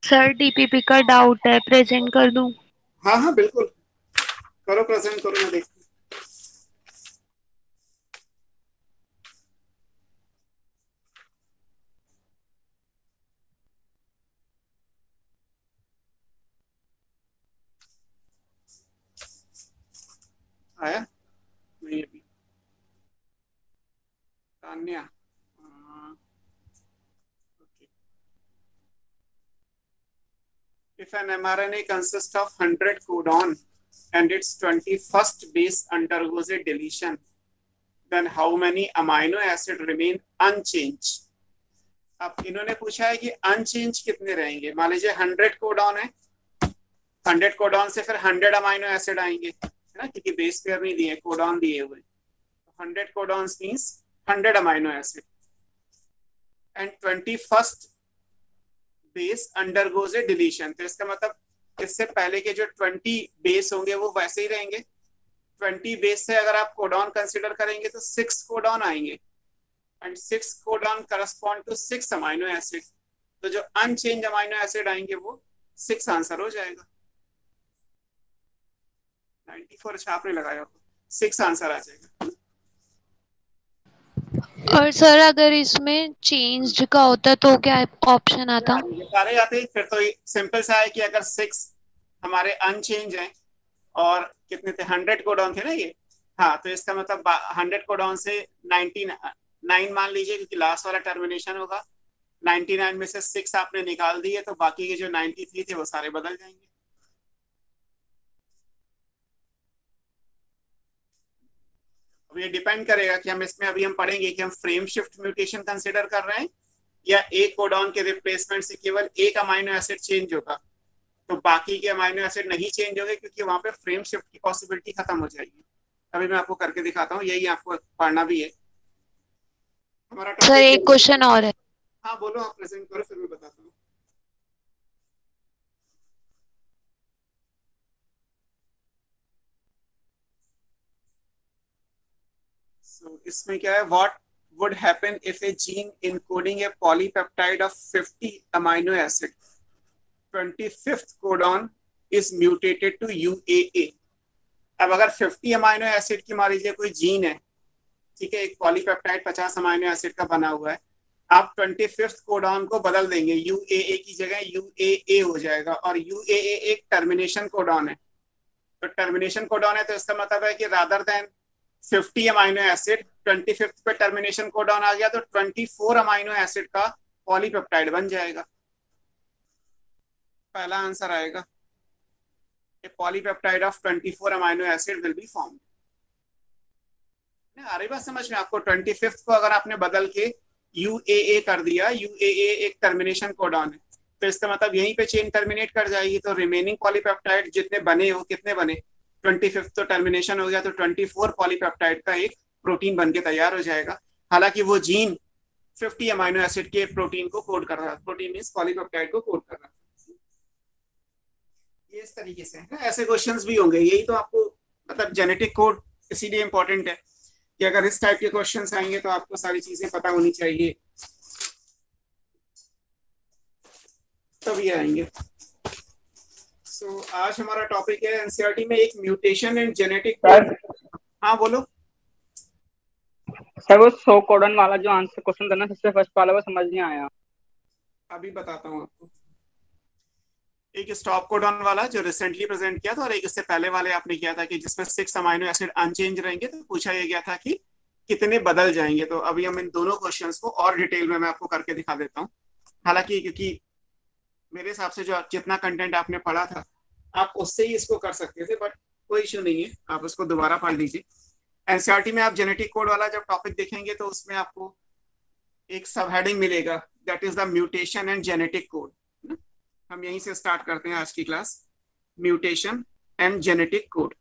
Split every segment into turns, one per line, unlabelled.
Sir DPP का doubt है, present कर दूं?
हाँ हाँ बिल्कुल, करो प्रेजेंट करो, मैं देखती हूँ। आया नहीं अभी? Tanya, okay. If an mRNA consists of 100 codon and its 21st base undergoes a deletion, then how many amino acid remain unchanged? अब इन्होंने पूछा है कि अनचेंज कितने रहेंगे। मान लीजिए 100 कोडॉन है, 100 कोडॉन से फिर 100 अमाइनो एसिड आएंगे, है ना, क्योंकि बेस पेयर नहीं दिए, कोडॉन दिए हुए। 100 codon means 100 amino acid and 21st base undergoes A deletion. तो इसका मतलब इससे पहले के जो 20 बेस होंगे वो वैसे ही रहेंगे। 20 बेस से अगर आप कोडॉन कंसिडर करेंगे तो 6 कोडॉन आएंगे and 6 codon correspond to 6 amino acid. तो जो अनचेंज अमाइनो एसिड आएंगे वो 6 आंसर हो जाएगा। 94 छापने लगाया, 6 आंसर आ जाएगा।
और सर अगर इसमें चेंज्ड का होता तो क्या ऑप्शन आता?
ये सारे आते हैं, फिर तो सिंपल सा है कि अगर 6 हमारे अनचेंज हैं और कितने थे, 100 कोडॉन थे ना ये। हाँ, तो इसका मतलब 100 कोडॉन से 99 मान लीजिए, क्योंकि लास्ट वाला टर्मिनेशन होगा। 99 में से 6 आपने निकाल दिए तो बाकी के जो 93 थे वो सारे बदल जाएंगे। अब ये डिपेंड करेगा कि हम इसमें अभी हम पढ़ेंगे कि हम फ्रेम शिफ्ट म्यूटेशन कंसिडर कर रहे हैं या एक कोडॉन के रिप्लेसमेंट से केवल एक अमाइनो एसिड चेंज होगा, तो बाकी के अमाइनो एसिड नहीं चेंज होंगे क्योंकि वहां पे फ्रेम शिफ्ट की पॉसिबिलिटी खत्म हो जाएगी। अभी मैं आपको करके दिखाता हूँ, यही आपको पढ़ना भी है। हमारा
सर
टॉपिक
एक
देखिए।
क्वेश्चन और है।
हाँ बोलो, आप प्रेजेंट करो फिर मैं बताता हूँ। इसमें क्या है, what would happen if a gene encoding a polypeptide of 50 amino acid 25th codon is mutated to UAA। अब अगर 50 अमाइनो एसिड की मान लीजिए कोई जीन है, ठीक है, एक पॉलीपेप्टाइड 50 अमाइनो एसिड का बना हुआ है, आप 25th कोडॉन को बदल देंगे, यूएए की जगह यूएए हो जाएगा, और यूएए एक टर्मिनेशन कोडॉन है। तो टर्मिनेशन कोडॉन है तो इसका मतलब है कि rather than 50 amino acid 25th पे टर्मिनेशन कोडॉन आ गया तो 24 अमाइनो एसिड का पॉलीपेप्टाइड बन जाएगा। पहला आंसर आएगा, a polypeptide of 24 amino acid will be formed। आ रही बात समझ में आपको? 25th को अगर आपने बदल के यूएए कर दिया, यूएए एक टर्मिनेशन कोडॉन है, तो इसका मतलब यहीं पे चेन टर्मिनेट कर जाएगी, तो रिमेनिंग पॉलीपेप्टाइड जितने बने हो, कितने बने, 25th तो टर्मिनेशन हो गया तो 24 पॉलीपेप्टाइड का एक प्रोटीन बन के तैयार हो जाएगा। हालांकि वो जीन 50 अमाइनो एसिड के प्रोटीन को कोड कर रहा है, प्रोटीन मीन पॉलीपेप्टाइड को कोड कर रहा है। ये इस तरीके से है ना, ऐसे क्वेश्चंस भी होंगे। यही तो आपको मतलब जेनेटिक कोड इसीलिए इंपॉर्टेंट है कि अगर इस टाइप के क्वेश्चंस आएंगे तो आपको सारी चीजें पता होनी चाहिए, तभी आएंगे। आज हमारा टॉपिक है एनसीईआरटी में एक mutation and genetic code.
Sir
हाँ बोलो।
सर वो 100 कोडन वाला जो आंसर क्वेश्चन था ना, सबसे फर्स्ट वाला, वो समझ नहीं आया।
अभी बताता हूँ आपको। एक स्टॉप कोडॉन वाला जो रिसेंटली प्रेजेंट किया था, और एक इससे पहले वाले आपने किया था कि जिसमें 6 अमाइनो एसिड अनचेंज रहेंगे, तो पूछा यह गया था कि कितने बदल जाएंगे। तो अभी हम इन दोनों क्वेश्चंस को और डिटेल में मैं आपको करके दिखा देता हूँ। हालांकि क्योंकि मेरे हिसाब से जो जितना कंटेंट आपने पढ़ा था आप उससे ही इसको कर सकते थे, बट कोई इश्यू नहीं है, आप उसको दोबारा पढ़ लीजिए। एनसीईआरटी में आप जेनेटिक कोड वाला जब टॉपिक देखेंगे तो उसमें आपको एक सब हेडिंग मिलेगा, that is the mutation and genetic code. हम यहीं से स्टार्ट करते हैं आज की class, mutation and genetic code.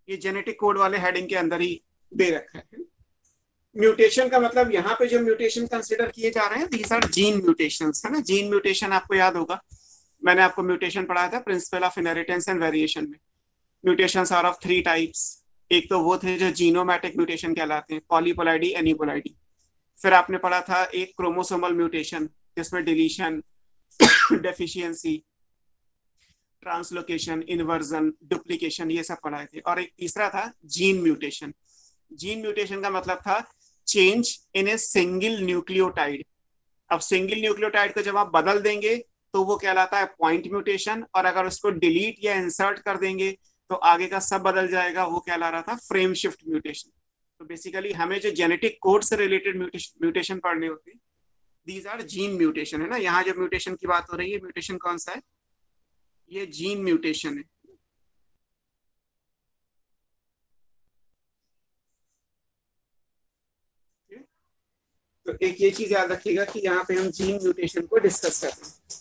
ये जेनेटिक कोड वाले हेडिंग के अंदर ही दे रखा है। म्यूटेशन का मतलब यहाँ पे जो म्यूटेशन कंसिडर किए जा रहे हैं, दीज आर जीन म्यूटेशंस, है ना। जीन म्यूटेशन आपको याद होगा, मैंने आपको म्यूटेशन पढ़ाया था principle of inheritance and variation में। Mutations are of 3 types. एक तो वो थे जो जीनोमैटिक म्यूटेशन कहलाते हैं, पॉलीपोलाइडी, एनीपोलाइडी। फिर आपने पढ़ा था एक क्रोमोसोमल म्यूटेशन जिसमें deletion, deficiency, translocation, inversion, duplication, ये सब पढ़ाए थे। और एक तीसरा था जीन म्यूटेशन। जीन म्यूटेशन का मतलब था change in a single nucleotide. अब सिंगल न्यूक्लियोटाइड को जब आप बदल देंगे तो वो कहलाता है पॉइंट म्यूटेशन, और अगर उसको डिलीट या इंसर्ट कर देंगे तो आगे का सब बदल जाएगा, वो कहला रहा था फ्रेम शिफ्ट म्यूटेशन। तो बेसिकली हमें जो जेनेटिक कोड से रिलेटेड म्यूटेशन पढ़ने होते हैं, दीज आर जीन म्यूटेशन, है ना। यहाँ जो म्यूटेशन की बात हो रही है, म्यूटेशन कौन सा है, ये जीन म्यूटेशन है। तो एक ये चीज याद रखिएगा कि यहाँ पे हम जीन म्यूटेशन को डिस्कस करते हैं।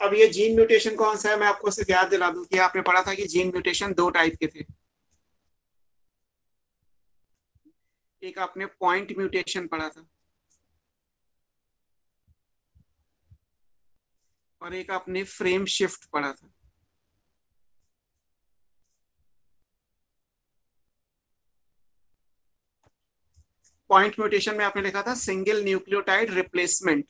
अब ये जीन म्यूटेशन कौन सा है, मैं आपको सिर्फ याद दिला दूं कि आपने पढ़ा था कि जीन म्यूटेशन 2 टाइप के थे। एक आपने पॉइंट म्यूटेशन पढ़ा था, और एक आपने फ्रेम शिफ्ट पढ़ा था। पॉइंट म्यूटेशन में आपने लिखा था सिंगल न्यूक्लियोटाइड रिप्लेसमेंट।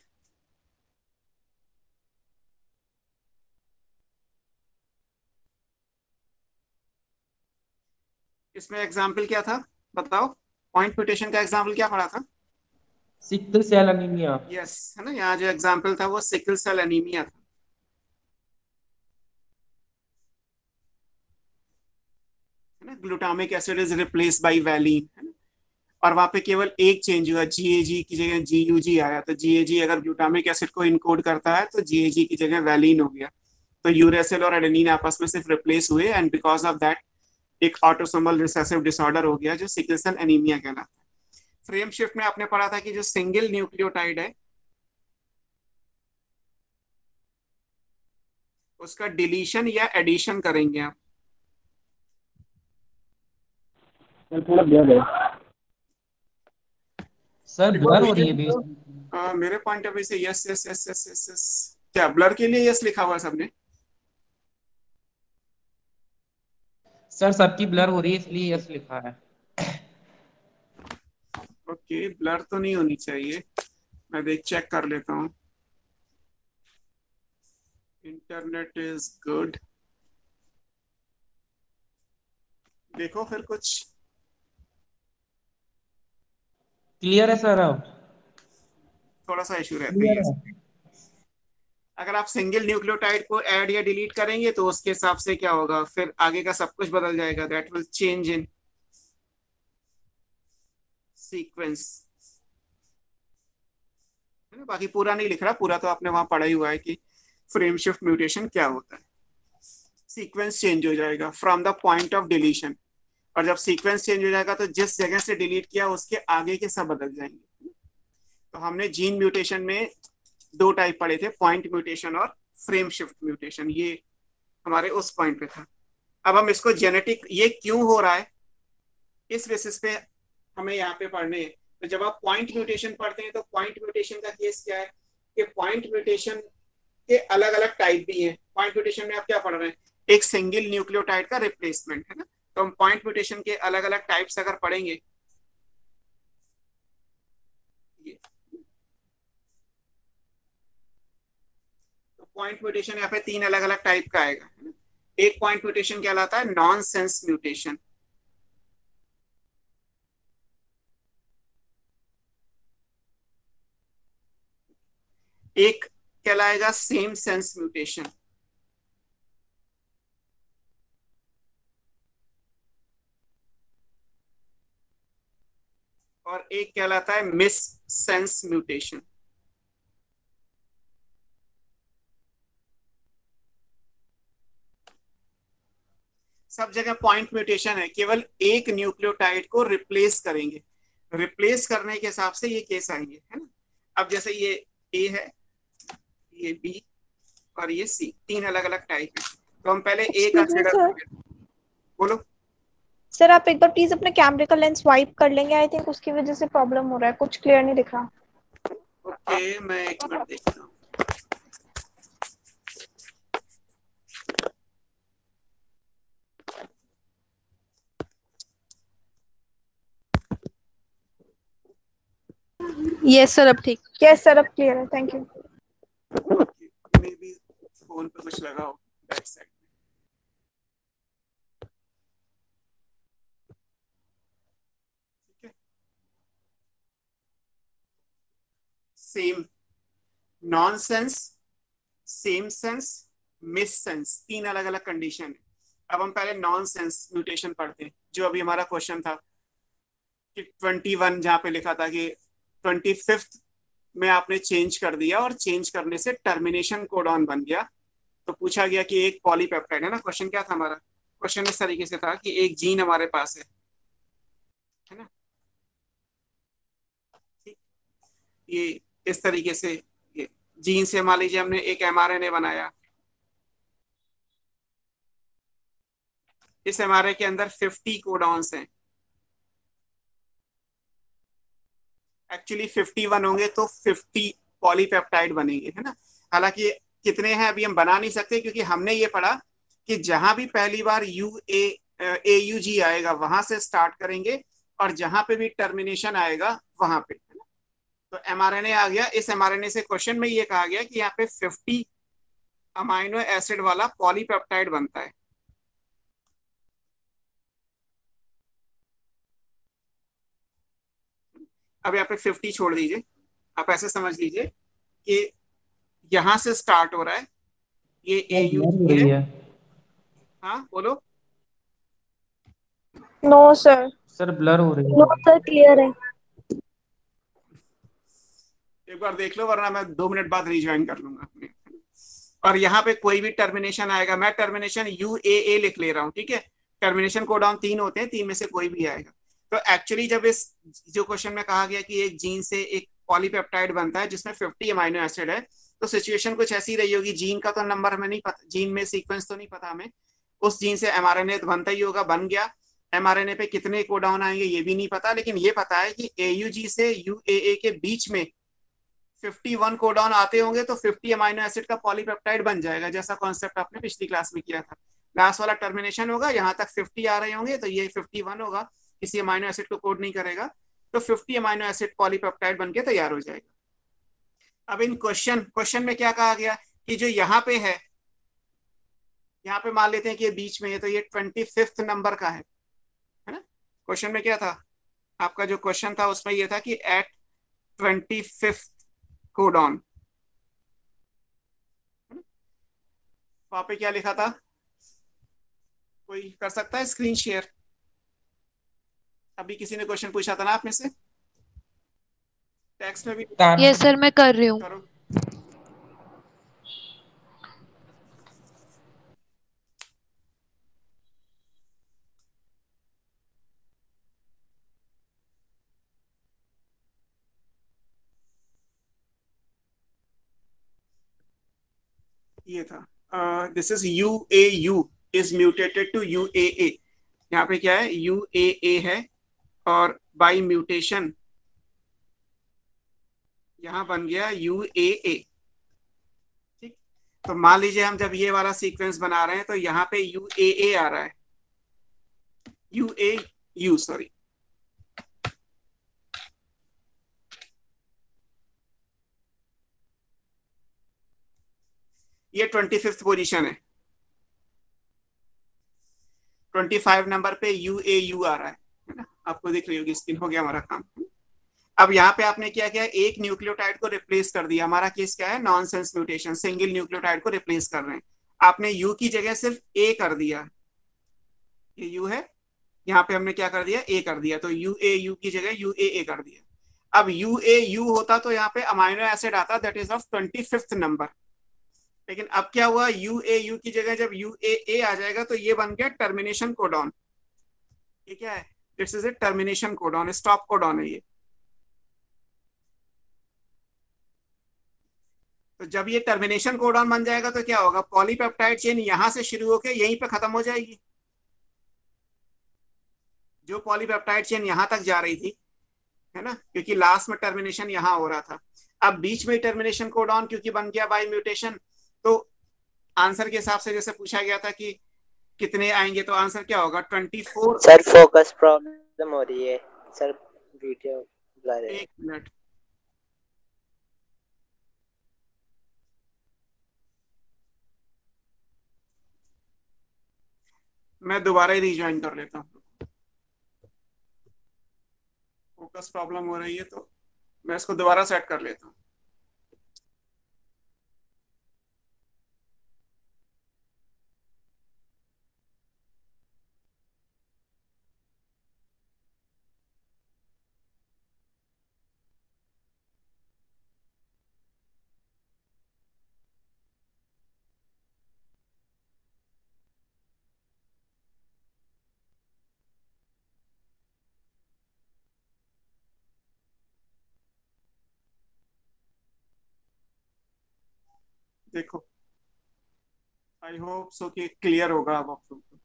इसमें एग्जाम्पल क्या था बताओ, पॉइंट म्यूटेशन का एग्जाम्पल क्या पढ़ा था?
Sickle cell anaemia.
यस, है ना। यहाँ जो एग्जाम्पल था वो सिकल सेल एनीमिया था, है ना। Glutamic acid is replace by valine, है ना। और वहां पे केवल एक चेंज हुआ, जीएजी की जगह जीयूजी आया। तो जीएजी अगर ग्लूटामिक एसिड को इनकोड करता है तो जीएजी की जगह वैलीन हो गया। तो यूरेसिल और एडेनिन आपस में सिर्फ रिप्लेस हुए, एंड बिकॉज ऑफ दैट एक ऑटोसोमल रिसेसिव डिसऑर्डर हो गया जो सिकल सेल एनीमिया कहलाता है। फ्रेम शिफ्ट में आपने पढ़ा था कि जो सिंगल न्यूक्लियोटाइड है उसका डिलीशन या एडिशन करेंगे आप।
थोड़ा ब्लर है सर, ब्लर हो रही है बीच।
मेरे पॉइंट ऑफ व्यू से yes yes yes yes yes yes. क्या ब्लर के लिए यस लिखा हुआ है सबने?
सर सबकी ब्लर हो रही है इसलिए यस लिखा है।
ओके, ब्लर तो नहीं होनी चाहिए, मैं चेक कर लेता हूँ। Internet is good. देखो फिर कुछ
क्लियर है सर अब?
थोड़ा सा इशू रहता
क्लियर
है।
है।
अगर आप सिंगल न्यूक्लियोटाइड को ऐड या डिलीट करेंगे तो उसके हिसाब से क्या होगा, फिर आगे का सब कुछ बदल जाएगा। That will change in sequence, है ना। बाकी पूरा नहीं लिख रहा, पूरा तो आपने वहां पढ़ा ही हुआ है कि फ्रेम शिफ्ट म्यूटेशन क्या होता है। सीक्वेंस चेंज हो जाएगा from the point of deletion, और जब सीक्वेंस चेंज हो जाएगा तो जिस जगह से डिलीट किया उसके आगे के सब बदल जाएंगे। तो हमने जीन म्यूटेशन में 2 टाइप पढ़े थे, पॉइंट म्यूटेशन और फ्रेम शिफ्ट म्यूटेशन। ये हमारे उस पॉइंट पे था। अब हम इसको जेनेटिक ये क्यों हो रहा है इस बेसिस पे हमें यहाँ पे पढ़ने हैं। तो जब आप पॉइंट म्यूटेशन पढ़ते हैं तो पॉइंट म्यूटेशन का केस क्या है कि पॉइंट म्यूटेशन के अलग अलग टाइप भी हैं। पॉइंट म्यूटेशन में आप क्या पढ़ रहे हैं, एक सिंगल न्यूक्लियोटाइड का रिप्लेसमेंट, है ना। तो हम पॉइंट म्यूटेशन के अलग अलग टाइप्स अगर पढ़ेंगे, तो पॉइंट म्यूटेशन यहाँ पे 3 अलग अलग टाइप का आएगा, है ना। एक पॉइंट म्यूटेशन कहलाता है नॉन सेंस म्यूटेशन। एक कहलाएगा सेम सेंस म्यूटेशन। और एक कहलाता है मिस सेंस म्यूटेशन। सब जगह पॉइंट म्यूटेशन है, केवल एक न्यूक्लियोटाइड को रिप्लेस करेंगे। रिप्लेस करने के हिसाब से ये केस आएंगे, है ना। अब जैसे ये ए है, ये बी और ये सी, 3 अलग अलग टाइप है। तो हम पहले ए कंसिडर करेंगे। बोलो।
सर आप एक बार प्लीज अपने कैमरे का लेंस वाइप कर लेंगे, आई थिंक उसकी वजह से प्रॉब्लम हो रहा है, कुछ क्लियर नहीं दिख रहा।
ओके, मैं एक मिनट देखता हूँ।
यस सर अब ठीक, यस सर अब क्लियर है, thank you.
May be phone पे कुछ लगा हो बैक साइड में। ठीक है, same, nonsense, same sense, miss sense, तीन अलग अलग कंडीशन है। अब हम पहले नॉनसेंस म्यूटेशन पढ़ते हैं, जो अभी हमारा क्वेश्चन था कि 21 जहाँ पे लिखा था कि 25th में आपने चेंज कर दिया और चेंज करने से टर्मिनेशन कोडॉन बन गया। तो पूछा गया कि एक पॉलीपेप्टाइड है ना, क्वेश्चन क्या था हमारा, क्वेश्चन इस तरीके से था कि एक जीन हमारे पास है ना, ठीक, ये इस तरीके से, ये जीन से मान लीजिए हमने एक एमआरएनए बनाया, इस एमआरएनए के अंदर 50 कोडॉन्स हैं, एक्चुअली 51 होंगे तो 50 पॉलीपेप्टाइड बनेंगे, है ना। हालांकि कितने हैं अभी हम बना नहीं सकते, क्योंकि हमने ये पढ़ा कि जहां भी पहली बार AUG आएगा वहां से स्टार्ट करेंगे, और जहां पे भी टर्मिनेशन आएगा वहां पे, है ना। तो एमआरएनए आ गया, इस एमआरएनए से क्वेश्चन में ये कहा गया कि यहाँ पे 50 अमाइनो एसिड वाला पॉलीपेप्टाइड बनता है। अब यहाँ पे 50 छोड़ दीजिए, आप ऐसे समझ लीजिए कि यहां से स्टार्ट हो रहा है, ये
सर ब्लर हो
AUG
रही
है।
है।
हाँ बोलो।
नो सर,
सर ब्लर हो रही
नो
है।
सर क्लियर है।
एक बार देख लो, वरना मैं 2 मिनट बाद रिज्वाइन कर लूंगा। और यहाँ पे कोई भी टर्मिनेशन आएगा, मैं टर्मिनेशन UAA लिख ले रहा हूँ, ठीक है। टर्मिनेशन कोडाउन 3 होते हैं, 3 में से कोई भी आएगा। तो एक्चुअली जब इस जो क्वेश्चन में कहा गया कि एक जीन से एक पॉलीपेप्टाइड बनता है जिसमें 50 अमाइनो एसिड है, तो सिचुएशन कुछ ऐसी रही होगी, जीन का तो नंबर हमें नहीं पता, जीन में सीक्वेंस तो नहीं पता हमें, उस जीन से एमआरएनए तो बनता ही होगा, बन गया। एमआरएनए पे कितने कोडाउन आएंगे ये भी नहीं पता, लेकिन ये पता है कि AUG से UAA के बीच में 51 कोडॉन आते होंगे, तो 50 अमाइनो एसिड का पॉलीपेप्टाइड बन जाएगा, जैसा कॉन्सेप्ट आपने पिछली क्लास में किया था। लास्ट वाला टर्मिनेशन होगा, यहाँ तक 50 आ रहे होंगे, तो ये 51 होगा, किसी अमाइनो एसिड को कोड नहीं करेगा, तो 50 अमाइनो एसिड पॉलीपेप्टाइड बन के तैयार हो जाएगा। अब इन क्वेश्चन में क्या कहा गया कि जो यहाँ पे है, यहाँ पे मान लेते हैं कि ये बीच में है, तो ये 25th नंबर का है ना। क्वेश्चन में क्या था आपका, जो क्वेश्चन था उसमें ये था कि एट 25th कोडॉन, वहां पे क्या लिखा था, कोई कर सकता है स्क्रीन शेयर। अभी किसी ने क्वेश्चन पूछा था ना आप में से, टेक्स्ट में भी
यस सर मैं कर रही हूँ।
करो। ये था, this is UAU is mutated to UAA। यहाँ पे क्या है, UAA है, और बाई म्यूटेशन यहाँ बन गया UAA, ठीक। तो मान लीजिए हम जब ये वाला सीक्वेंस बना रहे हैं, तो यहाँ पे UAA आ रहा है, UAU सॉरी, ये 25th पोजीशन है, 25 नंबर पे UAU आ रहा है ना, आपको दिख रही होगी स्क्रीन, हो गया हमारा काम। अब यहाँ पे आपने क्या किया, एक न्यूक्लियोटाइड को रिप्लेस कर दिया, हमारा केस क्या है, नॉनसेंस म्यूटेशन, सिंगल न्यूक्लियोटाइड को रिप्लेस कर रहे हैं। आपने U की जगह सिर्फ A कर दिया, ये U है, यहाँ पे हमने क्या कर दिया, A कर दिया, तो UAU की जगह UAA कर दिया। अब UAU होता तो यहाँ पे अमाइनो एसिड आता, that is of 25th number, लेकिन अब क्या हुआ, UAU की जगह जब UAA आ जाएगा तो ये बन गया टर्मिनेशन कोडॉन। ये क्या है, this is a termination codon, stop codon है ये। तो जब ये टर्मिनेशन कोडॉन बन जाएगा तो क्या होगा, पॉलीपेप्टाइड चेन यहां से शुरू होकर यहीं पे खत्म हो जाएगी, जो पॉलीपेप्टाइड चेन यहां तक जा रही थी, है ना, क्योंकि लास्ट में टर्मिनेशन यहां हो रहा था, अब बीच में टर्मिनेशन कोडॉन क्योंकि बन गया बाय म्यूटेशन, तो आंसर के हिसाब से जैसे पूछा गया था कि कितने आएंगे, तो आंसर क्या होगा 24।
सर फोकस प्रॉब्लम हो रही है सर, वीडियो ब्लर है।
एक मिनट, मैं दोबारा ही रिज्वाइन कर लेता हूँ। फोकस प्रॉब्लम हो रही है तो मैं इसको दोबारा सेट कर लेता हूँ। देखो, आई होप सो कि क्लियर होगा अब आप लोग को।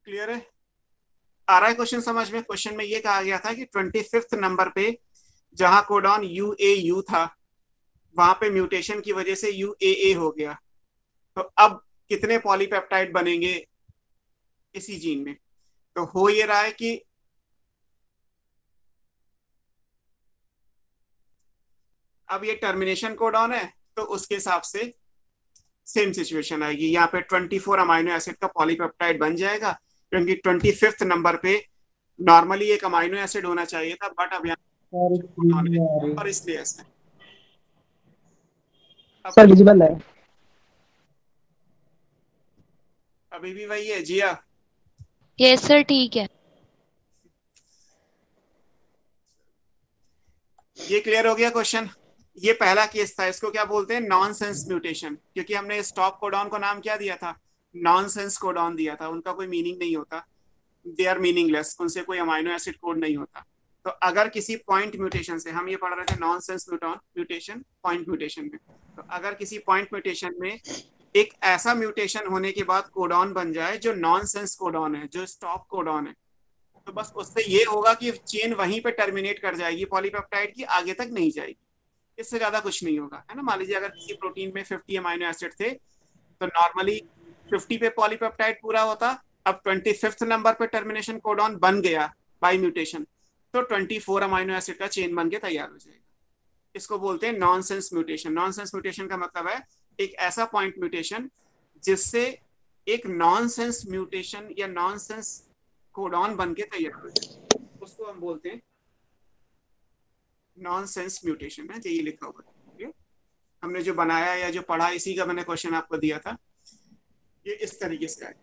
क्लियर है, आ रहा है क्वेश्चन समझ में? क्वेश्चन में ये कहा गया था कि 25th नंबर पे जहां कोडॉन UAU था, वहां पे म्यूटेशन की वजह से UAA हो गया, तो अब कितने पॉलीपेप्टाइड बनेंगे इसी जीन में? तो हो ये रहा है कि अब ये टर्मिनेशन कोडॉन है, तो उसके हिसाब से सेम सिचुएशन आएगी, यहाँ पे 24 अमाइनो एसिड का पॉलीपेप्टाइड बन जाएगा, क्योंकि 25th नंबर पे नॉर्मली एक अमाइनो एसिड होना चाहिए था, बट अब यहाँ है और इसलिए ऐसा है।
सर विजिबल है।
अभी भी वही है जिया?
यस सर, ठीक है।
ये क्लियर हो गया क्वेश्चन? ये पहला केस था, इसको क्या बोलते हैं? नॉनसेंस म्यूटेशन, क्योंकि हमने स्टॉप कोडॉन को नाम क्या दिया था? नॉनसेंस कोडॉन दिया था, उनका कोई मीनिंग नहीं होता, दे आर मीनिंगलेस, उनसे कोई अमाइनो एसिड कोड नहीं होता। तो अगर किसी पॉइंट म्यूटेशन से, हम ये पढ़ रहे थे नॉनसेंस म्यूटेशन पॉइंट म्यूटेशन में, तो अगर किसी पॉइंट म्यूटेशन में एक ऐसा म्यूटेशन होने के बाद कोडॉन बन जाए जो नॉनसेंस कोडॉन है, जो स्टॉप कोडॉन है, तो बस उससे ये होगा कि चेन वहीं पे टर्मिनेट कर जाएगी पॉलीपेप्टाइड की, आगे तक नहीं जाएगी, इससे ज्यादा कुछ नहीं होगा, है ना। मान लीजिए अगर किसी प्रोटीन में 50 अमाइनो एसिड थे, तो नॉर्मली 50 पे पॉलीपेप्टाइड पूरा होता, अब 25th नंबर पे टर्मिनेशन कोडॉन बन गया बाय म्यूटेशन, तो 24 अमाइनो एसिड का चेन बन के तैयार हो जाएगा। इसको बोलते हैं नॉनसेंस म्यूटेशन। नॉनसेंस म्यूटेशन का मतलब है एक ऐसा पॉइंट म्यूटेशन जिससे एक नॉनसेंस म्यूटेशन या नॉनसेंस कोडॉन बन के तैयार हो जाए, उसको हम बोलते हैं नॉनसेंस म्यूटेशन। है यही लिखा हुआ है, हमने जो बनाया या जो पढ़ा इसी का मैंने क्वेश्चन आपको दिया था, ये इस तरीके से आया।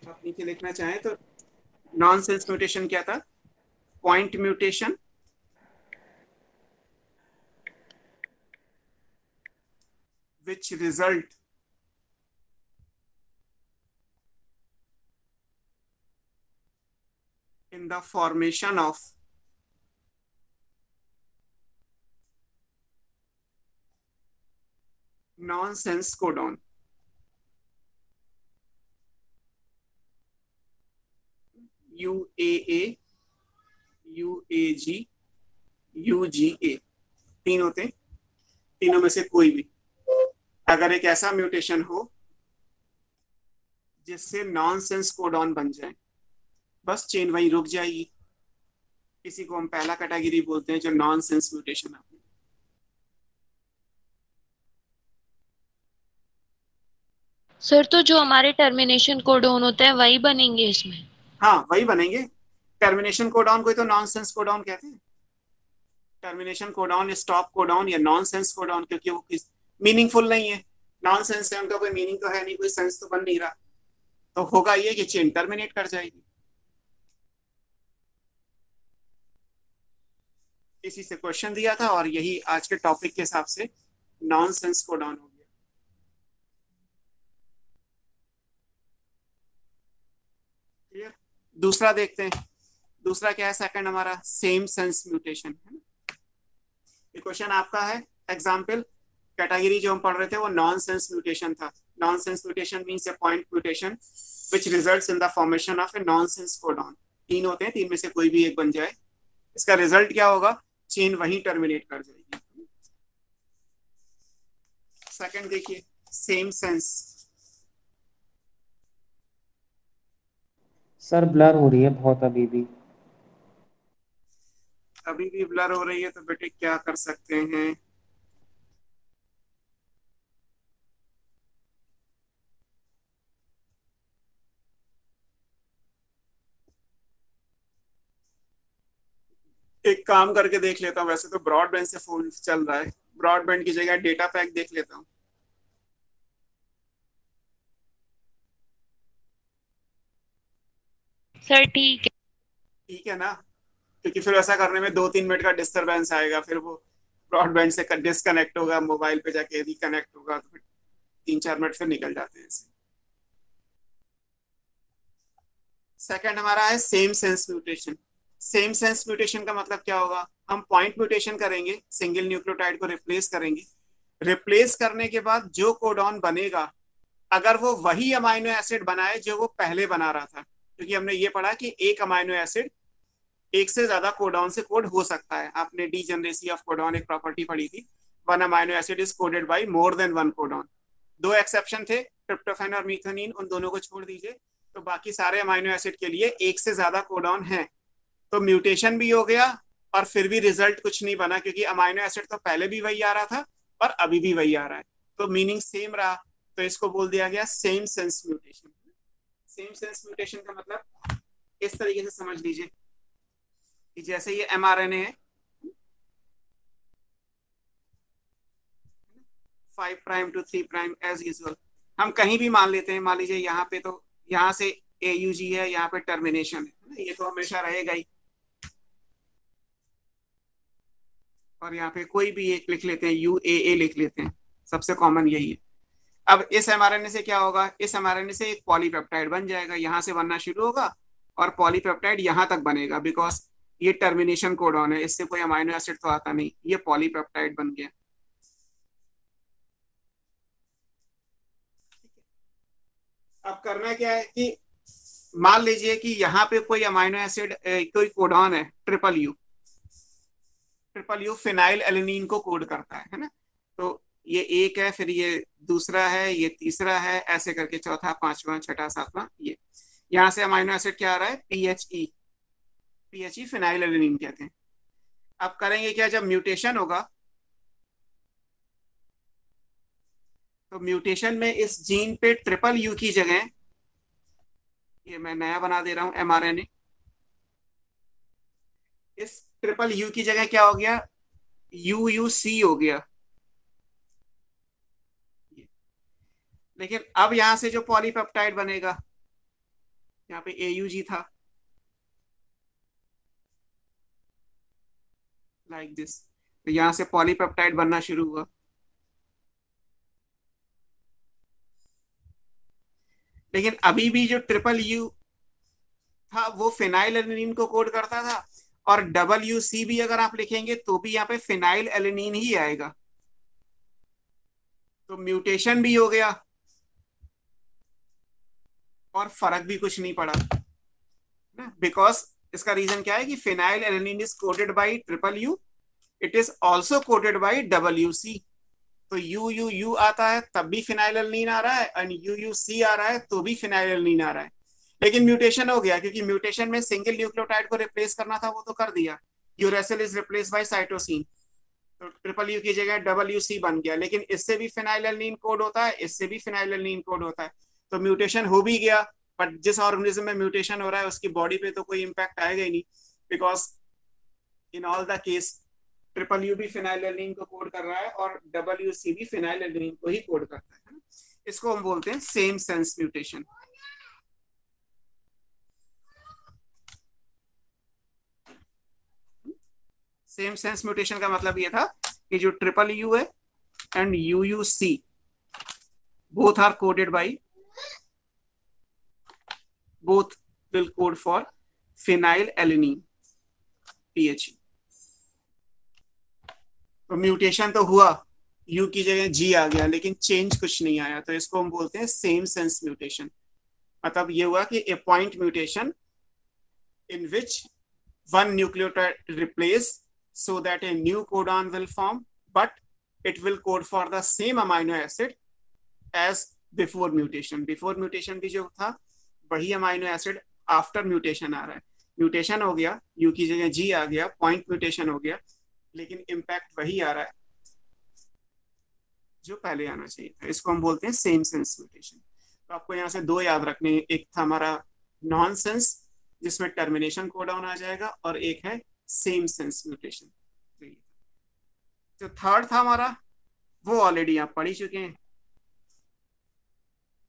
आप नीचे लिखना चाहें तो नॉनसेंस म्यूटेशन क्या था? Point mutation which result in the formation of nonsense codon. UAA, UAG, UGA, तीन होते हैं, तीनों में से कोई भी अगर एक ऐसा म्यूटेशन हो जिससे नॉनसेंस कोडॉन बन जाए, बस चेन वहीं रुक जाएगी। इसी को हम पहला कैटेगरी बोलते हैं, जो नॉनसेंस म्यूटेशन है।
सर तो जो हमारे टर्मिनेशन कोडॉन होता है वही बनेंगे इसमें?
हाँ वही बनेंगे। टर्मिनेशन कोडॉन को ही तो नॉनसेंस कोडॉन कहते हैं। टर्मिनेशन कोडॉन, स्टॉप कोडॉन या नॉनसेंस कोडॉन, क्योंकि वो मीनिंगफुल नहीं है। नॉनसेंस है, उनका कोई मीनिंग तो है नहीं, कोई सेंस तो बन नहीं रहा, तो होगा ये कि चेन टर्मिनेट कर जाएगी। इसी से क्वेश्चन दिया था और यही आज के टॉपिक के हिसाब से नॉनसेंस कोडॉन हो गया। क्लियर? दूसरा देखते हैं, दूसरा क्या है सेकंड हमारा, सेम सेंस म्यूटेशन है। ये क्वेश्चन आपका है एग्जाम्पल, कैटेगरी जो हम पढ़ रहे थे वो नॉन सेंस म्यूटेशन था। Non sense mutation means A point mutation which results in the formation of a non sense codon. 3 होते हैं, 3 में से कोई भी एक बन जाए, इसका रिजल्ट क्या होगा, चेन वहीं टर्मिनेट कर जाएगी। सेकंड देखिए, सेम सेंस।
सर ब्लर हो रही है बहुत अभी भी।
अभी भी ब्लर हो रही है तो बेटे क्या कर सकते हैं, एक काम करके देख लेता हूँ। वैसे तो ब्रॉडबैंड से फोन चल रहा है, ब्रॉडबैंड की जगह डेटा पैक देख लेता हूँ।
सर ठीक है।
ठीक है ना, क्योंकि फिर ऐसा करने में 2-3 मिनट का डिस्टरबेंस आएगा, फिर वो ब्रॉडबैंड से डिस्कनेक्ट होगा, मोबाइल पे जाके रिकनेक्ट होगा, तो फिर 3-4 मिनट फिर निकल जाते हैं ऐसे। सेकंड हमारा है same sense mutation. Same sense mutation का मतलब क्या होगा, हम पॉइंट म्यूटेशन करेंगे, सिंगल न्यूक्लियोटाइड को रिप्लेस करेंगे। रिप्लेस करने के बाद जो कोडॉन बनेगा, अगर वो वही अमाइनो एसिड बनाए जो वो पहले बना रहा था, क्योंकि हमने ये पढ़ा कि एक अमाइनो एसिड एक से ज्यादा कोडॉन से कोड हो सकता है। आपने डीजेनरेसी ऑफ कोडॉन एक प्रॉपर्टी पढ़ी थी, one amino acid is coded by more than one codon. 2 exception थे, ट्रिप्टोफैन और मीथोनिन, उन दोनों को छोड़ दीजिए तो बाकी सारे अमाइनो एसिड के लिए एक से ज्यादा कोडॉन है। तो म्यूटेशन भी हो गया और फिर भी रिजल्ट कुछ नहीं बना, क्योंकि अमाइनो एसिड तो पहले भी वही आ रहा था और अभी भी वही आ रहा है, तो मीनिंग सेम रहा। तो इसको बोल दिया गया same sense mutation. Same sense mutation का मतलब इस तरीके से समझ लीजिए कि जैसे ये mRNA है, 5 prime to 3 prime as usual, हम कहीं भी मान लेते हैं। मान लीजिए यहाँ पे, तो यहाँ से AUG है, यहाँ पे टर्मिनेशन है, ये तो हमेशा रहेगा ही। और यहाँ पे कोई भी एक लिख लेते हैं, UAA लिख लेते हैं, सबसे कॉमन यही है। अब इस mRNA से क्या होगा, इस mRNA से एक पॉलीपेप्टाइड बन जाएगा, यहाँ से बनना शुरू होगा और पॉलीपेप्टाइड यहाँ तक बनेगा, बिकॉज ये टर्मिनेशन कोडॉन है, इससे कोई अमाइनो एसिड तो आता नहीं, ये पॉलीपेप्टाइड बन गया। अब करना क्या है कि मान लीजिए कि यहाँ पे कोई अमाइनो एसिड, कोई कोडॉन है triple U. Triple U phenyl alanine को कोड करता है ना। तो ये एक है, फिर ये दूसरा है, ये तीसरा है, ऐसे करके चौथा, पांचवा, छठा, सातवां, ये यहाँ से अमाइनो एसिड क्या आ रहा है, PHE। PHE फिनाइल एलेनिन कहते हैं। अब करेंगे क्या, जब म्यूटेशन होगा तो म्यूटेशन में इस जीन पे ट्रिपल यू की जगह, ये मैं नया बना दे रहा हूं mRNA, इस ट्रिपल यू की जगह क्या हो गया, UUC हो गया। लेकिन अब यहां से जो पॉलीपेप्टाइड बनेगा, यहाँ पे AUG था, लाइक दिस, तो यहां से पॉलीपेप्टाइड बनना शुरू हुआ। लेकिन अभी भी जो ट्रिपल यू था वो फिनाइल एलेनिन को कोड करता था, और WC भी अगर आप लिखेंगे तो भी यहाँ पे फिनाइल एलेनिन ही आएगा। तो म्यूटेशन भी हो गया और फर्क भी कुछ नहीं पड़ा, बिकॉज इसका रीजन क्या है कि phenyl alanine is coded by triple U, it is also coded by WC। तो UUU आता है तब भी फिनाइल एलेनिन आ रहा है, और UUC आ रहा है तो भी फिनाइल एलेनिन आ रहा है। लेकिन म्यूटेशन हो गया, क्योंकि म्यूटेशन में सिंगल न्यूक्लियोटाइड को रिप्लेस करना था, वो तो कर दिया, uracil is replace by cytosine, तो ट्रिपल यू की जगह WC बन गया। लेकिन इससे भी फिनाइल एलेनिन कोड होता है, इससे भी फिनाइल एलेनिन कोड होता है, तो म्यूटेशन हो भी गया। बट जिस ऑर्गेनिज्म में म्यूटेशन हो रहा है उसकी बॉडी पे तो कोई इम्पैक्ट आएगा ही नहीं, because in all the case triple U भी फिनाइल एलेनिन को कोड कर रहा है और WC भी फिनाइल एलेनिन को ही कोड करता है। इसको हम बोलते हैं same sense mutation. Same sense mutation का मतलब ये था कि जो ट्रिपल यू है and UUC both are coded by, both will code for phenyl alanine PHE। तो म्यूटेशन तो हुआ, यू की जगह जी आ गया, लेकिन चेंज कुछ नहीं आया, तो इसको हम बोलते हैं सेम सेंस म्यूटेशन। मतलब ये हुआ कि a point mutation in which one nucleotide replace so that a new codon will form, but it will code for the same amino acid as before mutation। before mutation भी जो था वही amino acid after mutation आ रहा है। Mutation हो गया, you की जगह जी आ गया, पॉइंट म्यूटेशन हो गया, लेकिन इम्पैक्ट वही आ रहा है जो पहले आना चाहिए था। इसको हम बोलते हैं सेम सेंस म्यूटेशन। तो आपको यहाँ से दो याद रखने हैं, एक था हमारा नॉन सेंस जिसमें टर्मिनेशन कोडाउन आ जाएगा, और एक है सेम सेंस म्यूटेशन। तो थर्ड था हमारा, वो ऑलरेडी आप पढ़ ही चुके हैं।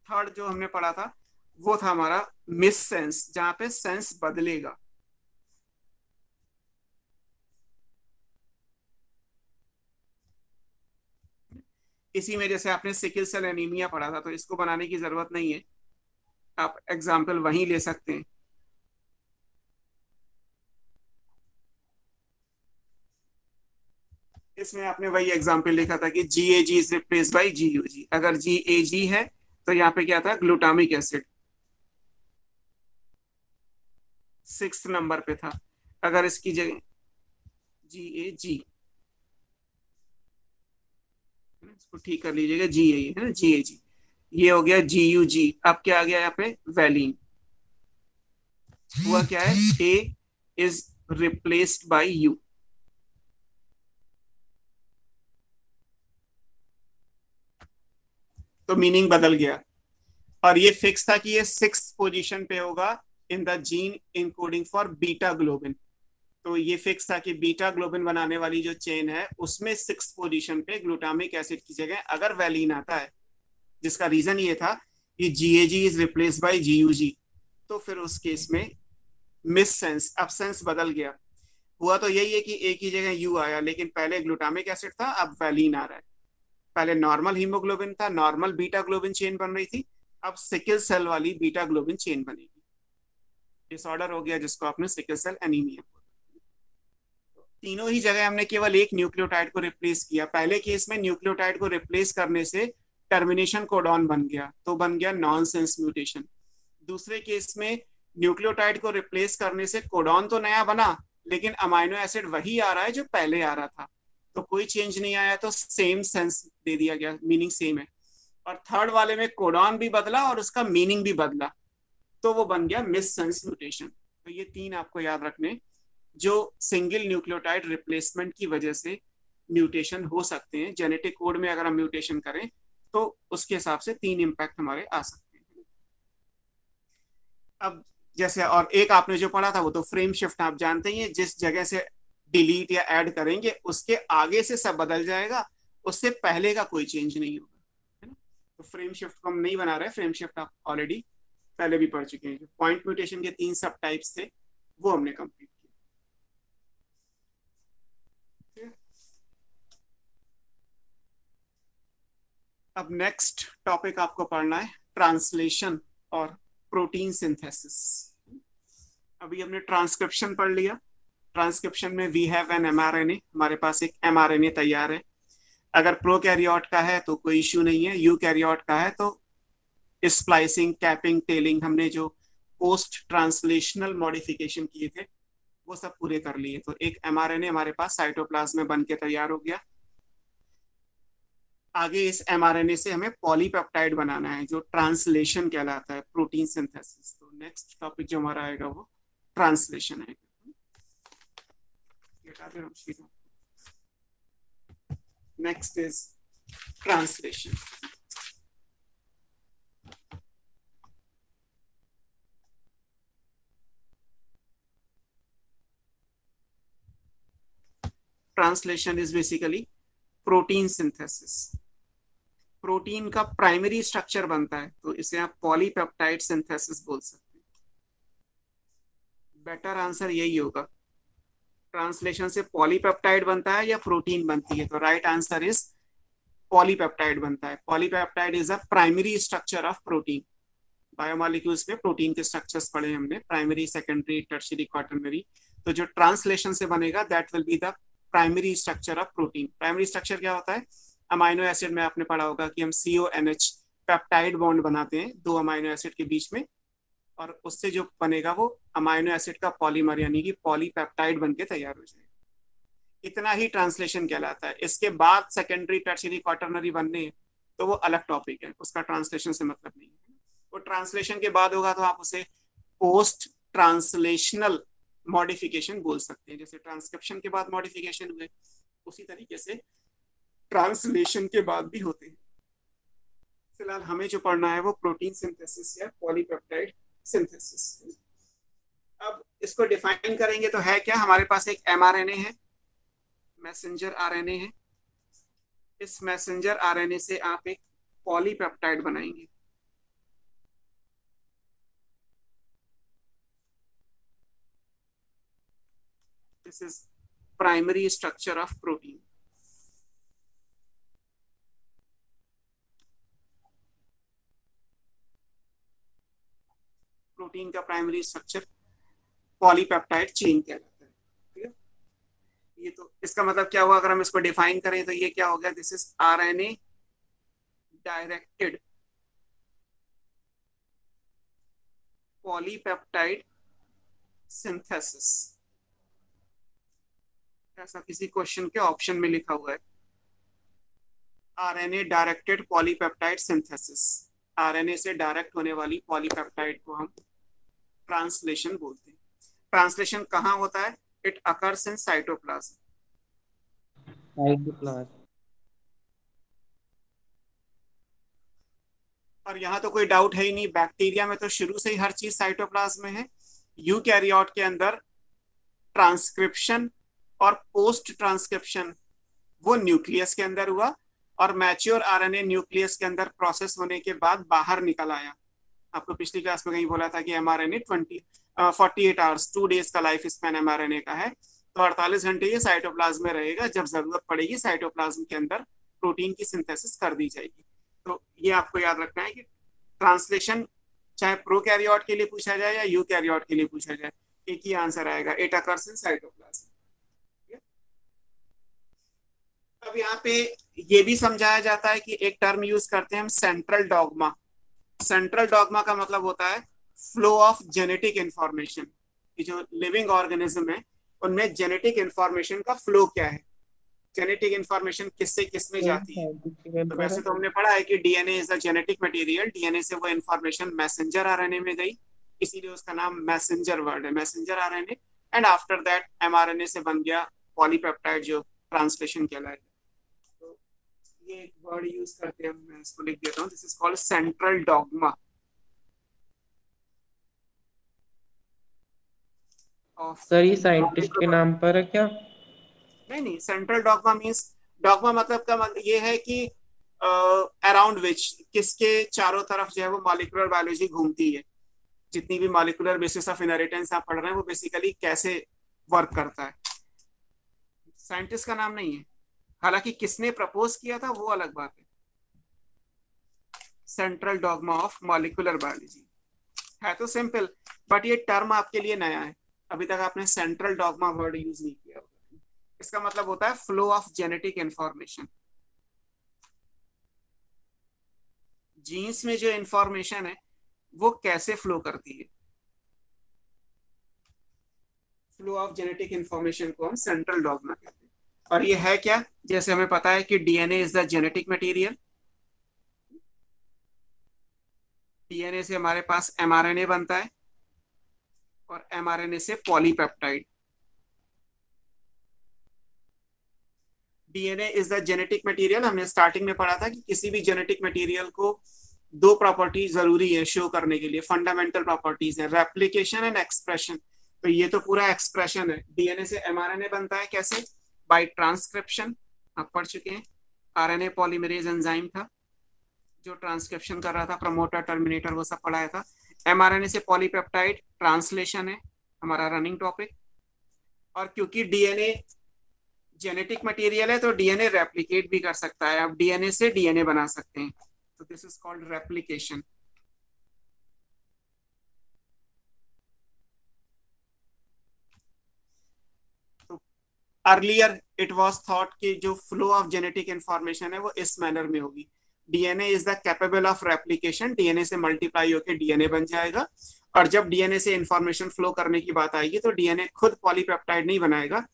थर्ड जो हमने पढ़ा था वो था हमारा मिस सेंस, जहां पे सेंस बदलेगा। इसी में जैसे आपने सिकल सेल एनीमिया पढ़ा था, तो इसको बनाने की जरूरत नहीं है, आप एग्जाम्पल वहीं ले सकते हैं। इसमें आपने वही एग्जाम्पल लिखा था कि GAG is replace by GUG। अगर GAG है तो यहाँ पे क्या था, ग्लूटामिक एसिड 6th नंबर पे था। अगर इसकी जगह GAG, इसको ठीक कर लीजिएगा, GAE है ना, GAG, ये हो गया GUG। अब क्या आ गया यहाँ पे, वैलीन। हुआ क्या है, A is replaced by U। तो मीनिंग बदल गया, और ये फिक्स था कि ये 6th पोजीशन पे होगा in the gene encoding for beta globin. तो ये फिक्स था कि बीटा ग्लोबिन बनाने वाली जो चेन है उसमें 6th पोजीशन पे ग्लूटामिक एसिड की जगह अगर वैलीन आता है, जिसका रीजन ये था कि GAG is replace by GUG, तो फिर उस केस में मिस सेंस, अब सेंस बदल गया। हुआ तो यही है कि A की जगह U आया, लेकिन पहले ग्लूटामिक एसिड था, अब वैलीन आ रहा है। पहले नॉर्मल हीमोग्लोबिन था, नॉर्मल बीटा ग्लोबिन चेन बन रही थी, अब सिकल सेल वाली बीटा ग्लोबिन चेन बनेगी। डिसऑर्डर हो गया जिसको आपने सिकल सेल एनीमिया। तीनों ही जगह हमने केवल एक न्यूक्लियोटाइड को रिप्लेस किया। पहले केस में न्यूक्लियोटाइड को रिप्लेस करने से टर्मिनेशन कोडॉन बन गया, तो बन गया नॉनसेंस म्यूटेशन। दूसरे केस में न्यूक्लियोटाइड को रिप्लेस करने से कोडॉन तो नया बना, लेकिन अमाइनो एसिड वही आ रहा है जो पहले आ रहा था, तो कोई चेंज नहीं आया, तो सेम सेंस दे दिया गया, मीनिंग सेम है। और थर्ड वाले में कोडॉन भी बदला और उसका मीनिंग भी बदला, तो वो बन गया मिस सेंस म्यूटेशन। तो ये तीन आपको याद रखने, जो सिंगल न्यूक्लियोटाइड रिप्लेसमेंट की वजह से म्यूटेशन हो सकते हैं। जेनेटिक कोड में अगर हम म्यूटेशन करें तो उसके हिसाब से 3 इम्पैक्ट हमारे आ सकते हैं। अब जैसे और एक आपने जो पढ़ा था वो तो फ्रेम शिफ्ट, आप जानते ही हैं, जिस जगह से डिलीट या ऐड करेंगे उसके आगे से सब बदल जाएगा, उससे पहले का कोई चेंज नहीं होगा, है ना। तो फ्रेम शिफ्ट को हम नहीं बना रहे, फ्रेम शिफ्ट आप ऑलरेडी पहले भी पढ़ चुके हैं। जो पॉइंट म्यूटेशन के 3 सब टाइप्स थे वो हमने कंप्लीट किया। अब नेक्स्ट टॉपिक आपको पढ़ना है ट्रांसलेशन और प्रोटीन सिंथेसिस। अभी हमने ट्रांसक्रिप्शन पढ़ लिया। ट्रांसक्रिप्शन में वी हैव एन mRNA, हमारे पास एक mRNA तैयार है। अगर प्रोकैरियोट का है तो कोई इश्यू नहीं है, यूकैरियोट का है तो स्प्लाइसिंग, कैपिंग, टेलिंग, हमने जो पोस्ट ट्रांसलेशनल मॉडिफिकेशन किए थे वो सब पूरे कर लिए। तो एक mRNA हमारे पास साइटोप्लाज्म में बन के तैयार हो गया। आगे इस mRNA से हमें पॉलीपेप्टाइड बनाना है, जो ट्रांसलेशन कहलाता है, प्रोटीन सिंथेसिस। तो नेक्स्ट टॉपिक जो हमारा आएगा वो ट्रांसलेशन आएगा। Next is translation. Translation is basically protein synthesis. Protein का प्राइमरी स्ट्रक्चर बनता है तो इसे आप पॉलीपेप्टाइड सिंथेसिस बोल सकते हैं। बेटर आंसर यही होगा, ट्रांसलेशन से पॉलीपेप्टाइड बनता है या प्रोटीन बनती है, तो राइट आंसर इज पॉलीपेप्टाइड बनता है। Polypeptide is a primary structure of protein. Biomolecules में प्रोटीन के स्ट्रक्चर्स पढ़े हमने, प्राइमरी, सेकेंडरी, टर्शियरी, क्वाटरनरी। तो जो ट्रांसलेशन से बनेगा that will be the primary structure of protein. Primary structure क्या होता है? अमाइनो एसिड में आपने पढ़ा होगा कि हम CONH पेप्टाइड बॉन्ड बनाते हैं दो अमाइनो एसिड के बीच में, और उससे जो बनेगा वो अमाइनो एसिड का पॉलीमर यानी कि पॉलीपेप्टाइड बन के तैयार हो जाएगा। इतना ही ट्रांसलेशन कहलाता है। इसके बाद सेकेंडरी, टर्शियरी, क्वाटरनरी बनने हैं तो वो अलग टॉपिक है, उसका ट्रांसलेशन से मतलब नहीं है। वो ट्रांसलेशन के बाद होगा तो आप उसे पोस्ट ट्रांसलेशनल मॉडिफिकेशन बोल सकते हैं। जैसे ट्रांसक्रिप्शन के बाद मॉडिफिकेशन हुए, उसी तरीके से ट्रांसलेशन के बाद भी होते हैं। फिलहाल हमें जो पढ़ना है वो प्रोटीन सिंथेसिस या पॉलीपेप्टाइड सिंथेसिस। अब इसको डिफाइन करेंगे तो है क्या? हमारे पास एक mRNA है, मैसेंजर आरएनए है। इस मैसेंजर आरएनए से आप एक पॉलीपेप्टाइड बनाएंगे। This is primary structure of protein. Protein का प्राइमरी स्ट्रक्चर पॉलीपेप्टाइड चेन कहलाता है। ठीक है, ये तो इसका मतलब क्या हुआ? अगर हम इसको डिफाइन करें तो ये क्या हो गया? This is RNA directed polypeptide synthesis. ऐसा किसी क्वेश्चन के ऑप्शन में लिखा हुआ है, RNA directed polypeptide synthesis. RNA से डायरेक्ट होने वाली पॉलीपेप्टाइड को हम ट्रांसलेशन बोलते हैं। ट्रांसलेशन कहाँ होता है? It occurs in cytoplasm. और यहाँ तो कोई डाउट है ही नहीं, बैक्टीरिया में तो शुरू से ही हर चीज साइटोप्लाज्म में है। यूकैरियोट के अंदर ट्रांसक्रिप्शन और पोस्ट ट्रांसक्रिप्शन वो न्यूक्लियस के अंदर हुआ, और मैच्योर आरएनए न्यूक्लियस के अंदर प्रोसेस होने के बाद बाहर निकल आया। आपको पिछली क्लास में कहीं बोला था कि एमआरएनए 48 आवर्स 2 डेज का लाइफ स्पैन एमआरएनए का है, तो 48 घंटे ये साइटोप्लाज्म में रहेगा। जब जरूरत पड़ेगी साइटोप्लाज्म के अंदर प्रोटीन की सिंथेसिस कर दी जाएगी। तो ये आपको याद रखना है कि ट्रांसलेशन चाहे प्रोकैरियोट के लिए पूछा जाए या यूकैरियोट के लिए पूछा जाए, एक ही आंसर आएगा, इट अकर्स इन साइटोप्लाज्म। अब यहाँ पे ये भी समझाया जाता है कि एक टर्म यूज करते हैं हम, सेंट्रल डॉगमा। सेंट्रल डॉगमा का मतलब होता है फ्लो ऑफ जेनेटिक इंफॉर्मेशन। ये जो लिविंग ऑर्गेनिज्म है उनमें जेनेटिक इंफॉर्मेशन का फ्लो क्या है, जेनेटिक इंफॉर्मेशन किससे किस में जाती है। तो वैसे तो हमने पढ़ा है कि DNA is the genetic material, DNA से वो इंफॉर्मेशन मैसेंजर आरएनए में गई, इसीलिए उसका नाम मैसेंजर वर्ड है, messenger RNA. And after that mRNA से बन गया पॉलीपेप्टाइड जो ट्रांसलेशन कहलाएगा। तो ये एक वर्ड यूज करते हैं, मैं इसको लिख देता हूँ, this is called central dogma of.
Sir ये साइंटिस्ट के नाम पर है क्या?
नहीं, सेंट्रल डॉगमा मींस, डॉगमा मतलब का ये है कि अराउंड विच, किसके चारों तरफ जो है वो मॉलिक्यूलर बायोलॉजी घूमती है। जितनी भी मॉलिक्यूलर बेसिस ऑफ इनहेरिटेंस आप पढ़ रहे हैं वो बेसिकली कैसे वर्क करता है, साइंटिस्ट का नाम नहीं है। हालांकि किसने प्रपोज किया था वो अलग बात है। Central dogma of molecular biology है तो सिंपल, बट ये टर्म आपके लिए नया है, अभी तक आपने सेंट्रल डॉगमा वर्ड यूज नहीं किया होगा। इसका मतलब होता है flow of genetic information. Genes में जो इंफॉर्मेशन है वो कैसे फ्लो करती है, फ्लो ऑफ जेनेटिक इंफॉर्मेशन को हम सेंट्रल डॉगमा कहते हैं। और ये है क्या? जैसे हमें पता है कि DNA is the genetic material, DNA से हमारे पास एमआरएनए बनता है और एमआरएनए से polypeptide. DNA is the genetic material, हमने स्टार्टिंग में पढ़ा था कि किसी भी जेनेटिक मटेरियल को दो प्रॉपर्टी जरूरी है शो करने के लिए, फंडामेंटल प्रॉपर्टीज है, रेप्लिकेशन एंड एक्सप्रेशन। तो ये तो पूरा एक्सप्रेशन है। डीएनए से एमआरएनए बनता है कैसे? बाय ट्रांसक्रिप्शन, आप पढ़ चुके हैं, आरएनए पॉलीमरेज एंजाइम था जो ट्रांसक्रिप्शन कर रहा था, प्रमोटर, टर्मिनेटर, वो सब पढ़ाया था। एमआरएनए से पॉलीपेप्टाइड, ट्रांसलेशन है हमारा रनिंग टॉपिक। और क्योंकि डीएनए जेनेटिक मटेरियल है तो डीएनए रेप्लिकेट भी कर सकता है, आप डीएनए से डीएनए बना सकते हैं, तो this is called replication. Earlier it was thought कि जो फ्लो ऑफ जेनेटिक इंफॉर्मेशन है वो इस मैनर में होगी, DNA is the capable of replication, DNA से मल्टीप्लाई होकर डीएनए बन जाएगा, और जब डीएनए से इंफॉर्मेशन फ्लो करने की बात आएगी तो डीएनए खुद पॉलीपेप्टाइड नहीं बनाएगा,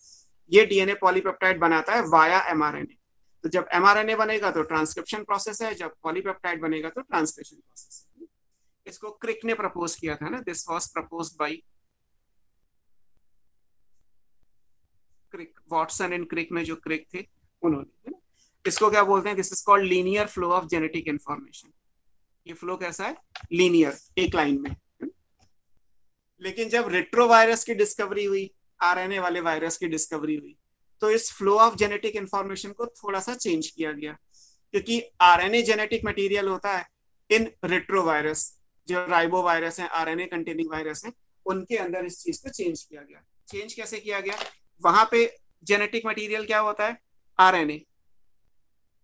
ये डीएनए पॉलीपेप्टाइड बनाता है वाया एमआरएनए। तो जब एमआरएनए बनेगा तो ट्रांसक्रिप्शन प्रोसेस है, जब पॉलीपेप्टाइड बनेगा तो ट्रांसलेशन प्रोसेस है। इसको क्रिक ने प्रपोज किया था ना, this was proposed by Crick, Watson and Crick में जो क्रिक थे उन्होंने। इसको क्या बोलते हैं? This is called linear flow of genetic information. ये फ्लो कैसा है? लीनियर, एक लाइन में। लेकिन जब रेट्रोवायरस की डिस्कवरी हुई, आरएनए वाले वायरस की डिस्कवरी हुई, तो इस फ्लो ऑफ जेनेटिक इंफॉर्मेशन को थोड़ा सा चेंज किया गया, क्योंकि आरएनए जेनेटिक मटेरियल होता है इन रेट्रोवायरस, जो राइबो वायरस है, आरएनए कंटेनिंग वायरस है, उनके अंदर इस चीज को चेंज किया गया। चेंज कैसे किया गया? वहां पे जेनेटिक मटेरियल क्या होता है? आरएनए।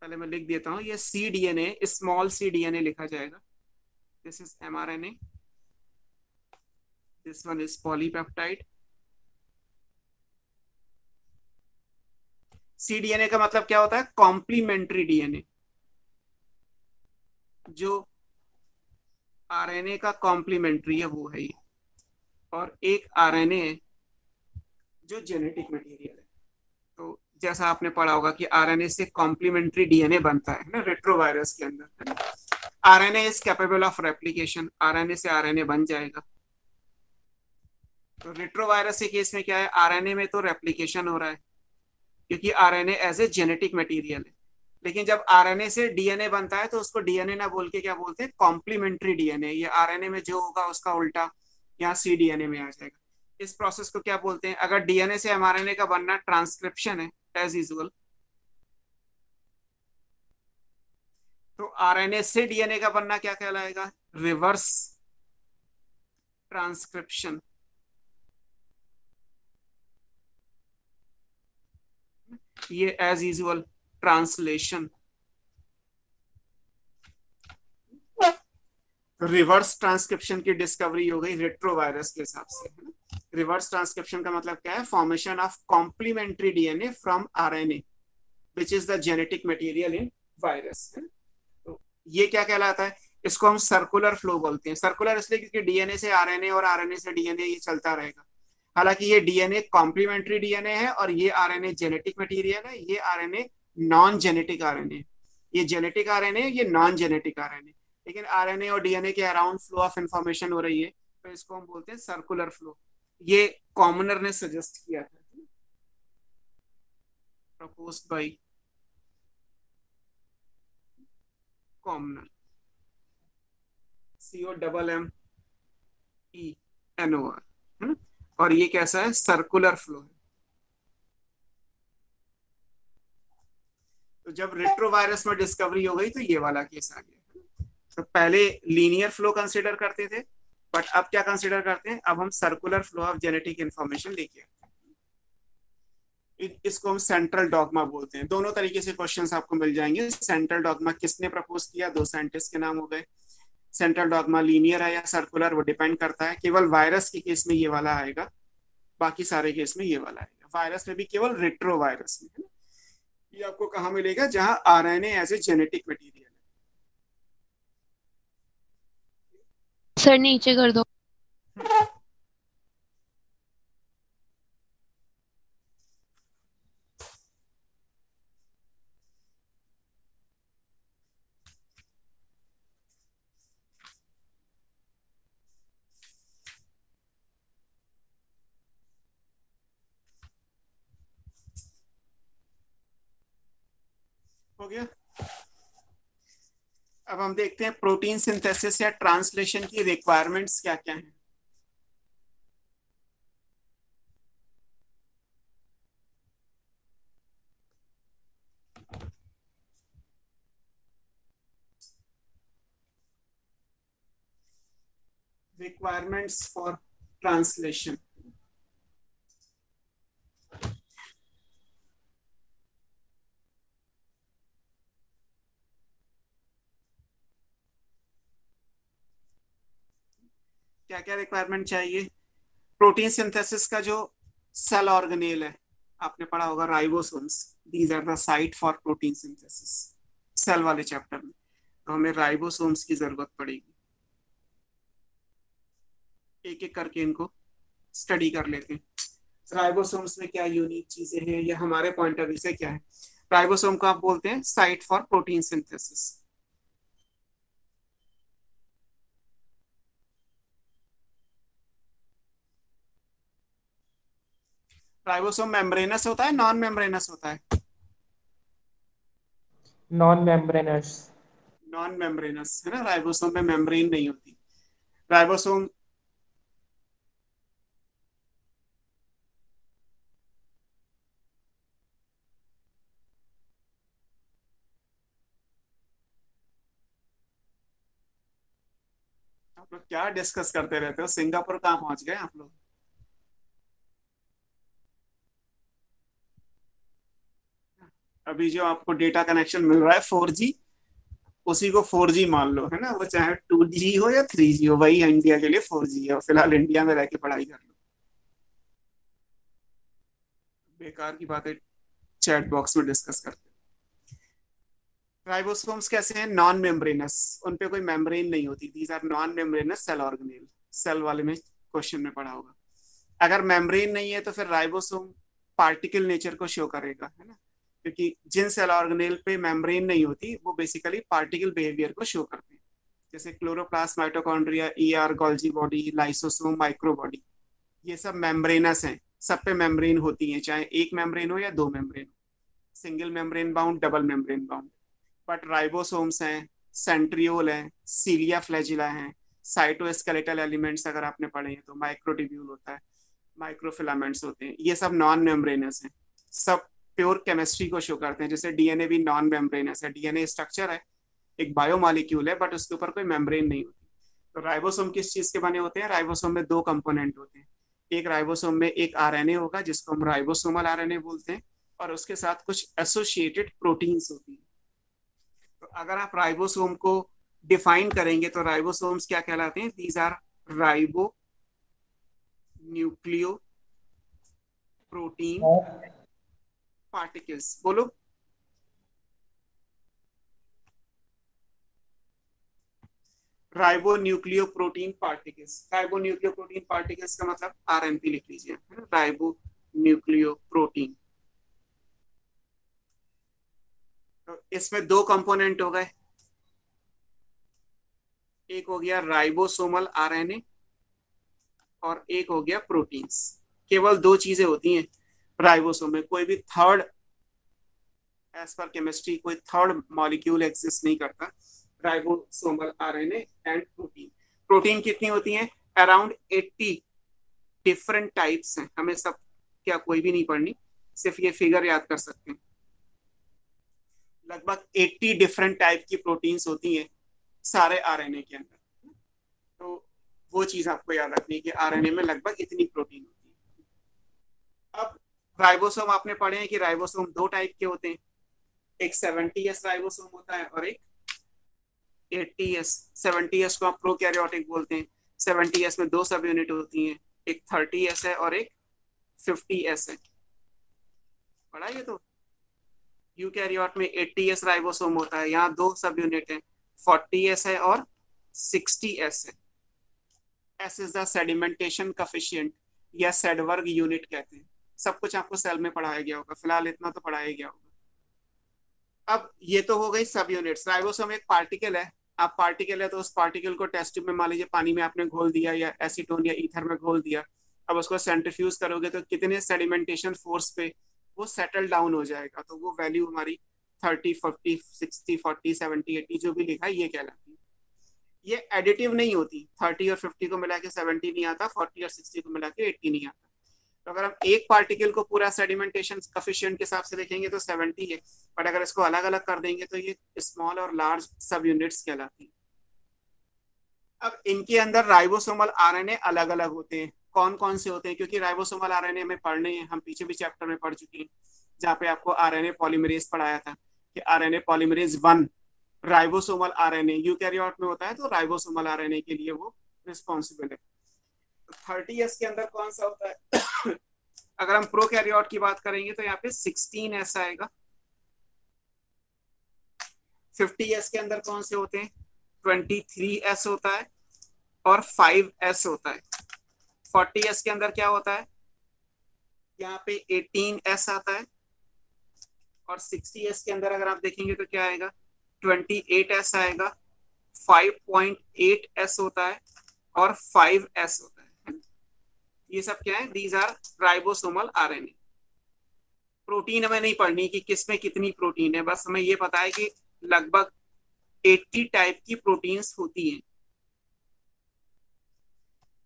पहले मैं लिख देता हूं, ये c DNA, small c DNA लिखा जाएगा, this is mRNA, this one is polypeptide. C DNA का मतलब क्या होता है? कॉम्प्लीमेंट्री डीएनए, जो आरएनए का कॉम्प्लीमेंट्री है वो है ये, और एक आरएनए है जो जेनेटिक मटेरियल है। तो जैसा आपने पढ़ा होगा कि आरएनए से कॉम्प्लीमेंट्री डीएनए बनता है ना रेट्रोवायरस के अंदर। RNA is capable of replication, RNA से आरएनए बन जाएगा। तो रेट्रोवायरस के केस में क्या है? आरएनए में तो रेप्लिकेशन हो रहा है क्योंकि RNA as a genetic material है, लेकिन जब आरएनए से डीएनए बनता है तो उसको डीएनए ना बोल के क्या बोलते हैं? Complementary DNA. ये आरएनए में जो होगा उसका उल्टा यहाँ सी डीएनए में आ जाएगा। इस प्रोसेस को क्या बोलते हैं? अगर डीएनए से एमआरएनए का बनना ट्रांसक्रिप्शन है एज यूजुअल, तो आरएनए से डीएनए का बनना क्या कहलाएगा? Reverse transcription. ये as usual translation. Reverse transcription की डिस्कवरी हो गई रेट्रोवायरस के हिसाब से। रिवर्स ट्रांसक्रिप्शन का मतलब क्या है? Formation of complementary DNA from RNA which is the genetic material in virus. तो ये क्या कहलाता है? इसको हम सर्कुलर फ्लो बोलते हैं। सर्कुलर इसलिए क्योंकि डीएनए से आरएनए और आरएनए से डीएनए ये चलता रहेगा। हालांकि ये डीएनए कॉम्प्लीमेंट्री डीएनए है और ये आरएनए जेनेटिक मटेरियल है, ये आरएनए नॉन जेनेटिक आरएनए। ये जेनेटिक आरएनए, ये नॉन जेनेटिक आरएनए, लेकिन आरएनए और डीएनए के अराउंड फ्लो ऑफ इंफॉर्मेशन हो रही है, तो इसको हम बोलते हैं सर्कुलर फ्लो। ये कॉमनर ने सजेस्ट किया था, प्रपोज्ड बाय कॉमनर, COMMENOR, है ना। और ये कैसा है? सर्कुलर फ्लो है। तो जब रेट्रोवायरस में डिस्कवरी हो गई तो ये वाला केस आ गया। तो पहले लीनियर फ्लो कंसीडर करते थे, बट अब क्या कंसीडर करते हैं? अब हम circular flow of genetic information लेके आते हैं। इसको हम सेंट्रल डॉगमा बोलते हैं। दोनों तरीके से क्वेश्चंस आपको मिल जाएंगे। सेंट्रल डॉगमा किसने प्रपोज किया? दो साइंटिस्ट के नाम हो गए। सेंट्रल डॉगमा लीनियर है या सर्कुलर, वो डिपेंड करता है। केवल वायरस के केस में ये वाला आएगा, बाकी सारे केस में ये वाला आएगा। वायरस में भी केवल रेट्रोवायरस में, है ना। ये आपको कहाँ मिलेगा? जहां RNA as a genetic material है।
सर नीचे कर दो।
हो गया। अब हम देखते हैं प्रोटीन सिंथेसिस या ट्रांसलेशन की रिक्वायरमेंट्स क्या क्या हैं। Requirements for translation. क्या क्या रिक्वायरमेंट चाहिए? प्रोटीन सिंथेसिस का जो सेल ऑर्गेनेल है, आपने पढ़ा होगा ribosomes, these are the site for protein synthesis, cell वाले चैप्टर में। तो हमें राइबोसोम्स की जरूरत पड़ेगी। एक एक करके इनको स्टडी कर लेते हैं। राइबोसोम्स में क्या यूनिक चीजें हैं, या हमारे पॉइंट ऑफ व्यू से क्या है। राइबोसोम को आप बोलते हैं site for protein synthesis. Ribosome membranes होता है, नॉन मेम्ब्रेनस होता है?
Non membranes.
नॉन मेम्ब्रेनस है ना, राइबोसोम में मेम्ब्रेन नहीं होती। राइबोसोम आप लोग क्या डिस्कस करते रहते हो? सिंगापुर कहाँ पहुंच गए आप लोग? अभी जो आपको डेटा कनेक्शन मिल रहा है 4G, उसी को 4G मान लो, है ना। वो चाहे 2G हो या 3G हो, वही इंडिया के लिए 4G है। फिलहाल इंडिया में रह के पढ़ाई कर लो, बेकार की बातें चैट बॉक्स में डिस्कस करते हैं। राइबोसोम्स कैसे हैं? नॉन मेम्ब्रेनस, उन पे कोई मेम्ब्रेन नहीं होती। These are non membranous cell organelle. Cell वाले में क्वेश्चन में पढ़ा होगा। अगर मेम्ब्रेन नहीं है तो फिर राइबोसोम पार्टिकल नेचर को शो करेगा, है ना, क्योंकि जिन सेल ऑर्गेनेल पे मेम्ब्रेन नहीं होती वो बेसिकली पार्टिकल बिहेवियर को शो करते हैं, जैसे chloroplast, mitochondria, ER, Golgi body, lysosome, microbody. ये सब मेम्ब्रेनस हैं, सब पे मेम्ब्रेन होती है, चाहे एक मेम्ब्रेन हो या दो मेम्ब्रेन हो, single membrane bound, double membrane bound. But ribosomes हैं, सेंट्रियोल हैं, सीलिया फ्लैजिला हैं, साइटोस्केलेटल एलिमेंट्स अगर आपने पढ़े हैं तो माइक्रोट्यूब्यूल होता है, माइक्रोफिलामेंट्स होते हैं, ये सब नॉन मेम्ब्रेनस हैं। सब प्योर केमिस्ट्री को शो करते हैं। जैसे डीएनए भी नॉन मेम्ब्रेनस है, डीएनए स्ट्रक्चर है, एक बायोमॉलिक्यूल है, बट उसके ऊपर कोई मेम्ब्रेन नहीं होती। तो राइबोसोम किस चीज के बने होते हैं? राइबोसोम में दो कंपोनेंट होते हैं। एक राइबोसोम में एक आरएनए होगा जिसको हम राइबोसोमल आरएनए बोलते हैं, और उसके साथ कुछ एसोसिएटेड प्रोटीन्स होती हैं। तो अगर आप राइबोसोम को डिफाइन करेंगे तो राइबोसोम्स क्या कहलाते हैं? These are ribonucleoprotein particles. बोलो। Ribonucleoprotein particles. Ribonucleoprotein particles का मतलब आरएनपी लिख लीजिए, है ना, राइबो न्यूक्लियो प्रोटीन। तो इसमें दो कंपोनेंट हो गए, एक हो गया राइबोसोमल आरएनए और एक हो गया प्रोटीन्स। केवल दो चीजें होती हैं राइबोसोम में, कोई भी थर्ड, एज पर केमिस्ट्री कोई थर्ड मॉलिक्यूल एग्जिस्ट नहीं करता। Ribosomal RNA and protein. Protein कितनी होती हैं? अराउंड 80 डिफरेंट टाइप्स हैं। हमें सब क्या कोई भी नहीं पढ़नी, सिर्फ ये फिगर याद कर सकते हैं। लगभग 80 डिफरेंट टाइप की प्रोटीन्स होती हैं सारे आरएनए के अंदर। तो वो चीज आपको याद रखनी है कि आरएनए में लगभग इतनी प्रोटीन होती है। अब राइबोसोम आपने पढ़े हैं कि राइबोसोम दो टाइप के होते हैं, एक 70S राइबोसोम होता है और एक 80S। 70S को आप प्रोकैरियोटिक बोलते हैं। 70S में दो सब यूनिट होती हैं, एक 30S है और एक 50S है। पढ़ा ये तो। यूकैरियोट में 80S राइबोसोम होता है, यहाँ दो सब यूनिट है, 40S है और 60S है। S is the sedimentation coefficient या सेडवर्ग यूनिट कहते हैं। सब कुछ आपको सेल में पढ़ाया गया होगा, फिलहाल इतना तो पढ़ाया गया होगा। अब ये तो हो गई सब यूनिट्स। राइबोसोम एक पार्टिकल है। आप पार्टिकल है तो उस पार्टिकल को टेस्ट ट्यूब में मान लीजिए पानी में आपने घोल दिया या एसीटोन या ईथर में घोल दिया। अब उसको सेंट्रीफ्यूज करोगे तो कितने सेडिमेंटेशन फोर्स पे वो सेटल डाउन हो जाएगा, तो वो वैल्यू हमारी 30, 40, 60, 40, 70, 80 जो भी लिखा है ये कहलाती है। ये एडिटिव नहीं होती। 30 और 50 को मिला के 70 नहीं आता, 40 और 60 को मिला के 80 नहीं आता। तो अगर हम एक पार्टिकल को पूरा सेडिमेंटेशन कफिशिएंट के हिसाब से देखेंगे तो 70 है, बट अगर इसको अलग अलग कर देंगे तो ये स्मॉल और लार्ज सब यूनिट्स कहलाती है। अब इनके अंदर राइबोसोमल आरएनए अलग अलग होते हैं। कौन कौन से होते हैं? क्योंकि राइबोसोमल आरएनए हमें पढ़ने हैं, हम पीछे भी चैप्टर में पढ़ चुके हैं जहाँ पे आपको आरएनए पॉलीमरेज पढ़ाया था कि RNA polymerase 1 ribosomal RNA eukaryote में होता है, तो राइबोसोमल आरएनए के लिए वो रिस्पॉन्सिबल है। 30S के अंदर कौन सा होता है? अगर हम प्रोकैरियोट की बात करेंगे तो यहाँ पे 16s आएगा। 50s के अंदर कौन से होते हैं? 23s होता है और 5s होता है। 40s के अंदर क्या होता है? यहाँ पे 18s आता है। और 60s के अंदर अगर आप देखेंगे तो क्या आएगा? 28s आएगा, 5.8s होता है और 5s होता है। ये सब क्या है? These are ribosomal RNA. Protein हमें नहीं पढ़नी कि किसमें कितनी प्रोटीन है, बस हमें ये पता है कि लगभग 80 टाइप की प्रोटीन्स होती हैं।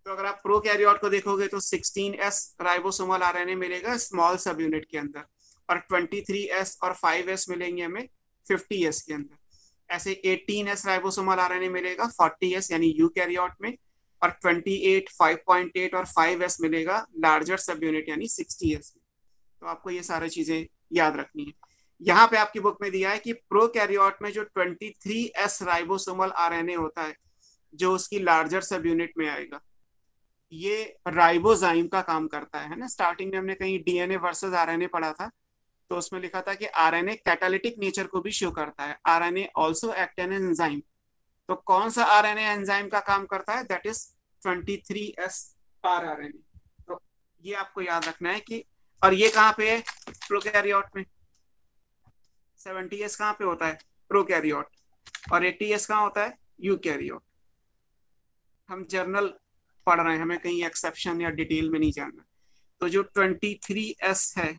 तो अगर आप प्रोकैरियोट को देखोगे तो 16s राइबोसोमल आरएनए मिलेगा स्मॉल सब यूनिट के अंदर, और 23s और 5s मिलेंगे हमें 50s के अंदर। ऐसे 18s राइबोसोमल आरएनए मिलेगा 40s यानी यूकैरियोट में, और 28, 5.8 और 5s मिलेगा लार्जर सब यूनिट यानी 60s में। तो आपको ये सारी चीजें याद रखनी है। यहाँ पे आपकी बुक में दिया है कि प्रोकैरियोट में जो 23s राइबोसोमल आरएनए होता है जो उसकी लार्जर सब यूनिट में आएगा, ये राइबोजाइम का काम करता है ना। स्टार्टिंग में हमने कहीं डीएनए वर्सेस आरएनए पढ़ा था, तो उसमें लिखा था कि आरएनए कैटालिटिक नेचर को भी शो करता है। RNA also act an enzyme. तो कौन सा आरएनए एंजाइम का काम करता है? That is 23s RNA. तो ये आपको याद रखना है कि, और ये कहाँ पे है? प्रोकैरियोट में। 70s कहाँ पे होता है? प्रोकैरियोट। और 80s कहाँ होता है? यूकैरियोट। हम जर्नल पढ़ रहे हैं, हमें कहीं एक्सेप्शन या डिटेल में नहीं जानना। तो जो 23s है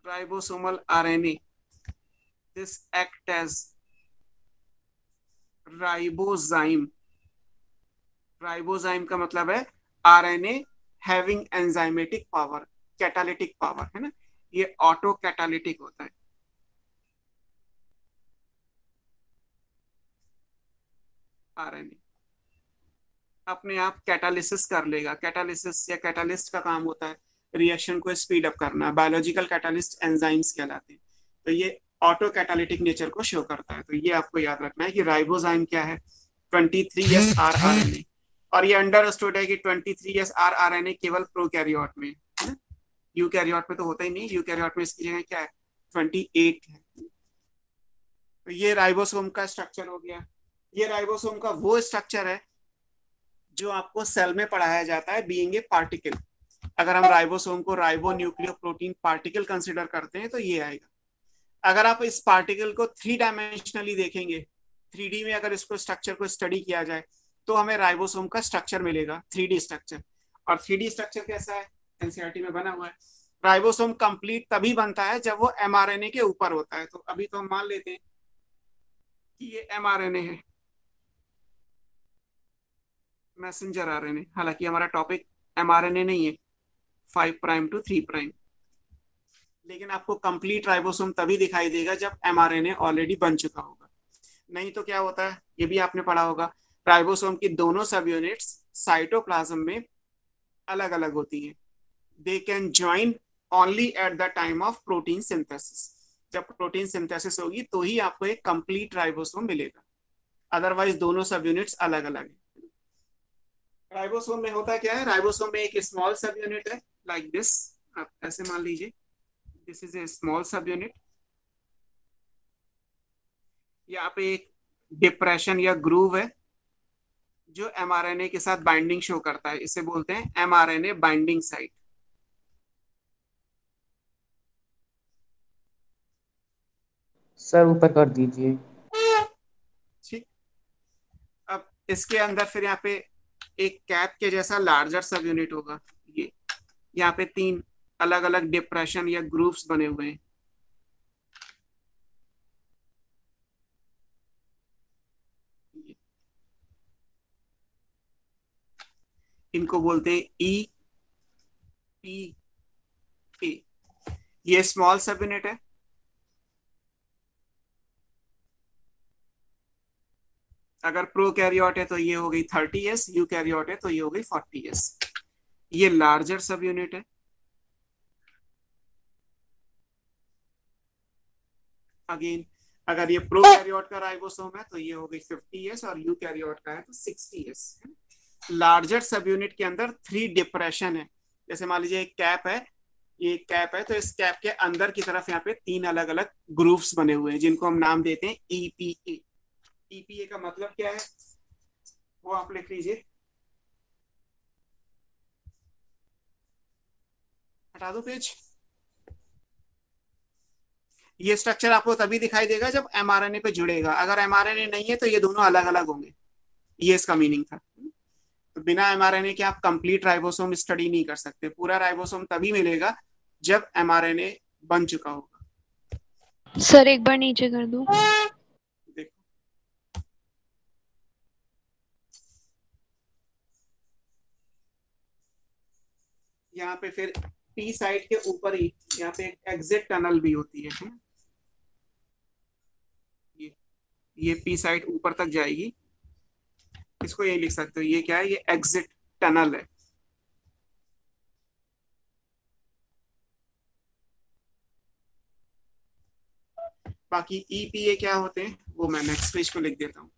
ribosomal RNA, this act as ribozyme. Ribozyme का मतलब है RNA having enzymatic power, catalytic power, है ना। ये ऑटो कैटालिटिक होता है। आरएनए अपने आप कैटालिसिस कर लेगा। कैटालिसिस या कैटालिस्ट का काम होता है रिएक्शन को स्पीड अप करना। बायोलॉजिकल कैटालिस्ट एंजाइम्स कहलाते हैं। तो ये ऑटो कैटालिटिक नेचर को शो करता है। तो ये आपको याद रखना है कि राइबोजाइम क्या है? 23s RNA. और ये अंडरस्टूड है कि 23s आरएनए केवल प्रोकैरियोट में है ना। यूकैरियोट में तो होता ही नहीं। यूकैरियोट में इसकी जगह क्या है? 28 है। तो ये राइबोसोम का स्ट्रक्चर हो गया। ये राइबोसोम का वो स्ट्रक्चर है जो आपको सेल में पढ़ाया जाता है बीइंग ए पार्टिकल। अगर हम राइबोसोम को राइबो न्यूक्लियोप्रोटीन पार्टिकल कंसिडर करते हैं तो ये आएगा। अगर आप इस पार्टिकल को 3 डायमेंशनली देखेंगे, 3D में अगर इसको स्ट्रक्चर को स्टडी किया जाए तो हमें राइबोसोम का स्ट्रक्चर मिलेगा, 3D स्ट्रक्चर। और 3D स्ट्रक्चर कैसा है? एनसीईआरटी में बना हुआ है। राइबोसोम कंप्लीट तभी बनता है जब वो एमआरएनए के ऊपर होता है। तो अभी तो हम मान लेते हैं कि ये एमआरएनए है, मैसेंजर आरएनए। हालांकि हमारा टॉपिक एमआरएनए नहीं है, 5 प्राइम टू 3 प्राइम। लेकिन आपको कंप्लीट राइबोसोम तभी दिखाई देगा जब एमआरएनए ऑलरेडी बन चुका होगा। नहीं तो क्या होता है, ये भी आपने पढ़ा होगा, राइबोसोम की दोनों सब यूनिट्स साइटोप्लाज्म में अलग अलग होती हैं। They can join only at the time of protein synthesis. जब प्रोटीन सिंथेसिस होगी तो ही आपको एक कंप्लीट राइबोसोम मिलेगा, अदरवाइज दोनों सब यूनिट्स अलग अलग है। राइबोसोम में होता क्या है? राइबोसोम में एक स्मॉल सब यूनिट है लाइक दिस। आप ऐसे मान लीजिए, दिस इज ए स्मॉल सब यूनिट। यहाँ पे एक डिप्रेशन या ग्रूव है जो एमआरएनए के साथ बाइंडिंग शो करता है। इसे बोलते हैं एमआरएनए बाइंडिंग साइट।
सर ऊपर कर दीजिए।
ठीक। अब इसके अंदर फिर यहाँ पे एक कैप के जैसा लार्जर सब यूनिट होगा। ये यहाँ पे 3 अलग अलग डिप्रेशन या ग्रूव्स बने हुए हैं। इनको बोलते हैं ई पी ए। ये स्मॉल सब यूनिट है। अगर प्रोकैरियोट है तो ये हो गई 30s, यूकैरियोट है तो ये हो गई 40s। ये लार्जर सब यूनिट है। अगेन अगर ये प्रोकैरियोट का राइबोसोम है तो ये हो गई 50s और यूकैरियोट का है तो 60s। लार्जर सब यूनिट के अंदर 3 डिप्रेशन है। जैसे मान लीजिए एक कैप है ये कैप है, तो इस कैप के अंदर की तरफ यहाँ पे 3 अलग अलग ग्रुप्स बने हुए हैं जिनको हम नाम देते हैं ईपीए। ईपीए का मतलब क्या है वो आप लिख लीजिए, हटा दो पेज। ये स्ट्रक्चर आपको तभी दिखाई देगा जब एमआरएनए पे जुड़ेगा, अगर एमआरएनए नहीं है तो ये दोनों अलग अलग होंगे। ये इसका मीनिंग था। तो बिना एमआरएनए के आप कंप्लीट राइबोसोम स्टडी नहीं कर सकते। पूरा राइबोसोम तभी मिलेगा जब एमआरएनए बन चुका होगा।
सर एक बार नीचे कर दो।
देखो यहाँ पे फिर पी साइड के ऊपर ही यहाँ पे एक एग्जिट टनल भी होती है। ये पी साइड ऊपर तक जाएगी, इसको ये लिख सकते हो, ये क्या है, ये एग्जिट टनल है। बाकी ईपीए क्या होते हैं वो मैं नेक्स्ट पेज पे लिख देता हूँ।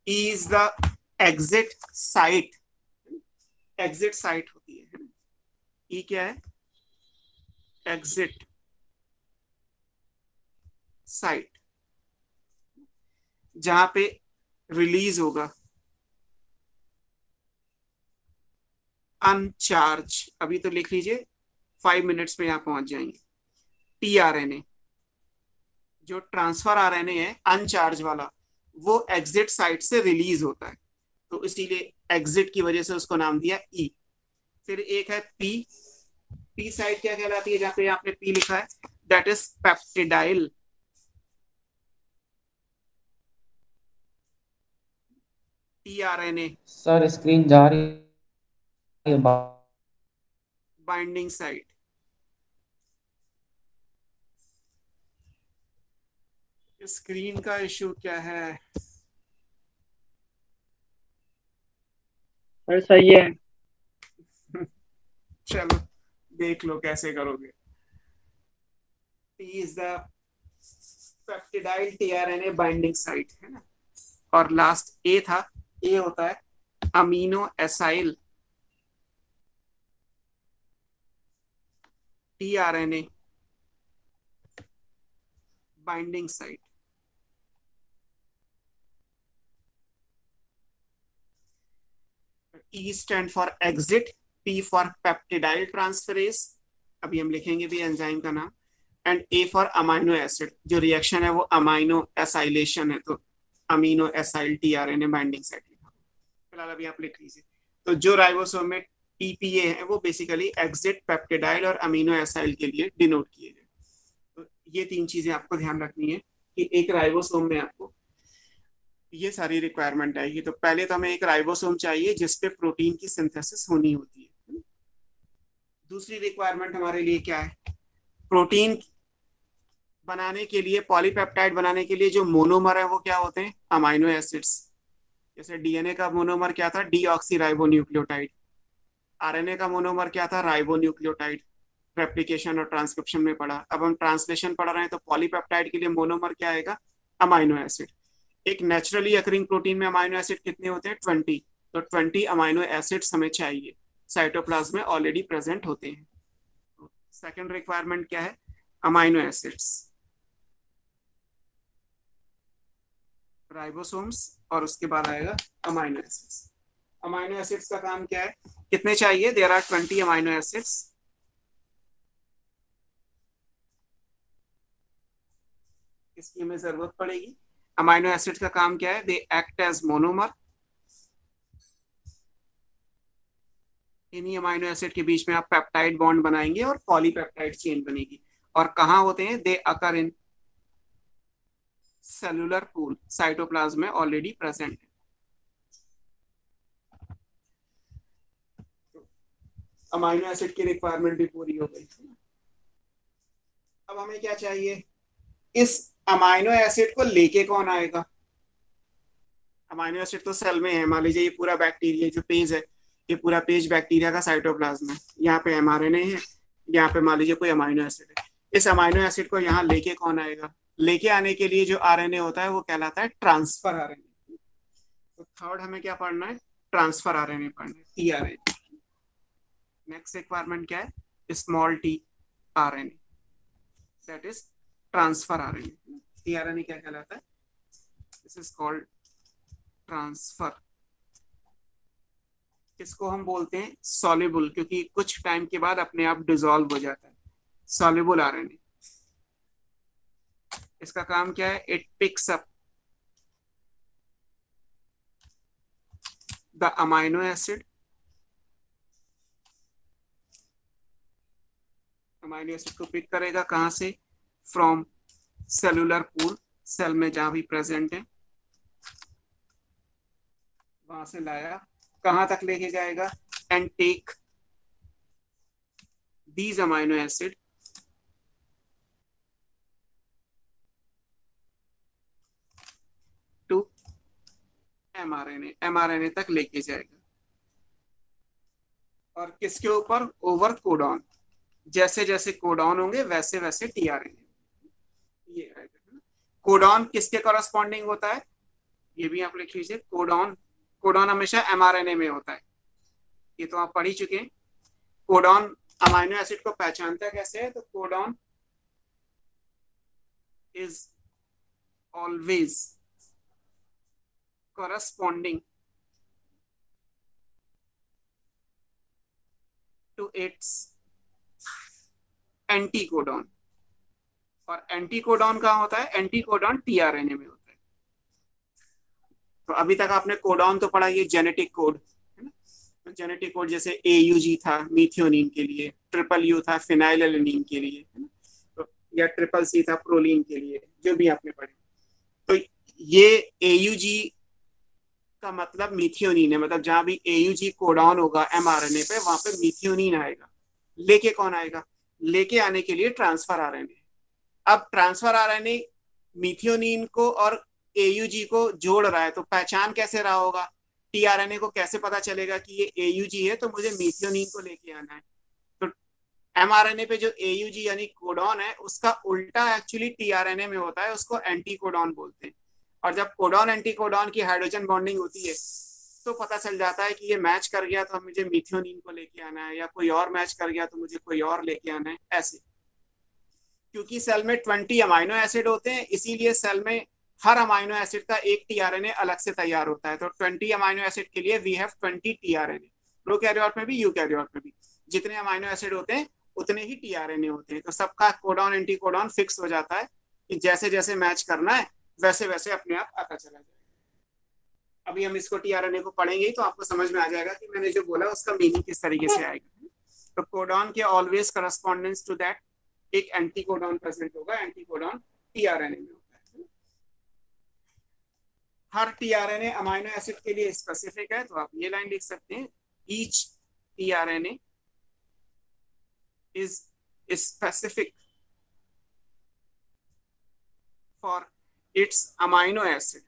Is the exit site, exit site होती है। ई क्या है, एग्जिट साइट, जहां पे रिलीज होगा अनचार्ज। अभी तो लिख लीजिए 5 मिनट्स में यहां पहुंच जाएंगे। टीआरएनए जो ट्रांसफर आरएनए है अनचार्ज वाला, वो एग्जिट साइट से रिलीज होता है, तो इसीलिए एग्जिट की वजह से उसको नाम दिया ई। फिर एक है पी। पी साइट क्या कहलाती है, जहां पे आपने पी लिखा है, that is peptidyl. TRNA
sir screen जा रही है
बाइंडिंग साइट। स्क्रीन का इशू क्या है?
सर सही है।
चलो देख लो कैसे करोगे। P is the peptidyl tRNA binding site है ना। और लास्ट ए था, ए होता है amino acyl tRNA binding site. E stand for exit, P for peptidyl transferase, अभी हम लिखेंगे भी एंजाइम का नाम, and A for amino acid. जो रिएक्शन है वो अमाइनो एसाइलेशन है, तो amino acyl tRNA binding site लिखा। फिलहाल अभी आप लिख लीजिए। तो जो राइबोसोम में टीपीए है वो बेसिकली एग्जिट, पेप्टिडाइल और अमीनो एसाइल के लिए डिनोट किए गए। तो ये 3 चीजें आपको ध्यान रखनी है कि एक राइबोसोम में आपको ये सारी रिक्वायरमेंट आएगी। तो पहले तो हमें एक राइबोसोम चाहिए जिसपे प्रोटीन की सिंथेसिस होनी होती है। दूसरी रिक्वायरमेंट हमारे लिए क्या है, प्रोटीन बनाने के लिए, पॉलीपेप्टाइड बनाने के लिए जो मोनोमर है वो क्या होते हैं, अमाइनो एसिड्स। जैसे डीएनए का मोनोमर क्या था, डीऑक्सीराइबोन्यूक्लियोटाइड। आरएनए का मोनोमर क्या था, राइबोन्यूक्लियोटाइड। रेप्लिकेशन और ट्रांसक्रिप्शन में पढ़ा। अब हम ट्रांसलेशन पढ़ रहे हैं, तो पॉलीपेप्टाइड के लिए मोनोमर क्या आएगा, अमाइनो एसिड। एक नेचुरली अकरिंग प्रोटीन में अमाइनो एसिड कितने होते हैं, 20। तो 20 अमाइनो एसिड्स हमें चाहिए, साइटोप्लाज्म में ऑलरेडी प्रेजेंट होते हैं। सेकंड रिक्वायरमेंट क्या है, अमाइनो एसिड्स, राइबोसोम्स, और उसके बाद आएगा अमाइनो एसिड्स। अमाइनो एसिड्स का काम क्या है, कितने चाहिए, देयर आर 20 अमाइनो एसिड्स। इसकी हमें जरूरत पड़ेगी। अमाइनो एसिड का काम क्या है, दे एक्ट एज मोनोमर। इन्हीं अमाइनो एसिड के बीच में आप पेप्टाइड बॉन्ड बनाएंगे और पॉलीपेप्टाइड चेन बनेगी। और कहाँ होते हैं, दे अकर इन सेलुलर पूल, साइटोप्लाज्म में ऑलरेडी प्रेजेंट है। अमाइनो एसिड की रिक्वायरमेंट भी पूरी हो गई। अब हमें क्या चाहिए, इस अमाइनो एसिड को लेके कौन आएगा। अमाइनो एसिड तो सेल में है, मान लीजिए ये पूरा बैक्टीरिया जो पेज है, ये पूरा पेज बैक्टीरिया का साइटोप्लाज्म है। यहाँ पे एमआरएनए है, यहाँ पे मान लीजिए कोई अमाइनो एसिड है। इस अमाइनो एसिड को यहाँ लेके कौन आएगा, लेके आने के लिए जो आरएनए होता है वो कहलाता है ट्रांसफर आरएनए। तो थर्ड हमें क्या पढ़ना है, ट्रांसफर आरएनए पढ़ना है, टीआरएनए। नेक्स्ट रिक्वायरमेंट क्या है? Small T RNA, that is transfer RNA. TRNA क्या कहलाता है? This is called transfer. इसको हम बोलते हैं सॉल्युबल, क्योंकि कुछ टाइम के बाद अपने आप डिसॉल्व हो जाता है। सॉल्युबल आरएनए, इसका काम क्या है? It picks up the amino acid, amino acid को पिक करेगा कहां से? फ्रॉम सेलुलर पूल, सेल में जहां भी प्रेजेंट है वहां से लाया, कहां तक लेके जाएगा? And take these amino acid to mRNA, mRNA तक लेके जाएगा। और किसके ऊपर? Over codon. जैसे जैसे कोडॉन होंगे वैसे वैसे टीआरएनए। ये कोडॉन किसके कॉरस्पॉन्डिंग होता है? ये भी आप लिख लीजिए। कोडॉन, कोडॉन हमेशा एमआरएनए में होता है, ये तो आप पढ़ ही चुके हैं। कोडॉन अमाइनो एसिड को पहचानता कैसे है? तो codon is always corresponding to its anticodon. और एंटीकोडॉन कहाँ होता है? एंटीकोडॉन टीआरएनए में होता है। तो अभी तक आपने कोडॉन तो पढ़ा, ये जेनेटिक कोड है ना। जेनेटिक कोड जैसे एयूजी था मीथियोनिन के लिए, ट्रिपल यू था फिनाइलएलेनिन के लिए, है ना, तो या ट्रिपल सी था प्रोलीन के लिए, जो भी आपने पढ़े। तो ये एयूजी का मतलब मीथियोनिन है, मतलब जहां भी एयूजी कोडॉन होगा एमआरएनए पे, वहां पे मीथियोनिन आएगा। लेके कौन आएगा? लेके आने के लिए ट्रांसफर आरएनए। अब ट्रांसफर आरएनए मीथियोनिन को और एयूजी को जोड़ रहा है, तो पहचान कैसे रहा होगा? टीआरएनए को कैसे पता चलेगा कि ये एयूजी है तो मुझे मीथियोनिन को लेके आना है? तो एमआरएनए पे जो एयूजी यानी कोडॉन है उसका उल्टा एक्चुअली टीआरएनए में होता है, उसको एंटीकोडॉन बोलते हैं। और जब कोडॉन एंटीकोडॉन की हाइड्रोजन बॉन्डिंग होती है तो पता चल जाता है कि ये मैच कर गया तो मुझे मीथियोनिन को लेके आना है, या कोई और मैच कर गया तो मुझे कोई और लेके आना है, ऐसे। क्योंकि सेल में 20 अमाइनो एसिड होते हैं, इसीलिए सेल में हर अमाइनो एसिड का एक टीआरएनए अलग से तैयार होता है। तो 20 अमाइनो एसिड के लिए वी हैव 20 टीआरएनए। प्रोकैरियोट में भी यूकैरियोट में भी जितने अमाइनो एसिड होते हैं उतने ही टीआरएनए होते हैं। तो सबका कोडॉन एंटीकोडॉन फिक्स हो जाता है कि जैसे जैसे मैच करना है वैसे वैसे अपने आप आता चला जाएगा। अभी हम इसको टीआरएनए को पढ़ेंगे तो आपको समझ में आ जाएगा कि मैंने जो बोला उसका मीनिंग किस तरीके से आएगा। तो कोडॉन के ऑलवेज करस्पॉन्डेंस टू दैट एक एंटीकोडॉन प्रेजेंट होगा, एंटीकोडॉन टीआरएनए में होता है। हर टीआरएनए अमाइनो एसिड के लिए स्पेसिफिक है, तो आप ये लाइन लिख सकते हैं, each tRNA is specific for its amino acid.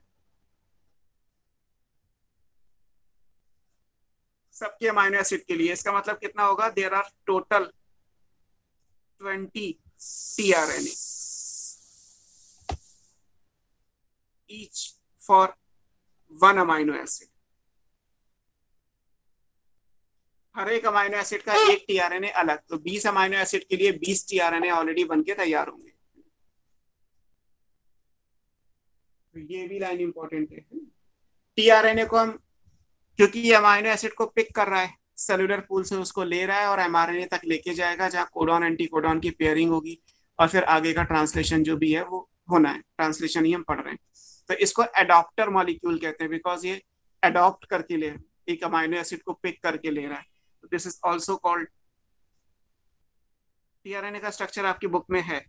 सबके अमाइनो एसिड के लिए, इसका मतलब कितना होगा? There are total 20 tRNA each for one amino acid. हर एक अमाइनो एसिड का एक टीआरएनए अलग, तो 20 अमाइनो एसिड के लिए 20 टीआरएनए ऑलरेडी बनके तैयार होंगे। ये भी लाइन इंपॉर्टेंट है। टीआरएनए को हम, क्योंकि ये अमाइनो एसिड को पिक कर रहा है सेलुलर पूल से, उसको ले रहा है और एमआरएनए तक लेके जाएगा जहां कोडॉन एंटीकोडॉन की पेयरिंग होगी और फिर आगे का ट्रांसलेशन जो भी है वो होना है। ट्रांसलेशन ही हम पढ़ रहे हैं, तो इसको एडॉप्टर मॉलिक्यूल कहते हैं, बिकॉज ये एडॉप्ट करके ले, एक अमाइनो एसिड को पिक करके ले रहा है। तो this is also called, tRNA का स्ट्रक्चर आपकी बुक में है,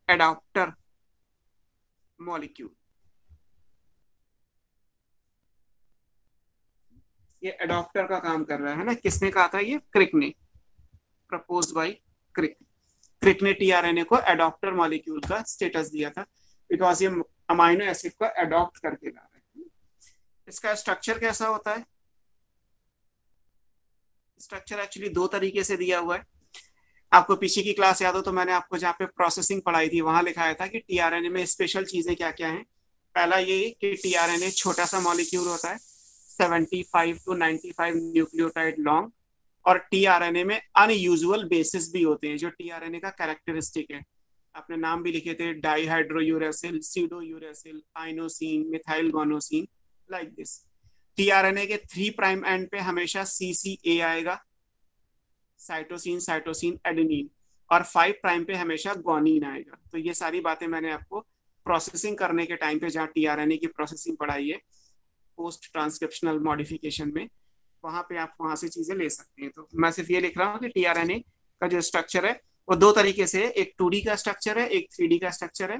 एडॉप्टर मॉलिक्यूल। ये एडॉप्टर का काम कर रहा है ना। किसने कहा था ये? क्रिक ने, प्रपोज्ड बाय क्रिक। क्रिक ने टीआरएनए को एडॉप्टर मॉलिक्यूल का स्टेटस दिया था, बिकॉज ये अमाइनो एसिड को एडॉप्ट करके ला रहा है। इसका स्ट्रक्चर कैसा होता है? स्ट्रक्चर एक्चुअली दो तरीके से दिया हुआ है। आपको पीछे की क्लास याद हो तो मैंने आपको जहाँ पे प्रोसेसिंग पढ़ाई थी वहां लिखाया था कि टीआरएनए में स्पेशल चीजें क्या क्या हैं। पहला ये कि टीआरएनए छोटा सा मॉलिक्यूल होता है, 75 to 95 न्यूक्लियोटाइड लॉन्ग, और टीआरएनए में अनयूजुअल बेसिस भी होते हैं जो टीआरएनए का कैरेक्टरिस्टिक है। आपने नाम भी लिखे थे, dihydrouracil, pseudouracil, inosine, methyl guanosine, like this. TRNA के 3 प्राइम एंड पे हमेशा सीसीए आएगा, साइटोसिन साइटोसिन एडेनिन, और 5 प्राइम पे हमेशा ग्वानिन आएगा। तो ये सारी बातें मैंने आपको प्रोसेसिंग करने के टाइम पे जहाँ टीआरएनए की प्रोसेसिंग पढ़ाई है पोस्ट ट्रांसक्रिप्शनल मॉडिफिकेशन में, वहां पे आप वहां से चीजें ले सकते हैं। तो मैं सिर्फ ये लिख रहा हूँ कि टीआरएनए का जो स्ट्रक्चर है वो 2 तरीके से है, एक 2D का स्ट्रक्चर है, एक 3D का स्ट्रक्चर है।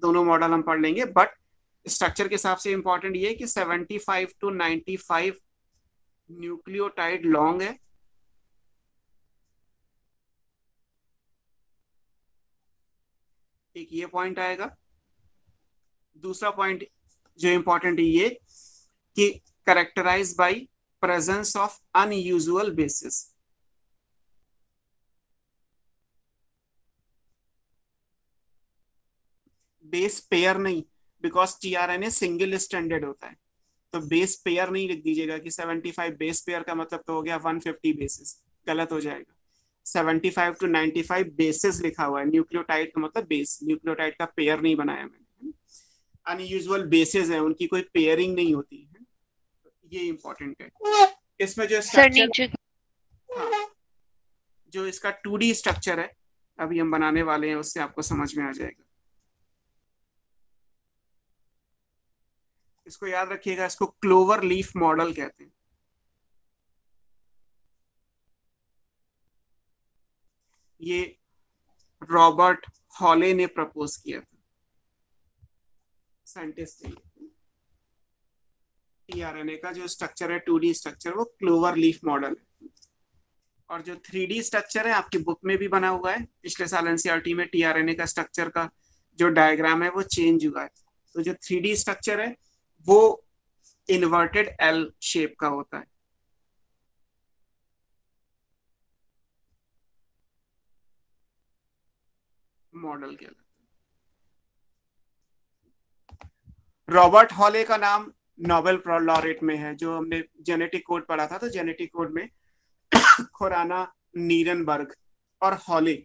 दोनों मॉडल हम पढ़ लेंगे, बट स्ट्रक्चर के हिसाब से इंपॉर्टेंट ये है कि 75 to 95 न्यूक्लियोटाइड लॉन्ग है, एक ये पॉइंट आएगा। दूसरा पॉइंट जो इंपॉर्टेंट है ये कि characterize by presence of unusual bases. Base pair नहीं, बिकॉज टीआरएनए सिंगल स्टैंडर्ड होता है, तो बेस पेयर नहीं लिख दीजिएगा कि 75 बेस पेयर का मतलब तो हो गया 150 बेसिस, गलत हो जाएगा। 75 to 95 बेसिस लिखा हुआ है, न्यूक्लियोटाइड का मतलब बेस, न्यूक्लियोटाइड का पेयर नहीं बनाया मैंने। अनयूजुअल बेसिस है, उनकी कोई पेयरिंग नहीं होती है, ये इंपॉर्टेंट है। इसमें जो
सर
स्ट्रक्चर,
नीचे
हाँ, जो इसका 2D स्ट्रक्चर है अभी हम बनाने वाले हैं उससे आपको समझ में आ जाएगा। इसको याद रखिएगा, इसको क्लोवर लीफ मॉडल कहते हैं। ये रॉबर्ट हॉले ने प्रपोज किया था, साइंटिस्ट है। टीआरएनए का जो स्ट्रक्चर है 2D स्ट्रक्चर, वो क्लोवर लीफ मॉडल है। और जो 3D स्ट्रक्चर है आपकी बुक में भी बना हुआ है, पिछले साल एनसीईआरटी में टीआरएनए का स्ट्रक्चर का जो डायग्राम है वो चेंज हुआ है। तो जो 3D स्ट्रक्चर है वो इन्वर्टेड एल शेप का होता है। मॉडल कहलाता है। रॉबर्ट हॉले का नाम नोबेल लॉरेट में है, जो हमने जेनेटिक कोड पढ़ा था, तो जेनेटिक कोड में खुराना, नीरनबर्ग और हॉले,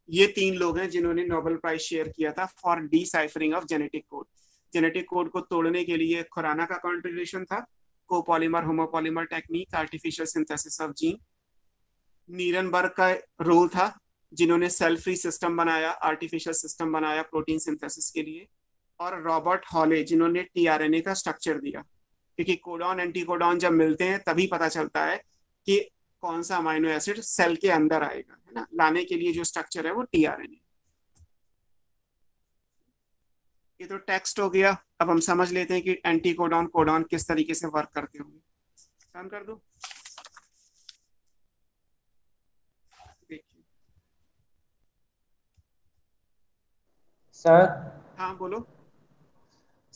ये 3 लोग हैं जिन्होंने नोबेल प्राइज शेयर किया था for deciphering of genetic code. Genetic code को तोड़ने के लिए खुराना का कंट्रीब्यूशन था, copolymer homopolymer technique, artificial synthesis of gene. Nirenberg का रोल था, जिन्होंने सेल फ्री सिस्टम बनाया, आर्टिफिशियल सिस्टम बनाया प्रोटीन सिंथेसिस के लिए। और रॉबर्ट हॉले जिन्होंने टीआरएनए का स्ट्रक्चर दिया, क्योंकि कोडॉन एंटीकोडॉन जब मिलते हैं तभी पता चलता है कि कौन सा अमाइनो एसिड सेल के अंदर आएगा, है ना। लाने के लिए जो स्ट्रक्चर है वो टीआरएनए। ये तो टेक्स्ट हो गया, अब हम समझ लेते हैं कि एंटीकोडॉन कोडॉन किस तरीके से वर्क करते होंगे। काम कर दो, देखिए।
सर
हाँ बोलो।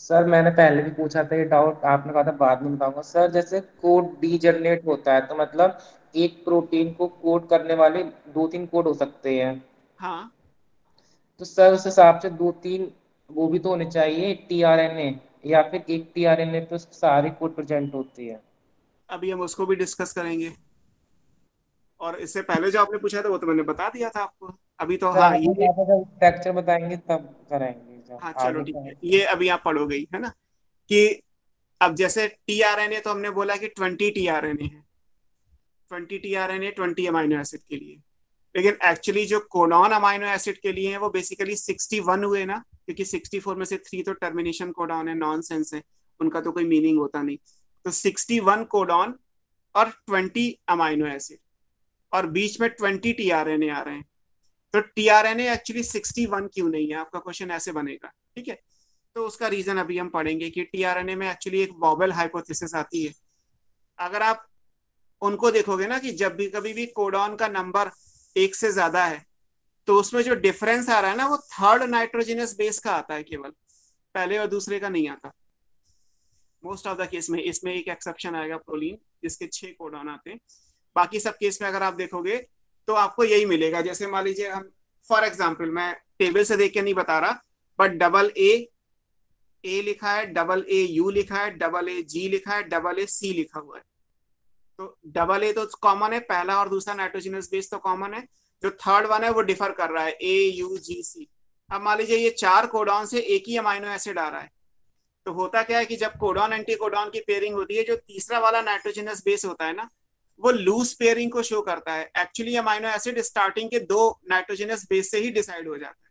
सर मैंने पहले भी पूछा था ये डाउट, आपने कहा था बाद में बताऊंगा। सर जैसे कोड डी जनरेट होता है तो मतलब एक प्रोटीन को कोड करने वाले 2-3 कोड हो सकते हैं,
हाँ,
तो सर उस हिसाब से 2-3 वो भी तो होने चाहिए टीआरएनए, या फिर एक टीआरएनए पे सारी कोड प्रेजेंट होती है।
अभी हम उसको भी डिस्कस करेंगे। और इससे पहले जो आपने पूछा था वो तो मैंने बता दिया था आपको अभी तो।
सर
हाँ
आपने
ये,
कहा था जब स्ट्रक्चर बताएंगे तब कराएंगे, जब
हाँ चलो
आगे
ठीक
का
है, ये अभी आप पढ़ोगे ही, है ना। कि अब जैसे टीआरएनए तो हमने बोला कि 20 टीआरएनए है, 20 टीआरएनए 20 अमाइनो एसिड के लिए। लेकिन एक्चुअली जो कोडॉन अमाइनो एसिड के लिए है वो बेसिकली 61 हुए ना, क्योंकि 64 में से 3 तो टर्मिनेशन कोडॉन है, नॉन सेंस है, उनका तो कोई मीनिंग होता नहीं। तो 61 कोडॉन और 20 अमाइनो एसिड, और बीच में 20 टीआरएनए आ रहे हैं। तो टीआरएनए एक्चुअली 61 क्यों नहीं है, आपका क्वेश्चन ऐसे बनेगा, ठीक है। तो उसका रीजन अभी हम पढ़ेंगे कि टीआरएनए में एक्चुअली एक वॉबल हाइपोथेसिस आती है। अगर आप उनको देखोगे ना कि जब भी कभी भी कोडॉन का नंबर 1 से ज्यादा है तो उसमें जो डिफरेंस आ रहा है ना वो 3rd नाइट्रोजिनस बेस का आता है, केवल पहले और दूसरे का नहीं आता मोस्ट ऑफ द केस में। इसमें एक एक्सेप्शन आएगा प्रोलीन, जिसके 6 कोडॉन आते हैं। बाकी सब केस में अगर आप देखोगे तो आपको यही मिलेगा। जैसे मान लीजिए हम फॉर एग्जाम्पल, मैं टेबल से देख के नहीं बता रहा, बट AA ए लिखा है, डबल ए यू लिखा है, डबल ए जी लिखा है, डबल ए सी लिखा हुआ है। तो डबल ए तो कॉमन है, पहला और दूसरा नाइट्रोजनस बेस तो कॉमन है, जो थर्ड वन है वो डिफर कर रहा है, ए यू जी सी। अब मान लीजिए ये 4 कोडॉन से एक ही अमाइनो एसिड आ रहा है, तो होता क्या है कि जब कोडॉन एंटी कोडॉन की पेयरिंग होती है, जो तीसरा वाला नाइट्रोजनस बेस होता है ना, वो लूज पेयरिंग को शो करता है। एक्चुअली अमाइनो एसिड स्टार्टिंग के 2 नाइट्रोजनस बेस से ही डिसाइड हो जाता है।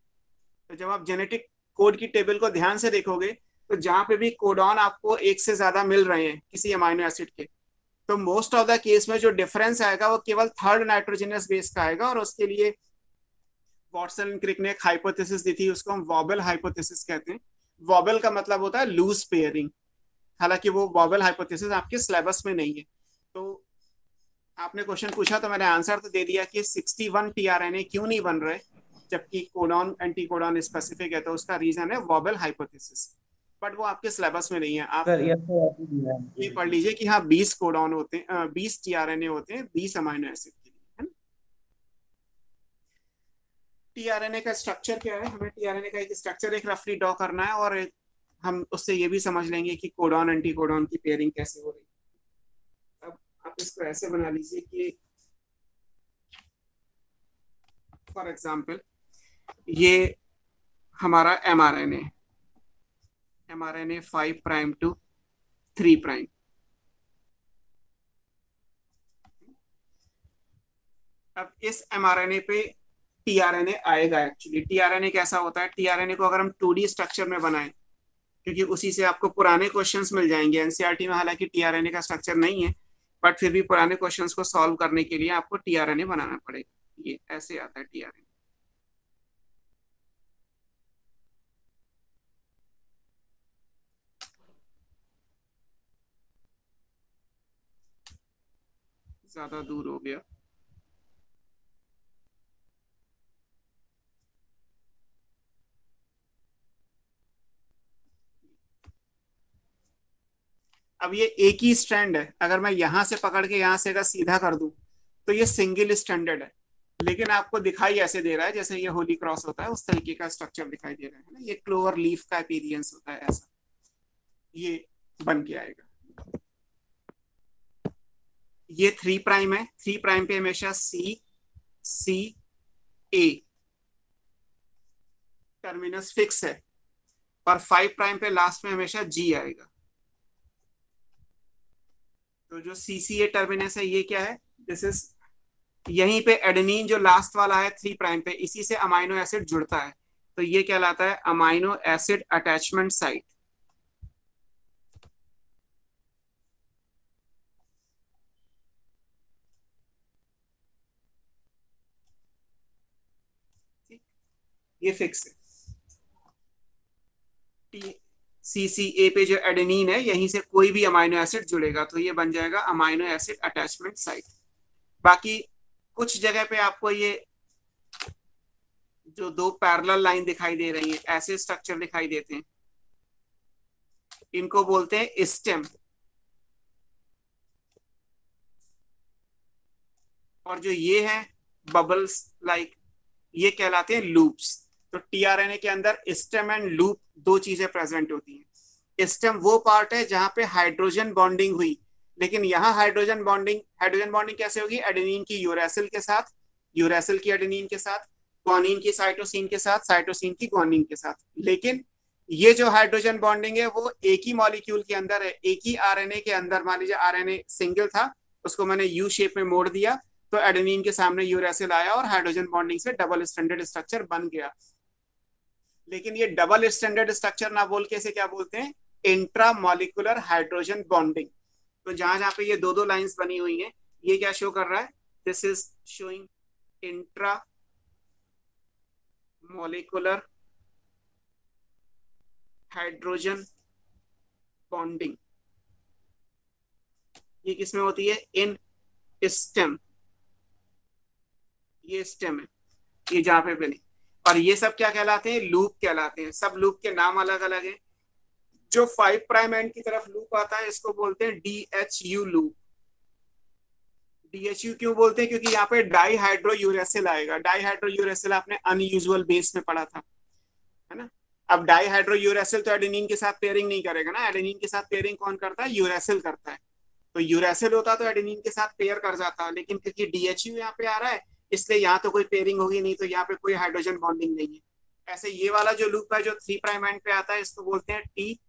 तो जब आप जेनेटिक कोड की टेबल को ध्यान से देखोगे, तो जहां पे भी कोडॉन आपको एक से ज्यादा मिल रहे हैं किसी अमाइनो एसिड के, तो मोस्ट ऑफ द केस में जो डिफरेंस आएगा वो केवल थर्ड नाइट्रोजनस बेस का आएगा। और उसके लिए वॉटसन एंड क्रिक ने एक हाइपोथेसिस दी थी, उसको हम वॉबल हाइपोथेसिस कहते हैं। वॉबल का मतलब होता है लूज पेयरिंग, हालांकि वो वॉबल हाइपोथेसिस आपके सिलेबस में नहीं है। तो आपने क्वेश्चन पूछा तो मैंने आंसर तो दे दिया कि 61 टीआरएनए क्यों नहीं बन रहे जबकि कोडॉन एंटी कोडॉन स्पेसिफिक है, तो उसका रीजन है वॉबल हाइपोथेसिस, बट वो आपके सिलेबस में नहीं है। आप
सर ये तो ऐसे दिया है।
ये पढ़ लीजिए कि हाँ 20 कोडॉन होते हैं, 20 टीआरएनए होते हैं 20 अमाइनो एसिड के लिए, है ना। टीआरएनए का स्ट्रक्चर क्या है, हमें टीआरएनए का एक स्ट्रक्चर एक रफली ड्रॉ करना है, और हम उससे ये भी समझ लेंगे कि कोडॉन एंटी कोडॉन की पेयरिंग कैसे हो रही है। अब आप इसको ऐसे बना लीजिए कि फॉर एग्जाम्पल ये हमारा mRNA, mRNA 5 prime to 3 prime. अब इस एमआरएनए पे टीआरएनए आएगा। एक्चुअली टीआरएनए कैसा होता है, टीआरएनए को अगर हम 2D स्ट्रक्चर में बनाएं, क्योंकि उसी से आपको पुराने क्वेश्चंस मिल जाएंगे एनसीईआरटी में, हालांकि टीआरएनए का स्ट्रक्चर नहीं है, बट फिर भी पुराने क्वेश्चंस को सॉल्व करने के लिए आपको टीआरएनए बनाना पड़ेगा। ये ऐसे आता है टीआरएनए। ज्यादा दूर हो गया। अब ये एक ही स्ट्रैंड है, अगर मैं यहां से पकड़ के यहां से अगर सीधा कर दूं तो ये सिंगल स्टैंडर्ड है, लेकिन आपको दिखाई ऐसे दे रहा है जैसे ये होली क्रॉस होता है, उस तरीके का स्ट्रक्चर दिखाई दे रहा है ना। ये क्लोवर लीफ का अपीयरेंस होता है, ऐसा ये बन के आएगा। ये 3 प्राइम है, 3 प्राइम पे हमेशा सी सी ए टर्मिनस फिक्स है, और 5 प्राइम पे लास्ट में हमेशा जी आएगा। तो जो सीसीए टर्मिनस है ये क्या है, दिस इज, यहीं पे एडेनिन जो लास्ट वाला है 3 प्राइम पे, इसी से अमाइनो एसिड जुड़ता है, तो ये कहलाता है अमाइनो एसिड अटैचमेंट साइट। ये फिक्स है। सीसीए पे जो एडेनिन है यहीं से कोई भी अमाइनो एसिड जुड़ेगा, तो ये बन जाएगा अमाइनो एसिड अटैचमेंट साइट। बाकी कुछ जगह पे आपको ये जो 2 पैरेलल लाइन दिखाई दे रही है, ऐसे स्ट्रक्चर दिखाई देते हैं, इनको बोलते हैं स्टेम। और जो ये है बबल्स लाइक, ये कहलाते हैं लूप्स। तो टीआरएनए के अंदर स्टेम एंड लूप 2 चीजें प्रेजेंट होती हैं। स्टेम वो पार्ट है जहां पे हाइड्रोजन बॉन्डिंग हुई, लेकिन यहाँ हाइड्रोजन बॉन्डिंग कैसे होगी, एडेनिन की यूरेसिल के साथ, यूरेसिल की एडेनिन के साथ, ग्वानिन की साइटोसिन के साथ, साइटोसिन की ग्वानिन के साथ। लेकिन ये जो हाइड्रोजन बॉन्डिंग है वो एक ही मॉलिक्यूल के अंदर है, एक ही आरएनए के अंदर। मान लीजिए आरएनए सिंगल था, उसको मैंने यू शेप में मोड़ दिया, तो एडेनिन के सामने यूरेसिल आया और हाइड्रोजन बॉन्डिंग से डबल स्टैंडर्ड स्ट्रक्चर बन गया। लेकिन ये डबल स्टैंडर्ड स्ट्रक्चर ना बोल के इसे क्या बोलते हैं, इंट्रा मॉलिक्यूलर हाइड्रोजन बॉन्डिंग। तो जहां जहां पे ये 2 लाइंस बनी हुई हैं, ये क्या शो कर रहा है, this is showing intra molecular hydrogen bonding. ये किसमें होती है, इन स्टेम। ये स्टेम है, ये जहां पे बनी। और ये सब क्या कहलाते हैं, लूप कहलाते हैं। सब लूप के नाम अलग अलग हैं। जो 5 प्राइम एंड की तरफ लूप आता है इसको बोलते हैं डीएचयू लूप। डीएचयू क्यों बोलते हैं, क्योंकि यहाँ पे डाई हाइड्रो यूरेसिल आएगा। डाई हाइड्रो यूरेसिल आपने अनयूजुअल बेस में पढ़ा था, है ना। अब डाईहाइड्रोयूरेसिल तो एडेनिन के साथ पेयरिंग नहीं करेगा ना, एडेनिन के साथ पेयरिंग कौन करता है? यूरेसिल करता है। तो यूरेसिल होता तो एडेनिन के साथ पेयर कर जाता, लेकिन क्योंकि डीएचयू यहाँ पे आ रहा है इसलिए यहाँ तो कोई पेयरिंग होगी नहीं, तो यहाँ पे कोई हाइड्रोजन बॉन्डिंग नहीं है। ऐसे ये वाला जो लूप है जो 3 प्राइम एंड पे आता है इसको बोलते हैं T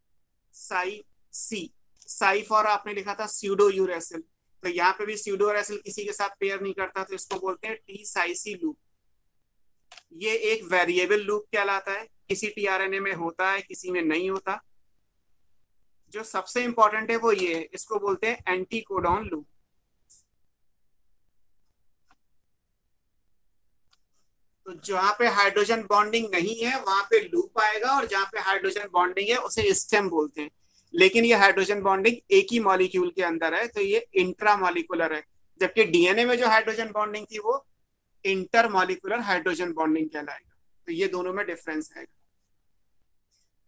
psi C. Psi for आपने लिखा था स्यूडो यूरेसिल, तो यहाँ पे भी स्यूडो यूरेसिल किसी के साथ पेयर नहीं करता, तो इसको बोलते हैं टी साई सी लूप। ये एक वेरिएबल लूप कहलाता है, किसी टीआरएनए में होता है किसी में नहीं होता। जो सबसे इंपॉर्टेंट है वो ये है, इसको बोलते हैं एंटी कोडॉन लूप। तो जहां पे हाइड्रोजन बॉन्डिंग नहीं है वहां पे लूप आएगा, और जहां पे हाइड्रोजन बॉन्डिंग है उसे स्टेम बोलते हैं। लेकिन ये हाइड्रोजन बॉन्डिंग एक ही मॉलिक्यूल के अंदर है, तो ये इंट्रामॉलिक्यूलर है। जबकि डीएनए में जो हाइड्रोजन बॉन्डिंग थी वो इंटरमॉलिक्यूलर हाइड्रोजन बॉन्डिंग कहलाएगा। तो ये दोनों में डिफरेंस है।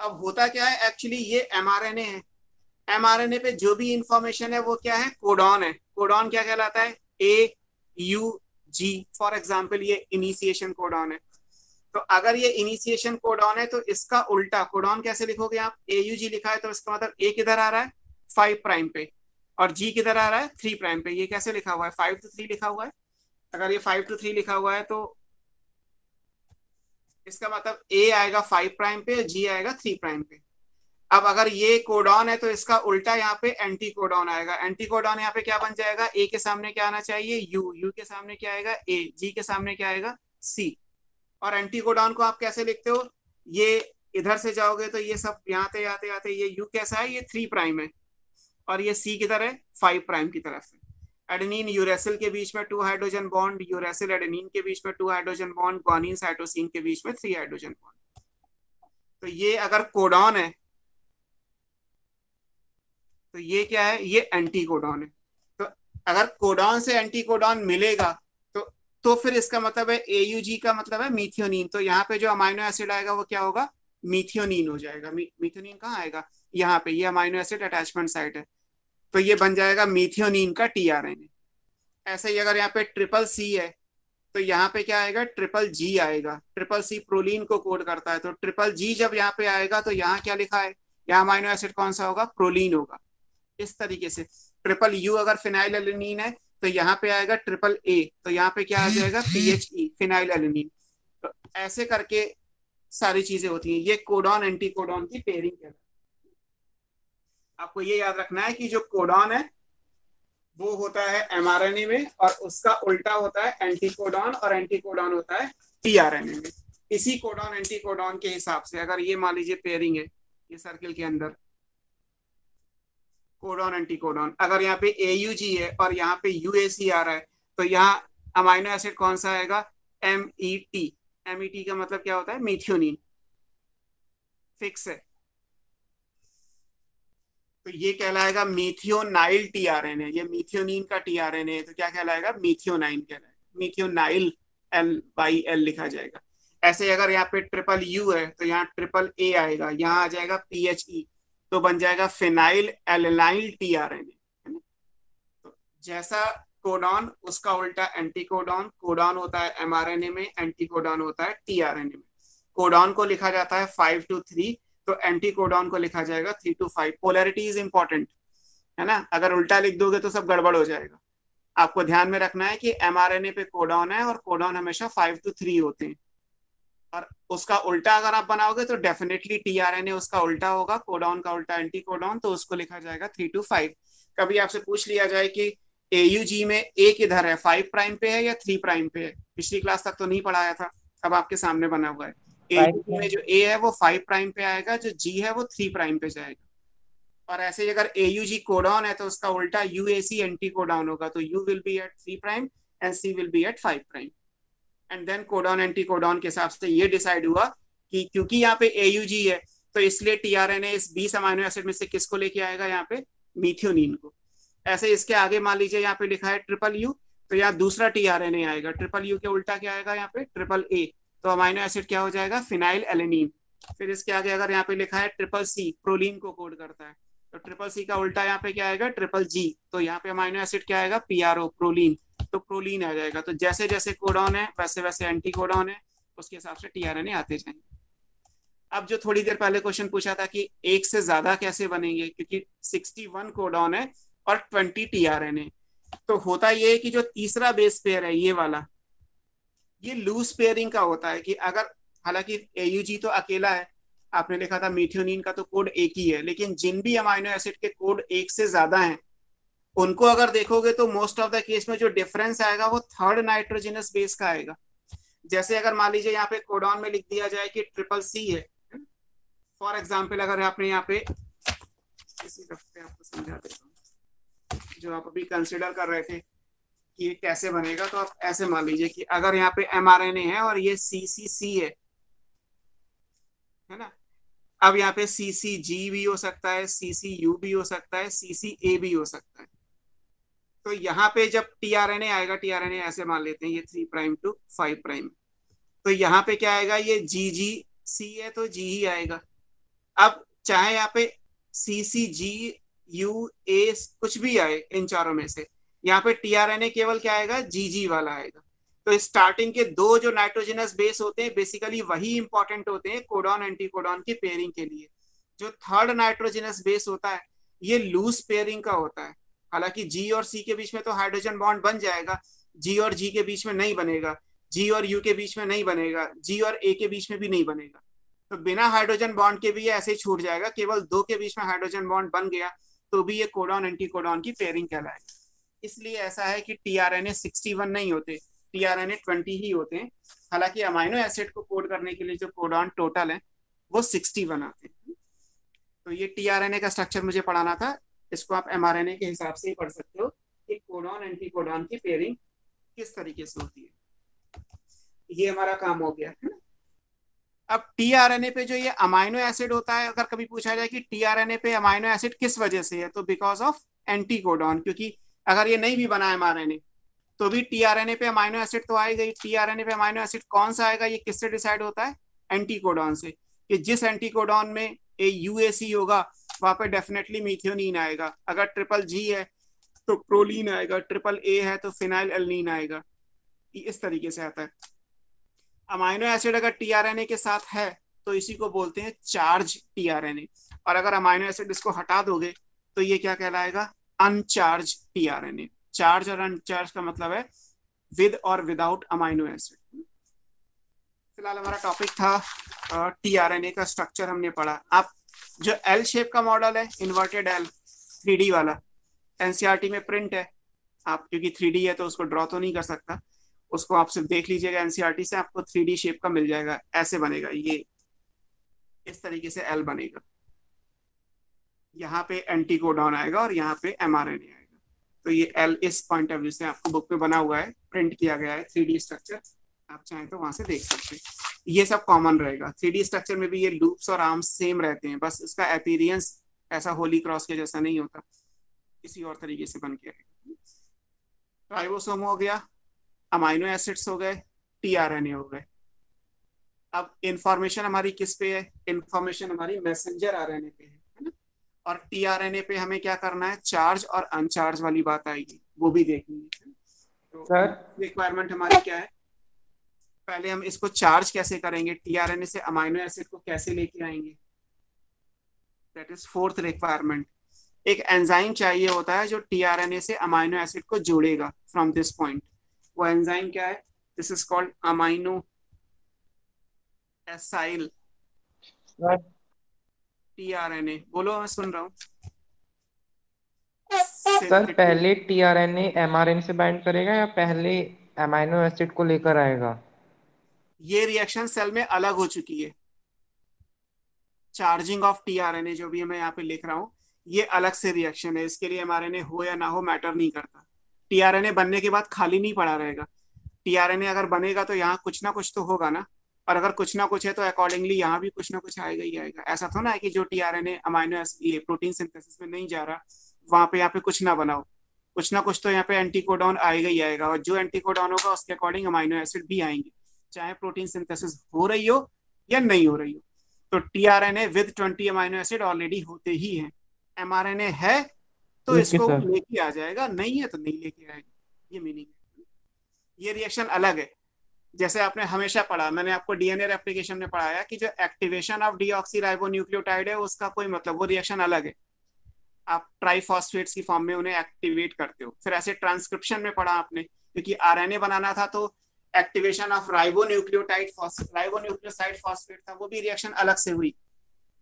अब होता क्या है, एक्चुअली ये एमआरएनए है। एमआरएनए पे जो भी इंफॉर्मेशन है वो क्या है? कोडॉन है। कोडॉन क्या कहलाता है? AUG। फॉर एग्जाम्पल ये इनिशिएशन कोडॉन है। तो अगर ये इनिशिएशन कोडॉन है तो इसका उल्टा कोडॉन कैसे लिखोगे आप? AUG लिखा है तो इसका मतलब A किधर आ रहा है? 5 प्राइम पे, और G किधर आ रहा है? 3 प्राइम पे। ये कैसे लिखा हुआ है? 5 to 3 लिखा हुआ है। अगर ये 5 to 3 लिखा हुआ है तो इसका मतलब A आएगा 5 प्राइम पे, G आएगा 3 प्राइम पे। अब अगर ये कोडॉन है तो इसका उल्टा यहाँ पे एंटी कोडॉन आएगा। एंटी कोडॉन यहाँ पे क्या बन जाएगा? A के सामने क्या आना चाहिए? U के सामने क्या आएगा? A, G के सामने क्या आएगा? C। और एंटी कोडॉन को आप कैसे लिखते हो? ये इधर से जाओगे तो ये सब यहाँ पे आते आते ये U कैसा है? ये 3 प्राइम है, और ये C किधर है? 5 प्राइम की तरफ है। एडेनिन यूरेसिल के बीच में 2 हाइड्रोजन बॉन्ड, यूरेसिल एडेनिन के बीच में 2 हाइड्रोजन बॉन्ड, ग्वानिन साइटोसिन के बीच में 3 हाइड्रोजन बॉन्ड। तो ये अगर कोडॉन है तो ये क्या है? ये एंटी कोडॉन है। तो अगर कोडॉन से एंटी कोडॉन मिलेगा तो फिर इसका मतलब है AUG का मतलब है मीथियोनिन। तो यहाँ पे जो अमाइनो एसिड आएगा वो क्या होगा? मीथियोनिन हो जाएगा। मीथियोनिन कहाँ आएगा? यहाँ पे। ये अमाइनो एसिड अटैचमेंट साइट है, तो ये बन जाएगा मीथियोनिन का टीआरएनए। ऐसे ही अगर यहाँ पे ट्रिपल C है तो यहाँ पे क्या आएगा? ट्रिपल G आएगा। ट्रिपल C प्रोलीन को कोड करता है, तो ट्रिपल G जब यहाँ पे आएगा तो यहाँ क्या लिखा है? यहाँ अमाइनो एसिड कौन सा होगा? प्रोलीन होगा। इस तरीके से ट्रिपल U अगर फिनाइल एलेनिन है तो यहाँ पे आएगा ट्रिपल A, तो यहाँ पे क्या आ जाएगा? PHE phenyl alanine. तो ऐसे करके सारी चीजें होती हैं। ये कोडॉन एंटी कोडॉन की पेयरिंग है। आपको ये याद रखना है कि जो कोडॉन है वो होता है एमआरएनए में, और उसका उल्टा होता है एंटी कोडॉन, और एंटी कोडॉन होता है टीआरएनए में। इसी कोडॉन एंटी कोडॉन के हिसाब से अगर ये मान लीजिए पेयरिंग है, ये सर्किल के अंदर कोडॉन एंटी कोडॉन, अगर यहाँ पे AUG है और यहाँ पे UAC आ रहा है तो यहाँ अमाइनो एसिड कौन सा आएगा? MET। MET का मतलब क्या होता है? मीथियोनिन। फिक्स है, तो ये कहलाएगा मीथियोनाइल टीआरएनए। ये मीथियोनिन का टीआरएनए है तो क्या कहलाएगा? मीथियोनाइन कहलाएगा। मीथियोनाइल L/L लिखा जाएगा। ऐसे अगर यहाँ पे ट्रिपल U है तो यहाँ ट्रिपल A आएगा, यहाँ आ जाएगा PHE, तो बन जाएगा फिनाइल एलेनाइल टीआरएनए, है ना। तो जैसा कोडॉन उसका उल्टा एंटी कोडॉन। कोडॉन होता है एमआरएनए में, एंटी कोडॉन होता है टीआरएनए में। कोडॉन को लिखा जाता है 5 to 3, तो एंटी कोडॉन को लिखा जाएगा 3 to 5। पोलैरिटी इज इंपॉर्टेंट, है ना। अगर उल्टा लिख दोगे तो सब गड़बड़ हो जाएगा। आपको ध्यान में रखना है कि एमआरएनए पे कोडॉन है और कोडॉन हमेशा 5 to 3 होते हैं, और उसका उल्टा अगर आप बनाओगे तो डेफिनेटली टीआरएनए उसका उल्टा होगा। कोडॉन का उल्टा एंटी कोडॉन, तो उसको लिखा जाएगा 3 to 5। कभी आपसे पूछ लिया जाए कि AUG में A किधर है? 5 प्राइम पे है या 3 प्राइम पे है? पिछली क्लास तक तो नहीं पढ़ाया था, अब आपके सामने बना हुआ है। AUG में जो A है वो 5 प्राइम पे आएगा, जो G है वो 3 प्राइम पे जाएगा। और ऐसे ही अगर AUG कोडॉन है तो उसका उल्टा UAC एंटी कोडॉन होगा, तो U will be at 3 prime and C will be at 5 prime. And then codon anti codon के हिसाब से ये डिसाइड हुआ कि क्योंकि यहाँ पे AUG है तो इसलिए टीआरएनए इस 20 अमाइनो एसिड में से किसको लेके आएगा? यहाँ पे मीथियोनिन को। ऐसे इसके आगे मान लीजिए यहाँ पे लिखा है ट्रिपल U, तो यहाँ दूसरा टीआरएनए आएगा। ट्रिपल U के उल्टा क्या आएगा? यहाँ पे ट्रिपल A, तो अमाइनो एसिड क्या हो जाएगा? Phenyl alanine. फिर इसके आगे अगर यहाँ पे लिखा है ट्रिपल C, प्रोलीन को कोड करता है, तो ट्रिपल C का उल्टा यहाँ पे क्या आएगा? ट्रिपल G, तो यहाँ पे अमाइनो एसिड क्या आएगा? PRO, प्रोलीन, तो प्रोलीन आ जाएगा। तो जैसे जैसे कोडॉन है वैसे वैसे एंटी कोडॉन है, उसके हिसाब से टीआरएनए आते जाएंगे। अब जो थोड़ी देर पहले क्वेश्चन पूछा था कि एक से ज्यादा कैसे बनेंगे, क्योंकि 61 कोडॉन है और 20 टीआरएनए, तो होता ये है कि जो तीसरा बेस पेयर है ये वाला, ये लूज पेयरिंग का होता है कि अगर, हालांकि एयूजी तो अकेला है, आपने लिखा था मीथियोनिन का तो कोड एक ही है, लेकिन जिन भी अमाइनो एसिड के कोड एक से ज्यादा हैं उनको अगर देखोगे तो मोस्ट ऑफ द केस में जो डिफरेंस आएगा वो थर्ड नाइट्रोजनस बेस का आएगा। जैसे अगर मान लीजिए यहाँ पे कोडॉन में लिख दिया जाए कि ट्रिपल सी है, फॉर एग्जाम्पल, अगर आपने यहाँ पे इसी पे आपको समझा देता हूँ जो आप अभी कंसिडर कर रहे थे कि ये कैसे बनेगा, तो आप ऐसे मान लीजिए कि अगर यहाँ पे mRNA है और ये CCC है ना, अब यहाँ पे CCG भी हो सकता है, CCU भी हो सकता है, CCA भी हो सकता है। तो यहाँ पे जब tRNA आएगा, tRNA ऐसे मान लेते हैं ये 3 प्राइम टू 5 प्राइम, तो यहाँ पे क्या आएगा, ये GGC है तो G ही आएगा। अब चाहे यहाँ पे CCGUA कुछ भी आए इन चारों में से, यहाँ पे tRNA केवल क्या आएगा, GG वाला आएगा। तो स्टार्टिंग के दो जो नाइट्रोजनस बेस होते हैं बेसिकली वही इंपॉर्टेंट होते हैं कोडॉन एंटी कोडॉन की पेयरिंग के लिए। जो थर्ड नाइट्रोजनस बेस होता है ये लूज पेयरिंग का होता है, हालांकि G और C के बीच में तो हाइड्रोजन बॉन्ड बन जाएगा, G और G के बीच में नहीं बनेगा, G और U के बीच में नहीं बनेगा, G और A के बीच में भी नहीं बनेगा। तो बिना हाइड्रोजन बॉन्ड के भी ये ऐसे ही छूट जाएगा, केवल दो के बीच में हाइड्रोजन बॉन्ड बन गया तो भी ये कोडॉन एंटी कोडॉन की पेयरिंग कहलाएगा। इसलिए ऐसा है कि tRNA 61 नहीं होते, tRNA 20 ही होते हैं। हालांकि अमाइनो एसिड को कोड करने के लिए जो कोडॉन टोटल है वो 61 आते हैं। तो ये tRNA का स्ट्रक्चर मुझे पढ़ाना था, इसको आप mRNA के हिसाब से ही पढ़ सकते हो कि कोडॉन एंटी कोडॉन की पेयरिंग किस तरीके से होती है। ये हमारा काम हो गया है ना। अब tRNA पे जो ये अमाइनो एसिड होता है, अगर कभी पूछा जाए कि tRNA पे अमाइनो एसिड किस वजह से है, तो बिकॉज ऑफ एंटी कोडॉन, क्योंकि अगर ये नहीं भी बना mRNA तो भी tRNA पे अमाइनो एसिड तो आएगा ही। tRNA पे अमाइनो एसिड कौन सा आएगा, ये किससे डिसाइड होता है, एंटी कोडॉन से, कि जिस एंटी कोडॉन में UAC होगा वहां पे डेफिनेटली मीथियोनिन आएगा, अगर ट्रिपल G है तो प्रोलीन आएगा, ट्रिपल A है तो फिनाइल एल्नीन आएगा। इस तरीके से आता है। अमाइनो एसिड अगर tRNA के साथ है तो इसी को बोलते हैं चार्ज tRNA, और अगर अमाइनो एसिड इसको हटा दोगे तो ये क्या कहलाएगा, अनचार्ज tRNA। चार्ज और अनचार्ज का मतलब है विद और विदाउट अमाइनो एसिड। फिलहाल हमारा टॉपिक था tRNA का स्ट्रक्चर हमने पढ़ा। आप जो L शेप का मॉडल है, इन्वर्टेड L 3D वाला, NCERT में प्रिंट है, आप क्योंकि 3D है तो उसको ड्रॉ तो नहीं कर सकता, उसको आप सिर्फ देख लीजिएगा NCERT से, आपको 3D शेप का मिल जाएगा। ऐसे बनेगा, ये इस तरीके से L बनेगा, यहाँ पे एंटी कोडॉन आएगा और यहाँ पे mRNA आएगा। तो ये L इस पॉइंट ऑफ व्यू से आपको बुक में बना हुआ है, प्रिंट किया गया है 3D स्ट्रक्चर, आप चाहें तो वहां से देख सकते हैं। ये सब कॉमन रहेगा। 3D स्ट्रक्चर में भी ये लूप्स और आर्म्स सेम रहते हैं, बस इसका अपीयरेंस ऐसा होली क्रॉस के जैसा नहीं होता, किसी और तरीके से बन के आएगा। राइबोसोम हो गया, अमाइनो एसिड्स हो गए, tRNA हो गए। अब इंफॉर्मेशन हमारी किस पे है, इंफॉर्मेशन हमारी मैसेंजर RNA पे है ना, और tRNA पे हमें क्या करना है, चार्ज और अनचार्ज वाली बात आएगी, वो भी देखनी है। तो
सर
रिक्वायरमेंट हमारी क्या है, पहले हम इसको चार्ज कैसे करेंगे, tRNA से अमाइनो एसिड को कैसे लेके आएंगे, दैट इज फोर्थ रिक्वायरमेंट। एक एंजाइम चाहिए होता है जो tRNA से अमाइनो एसिड को जोड़ेगा फ्रॉम दिस पॉइंट। वो एंजाइम क्या है, this is called amino acyl tRNA। बोलो, मैं सुन रहा हूँ।
सर पहले tRNA mRNA से बाइंड करेगा या पहले अमाइनो एसिड को लेकर आएगा?
ये रिएक्शन सेल में अलग हो चुकी है। चार्जिंग ऑफ tRNA जो भी मैं यहाँ पे लिख रहा हूँ ये अलग से रिएक्शन है, इसके लिए mRNA हो या ना हो मैटर नहीं करता। tRNA बनने के बाद खाली नहीं पड़ा रहेगा, tRNA अगर बनेगा तो यहाँ कुछ ना कुछ तो होगा ना, और अगर कुछ ना कुछ है तो अकॉर्डिंगली यहाँ भी कुछ ना कुछ आएगा ही आएगा। ऐसा तो ना है कि जो tRNA अमाइनो एसिड ये प्रोटीन सिंथेसिस में नहीं जा रहा वहां पे यहाँ पे कुछ ना बनाओ, कुछ ना कुछ तो यहाँ पे एंटीकोडॉन आएगा ही आएगा, और जो एंटीकोडॉन होगा उसके अकॉर्डिंग अमाइनो एसिड भी आएंगे, चाहे प्रोटीन सिंथेसिस हो रही हो या नहीं हो रही हो। तो tRNA with 20 amino acid already होते ही हैं। mRNA है तो इसको लेके आ जाएगा, नहीं है तो नहीं लेके आएगा, ये मीनिंग है। ये रिएक्शन अलग है। जैसे आपने हमेशा पढ़ा, मैंने आपको डीएनए रेप्लिकेशन में पढ़ाया कि जो एक्टिवेशन ऑफ डीऑक्सीराइबोन्यूक्लियोटाइड है उसका कोई मतलब, वो रिएक्शन अलग है। आप ट्राइफॉस्फेट्स की फॉर्म में उन्हें एक्टिवेट करते हो। फिर ऐसे ट्रांसक्रिप्शन में पढ़ा आपने, क्योंकि आरएनए बनाना था तो एक्टिवेशन ऑफ राइबोन्यूक्लियोसाइड फॉस्फेट था, वो भी रिएक्शन अलग से हुई।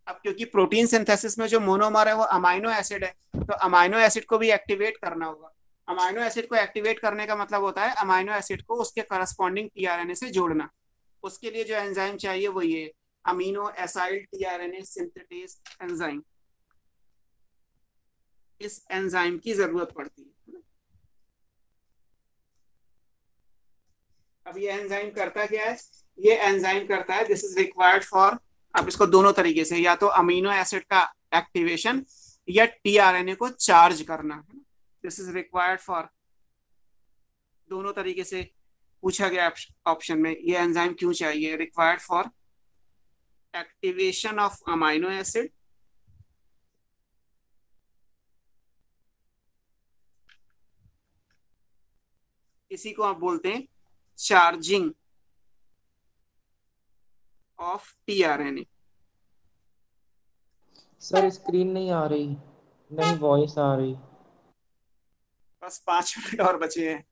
अब क्योंकि प्रोटीन सिंथेसिस में जो मोनोमर है वो अमाइनो एसिड है, तो अमाइनो एसिड को भी एक्टिवेट करना होगा। अमाइनो एसिड को एक्टिवेट करने का मतलब होता है अमाइनो एसिड को उसके करस्पॉन्डिंग टीआरएनए से जोड़ना। उसके लिए जो एंजाइम चाहिए वो ये amino acyl tRNA synthetase enzyme, इस एंजाइम की जरूरत पड़ती है। अब ये एंजाइम करता क्या है, ये एंजाइम करता है, दिस इज रिक्वायर्ड फॉर, अब इसको दोनों तरीके से, या तो अमीनो एसिड का एक्टिवेशन या टीआरएनए को चार्ज करना, दिस इज रिक्वायर्ड फॉर, दोनों तरीके से पूछा गया ऑप्शन में। ये एंजाइम क्यों चाहिए, required for activation of amino acid इसी को आप बोलते हैं charging of tRNA.
Sir screen नहीं आ रही, नहीं वॉइस आ रही।
बस 5 मिनट और बचे हैं,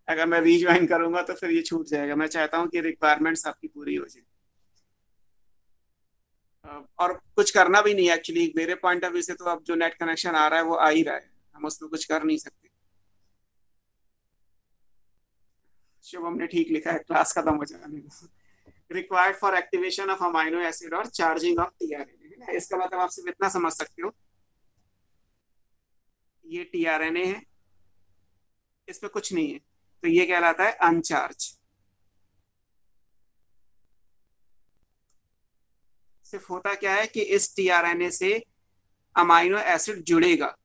अगर मैं रीज्वाइन करूंगा तो फिर ये छूट जाएगा। मैं चाहता हूँ कि रिक्वायरमेंट्स आपकी पूरी हो जाए, और कुछ करना भी नहीं है एक्चुअली मेरे पॉइंट ऑफ व्यू से। तो अब जो नेट कनेक्शन आ रहा है वो आ ही रहा है, हम उसमें कुछ कर नहीं सकते। शुभम ने ठीक लिखा है, क्लास खत्म हो जाने। Required for activation of amino acid और चार्जिंग ऑफ टीआरएनए, इसका मतलब आप सिर्फ इतना समझ सकते हो, ये टीआरएनए है, इस पे कुछ नहीं है, तो ये कहलाता है अनचार्ज। सिर्फ होता क्या है कि इस टीआरएनए से अमाइनो एसिड जुड़ेगा,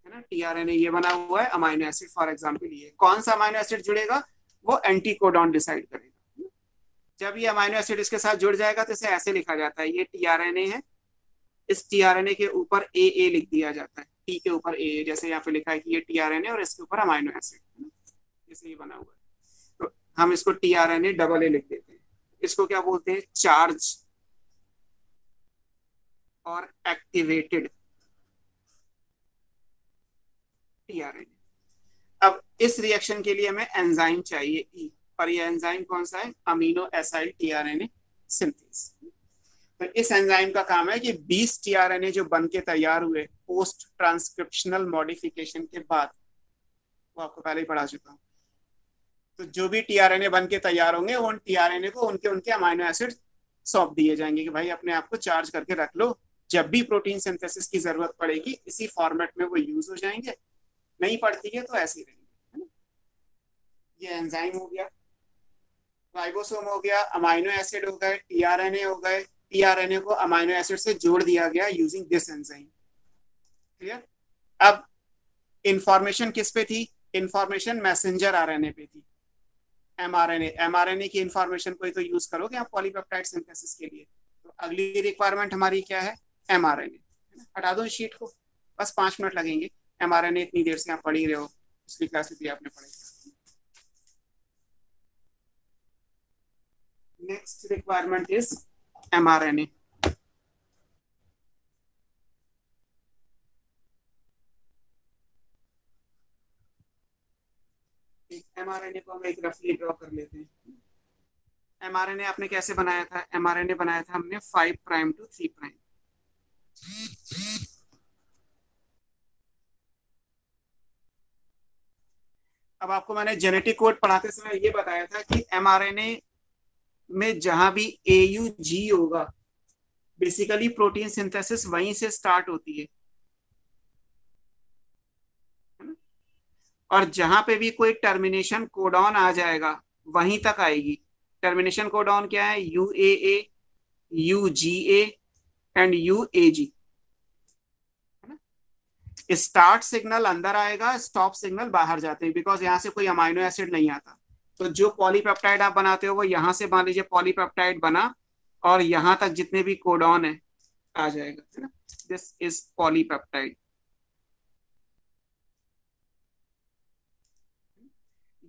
है ना। टीआरएनए ये बना हुआ है अमाइनो एसिड, फॉर एग्जांपल ये कौन सा अमाइनो एसिड जुड़ेगा वो एंटीकोडॉन डिसाइड करेगा। जब ये अमाइनो एसिड इसके साथ जुड़ जाएगा तो इसे ऐसे लिखा जाता है, ये टीआरएनए है, इस टीआरएनए के ऊपर ए लिख दिया जाता है, टी के ऊपर ए, जैसे यहाँ पे लिखा है कि ये टीआरएनए और इसके ऊपर अमाइनो एसिड, जैसे ये बना हुआ है, तो हम इसको टीआरएनए डबल ए लिख देते हैं। इसको क्या बोलते हैं, चार्ज और एक्टिवेटेड टीआरएनए। अब इस रिएक्शन के लिए हमें एंजाइम चाहिए ई, और ये एंजाइम कौन सा है, अमीनो एसाइल टीआरएनए सिंथेस। तो इस एंजाइम का काम है कि 20 टीआरएनए जो बन के तैयार हुए पोस्ट ट्रांसक्रिप्शनल मॉडिफिकेशन के बाद, वो आपको पहले ही पढ़ा चुका हूँ, तो जो भी टीआरएनए बन के तैयार होंगे उन टीआरएनए को उनके उनके अमाइनो एसिड सौंप दिए जाएंगे कि भाई अपने आप को चार्ज करके रख लो, जब भी प्रोटीन सिंथेसिस की जरूरत पड़ेगी इसी फॉर्मेट में वो यूज हो जाएंगे, नहीं पड़ती है तो ऐसे ही रहेंगे, है ना। ये एंजाइम हो गया, राइबोसोम हो गया, अमाइनो एसिड हो गए, टीआरएनए हो गए, टीआरएनए को अमाइनो एसिड से जोड़ दिया गया यूजिंग दिस एंजाइम। क्लियर। अब इंफॉर्मेशन किस पे थी, इंफॉर्मेशन मैसेंजर आरएनए पे थी, एमआरएनए की इंफॉर्मेशन को ही तो यूज करोगे आप पॉलीपेप्टाइड सिंथेसिस के लिए। तो अगली रिक्वायरमेंट हमारी क्या है, एमआरएनए। हटा दो शीट को, बस 5 मिनट लगेंगे। एमआरएनए इतनी देर से आप पढ़ ही रहे हो, पिछली क्लास में भी आपने पढ़ा। Next requirement is mRNA. MRNA को हम एक रफली ड्रॉ कर लेते हैं। एमआरएनए आपने कैसे बनाया था, एमआरएनए बनाया था हमने 5 प्राइम टू 3 प्राइम। अब आपको मैंने जेनेटिक कोड पढ़ाते समय ये बताया था कि एमआरएनए में जहां भी AUG होगा बेसिकली प्रोटीन सिंथेसिस वहीं से स्टार्ट होती है, और जहां पे भी कोई टर्मिनेशन कोडॉन आ जाएगा वहीं तक आएगी। टर्मिनेशन कोडॉन क्या है, UAA, UGA and UAG। Start signal अंदर आएगा, स्टॉप सिग्नल बाहर जाते हैं, बिकॉज यहाँ से कोई अमाइनो एसिड नहीं आता। तो जो पॉलीपेप्टाइड आप बनाते हो वो यहाँ से मान लीजिए पॉलीपेप्टाइड बना और यहाँ तक जितने भी कोडॉन है आ जाएगा, है ना। This is polypeptide.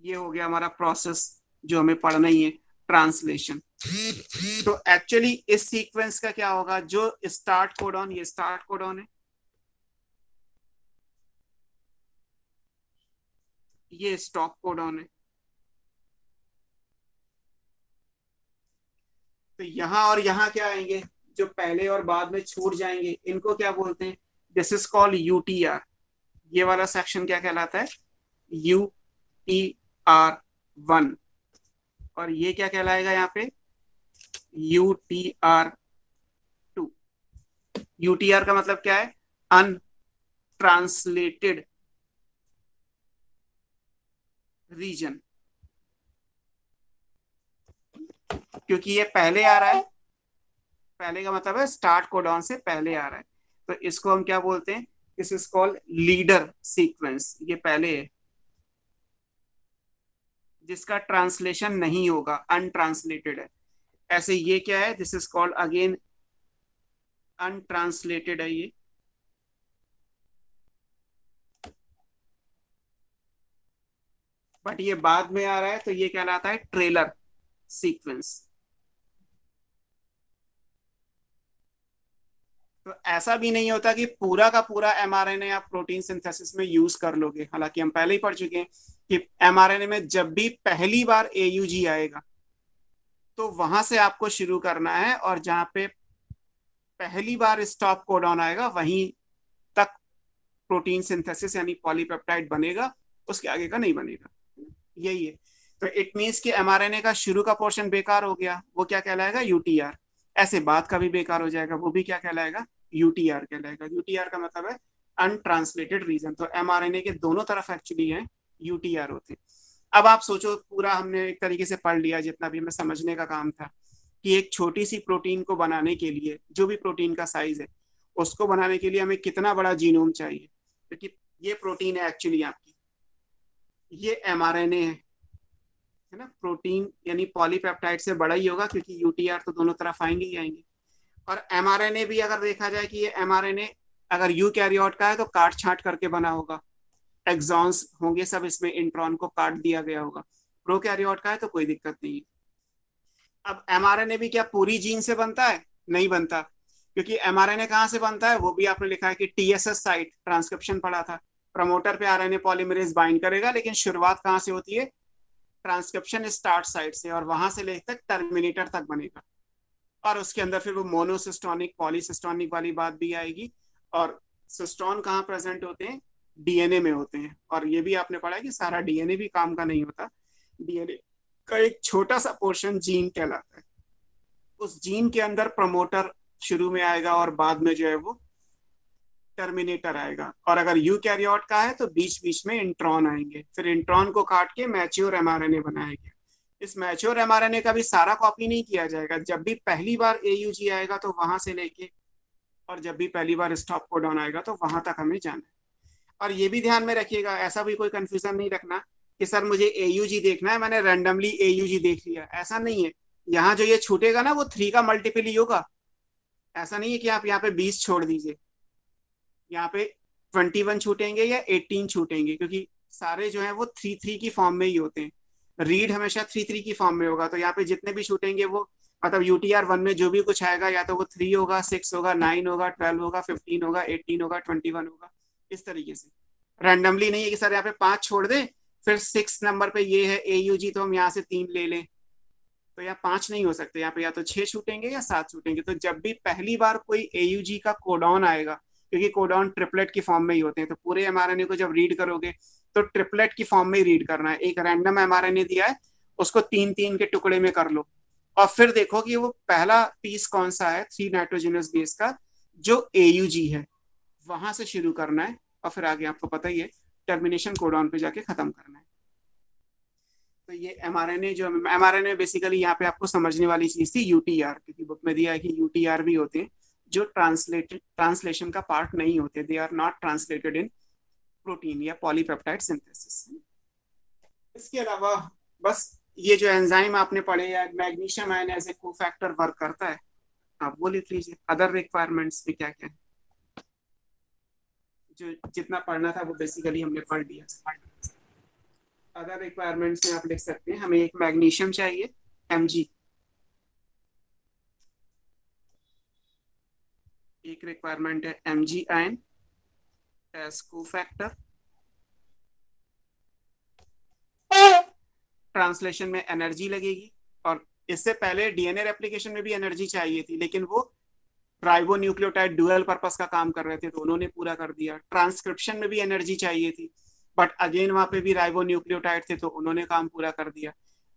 ये हो गया हमारा प्रोसेस जो हमें पढ़ना ही है, ट्रांसलेशन। तो एक्चुअली इस सीक्वेंस का क्या होगा, जो स्टार्ट कोडॉन, ये स्टार्ट कोडॉन है, ये स्टॉप कोडॉन है। तो यहां और यहां क्या आएंगे, जो पहले और बाद में छूट जाएंगे, इनको क्या बोलते हैं, दिस इज कॉल्ड यूटीआर। ये वाला सेक्शन क्या कहलाता है, UTR1। और ये क्या कहलाएगा यहाँ पे, UTR2। UTR का मतलब क्या है, अनट्रांसलेटेड रीजन, क्योंकि ये पहले आ रहा है, पहले का मतलब है स्टार्ट कोडॉन से पहले आ रहा है, तो इसको हम क्या बोलते हैं, this is called leader sequence. ये पहले है जिसका ट्रांसलेशन नहीं होगा, अनट्रांसलेटेड है। ऐसे ये क्या है, this is called again untranslated है ये। बट ये बाद में आ रहा है, तो ये कहलाता है ट्रेलर सीक्वेंस। तो ऐसा भी नहीं होता कि पूरा का पूरा एमआरएनए आप प्रोटीन सिंथेसिस में यूज कर लोगे, हालांकि हम पहले ही पढ़ चुके हैं कि एमआरएनए में जब भी पहली बार एयूजी आएगा तो वहां से आपको शुरू करना है, और जहां पे पहली बार स्टॉप कोडॉन आएगा वहीं तक प्रोटीन सिंथेसिस यानी पॉलीपेप्टाइड बनेगा, उसके आगे का नहीं बनेगा। यही है। तो इट मीन्स कि एमआरएनए का शुरू का पोर्शन बेकार हो गया, वो क्या कहलाएगा, यूटीआर। ऐसे बाद का भी बेकार हो जाएगा, वो भी क्या कहलाएगा, यूटीआर कहलाएगा। यूटीआर का मतलब है अनट्रांसलेटेड रीजन। तो एमआरएनए के दोनों तरफ एक्चुअली है यूटीआर होते हैं। अब आप सोचो, पूरा हमने एक तरीके से पढ़ लिया जितना भी हमें समझने का काम था, कि एक छोटी सी प्रोटीन को बनाने के लिए, जो भी प्रोटीन का साइज है उसको बनाने के लिए हमें कितना बड़ा जीनोम चाहिए, क्योंकि ये प्रोटीन है एक्चुअली आपकी, ये एमआरएनए है ना। प्रोटीन यानी पॉलीपेप्टाइड से बड़ा ही होगा, क्योंकि यूटीआर तो दोनों तरफ आएंगे ही आएंगे। और एमआरएनए भी अगर देखा जाए कि ये एमआरएनए अगर यूकैरियोट का है तो काट छांट करके बना होगा, एक्सॉन्स होंगे सब इसमें, इंट्रॉन को काट दिया गया होगा। प्रोकैरियोट का है तो कोई दिक्कत नहीं है। अब एमआरएनए भी क्या पूरी जीन से बनता है, नहीं बनता, क्योंकि एमआरएनए कहाँ से बनता है वो भी आपने लिखा है कि टीएसएस साइट, ट्रांसक्रिप्शन पढ़ा था, प्रमोटर पे आरएनए पॉलीमरेज बाइंड करेगा, लेकिन शुरुआत कहाँ से होती है, ट्रांसक्रिप्शन स्टार्ट साइट से, और वहां से लेकर तक टर्मिनेटर तक बनेगा। और उसके अंदर फिर वो मोनोसिस्टोनिक पॉलीसिस्टोनिक वाली बात भी आएगी। और सिस्टोन कहाँ प्रेजेंट होते हैं, डीएनए में होते हैं। और ये भी आपने पढ़ा है कि सारा डीएनए भी काम का नहीं होता, डीएनए का एक छोटा सा पोर्शन जीन कहलाता है। उस जीन के अंदर प्रमोटर शुरू में आएगा और बाद में जो है वो टर्मिनेटर आएगा। और अगर यूकैरियोट का है तो बीच बीच में इंट्रॉन आएंगे, फिर इंट्रॉन को काट के मैच्योर एमआरएनए बनाएंगे। इस मैच्योर एमआरएनए का भी सारा कॉपी नहीं किया जाएगा, जब भी पहली बार एयूजी आएगा तो वहां से लेके, और जब भी पहली बार स्टॉप कोडॉन आएगा तो वहां तक हमें जाना है। और ये भी ध्यान में रखिएगा, ऐसा भी कोई कंफ्यूजन नहीं रखना कि सर मुझे एयूजी देखना है, मैंने रैंडमली एयूजी देख लिया, ऐसा नहीं है। यहाँ जो ये छूटेगा ना वो 3 का मल्टीपल ही होगा। ऐसा नहीं है कि आप यहाँ पे 20 छोड़ दीजिए, यहाँ पे 21 छूटेंगे या 18 छूटेंगे, क्योंकि सारे जो है वो 3 की फॉर्म में ही होते हैं। रीड हमेशा 3 की फॉर्म में होगा, तो यहाँ पे जितने भी छूटेंगे वो मतलब UTR1 में जो भी कुछ आएगा या तो वो 3 होगा, 6 होगा, 9 होगा, 12 होगा, 15 होगा, 18 होगा, 21 होगा। इस तरीके से रैंडमली नहीं है कि सर यहाँ पे 5 छोड़ दे, फिर 6 नंबर पे ये है AUG तो हम यहाँ से 3 ले लें, तो यहाँ 5 नहीं हो सकते, यहाँ पे या तो 6 छूटेंगे या 7 छूटेंगे। तो जब भी पहली बार कोई AUG का कोडॉन आएगा, क्योंकि कोडॉन ट्रिपलेट की फॉर्म में ही होते हैं, तो पूरे एमआरएनए को जब रीड करोगे तो ट्रिपलेट की फॉर्म में ही रीड करना है। एक रैंडम एमआरएनए दिया है, उसको 3-3 के टुकड़े में कर लो, और फिर देखो कि वो पहला पीस कौन सा है 3 नाइट्रोजनस बेस का जो AUG है, वहां से शुरू करना है, और फिर आगे आपको पता ही है टर्मिनेशन कोडॉन पे जाके खत्म करना है। तो ये एमआरएनए जो एमआरएनए बेसिकली यहाँ पे आपको समझने वाली चीज थी UTR, क्योंकि बुक में दिया है कि UTR भी होते हैं जो ट्रांसलेशन का पार्ट नहीं होते, they are not translated in protein या पॉलीपेप्टाइड सिंथेसिस। इसके अलावा बस ये जो एंजाइम आपने पढ़े या magnesium ion as a cofactor work करता है, आप वो लिख लीजिए। अदर रिक्वायरमेंट्स में क्या क्या है, जो जितना पढ़ना था वो बेसिकली हमने पढ़ लिया। अदर रिक्वायरमेंट्स में आप लिख सकते हैं, हमें एक मैग्नीशियम चाहिए Mg, एक रिक्वायरमेंट है Mg ion as cofactor. Translation में एनर्जी लगेगी, और इससे पहले डीएनए रेप्लिकेशन में भी एनर्जी चाहिए थी, लेकिन वो राइबो न्यूक्लियोटाइड डुअल पर्पस का काम कर रहे थे तो उन्होंने पूरा कर दिया। ट्रांसक्रिप्शन में भी एनर्जी चाहिए थी, बट अगेन वहां पे भी राइबो न्यूक्लियोटाइड थे तो उन्होंने काम पूरा कर दिया।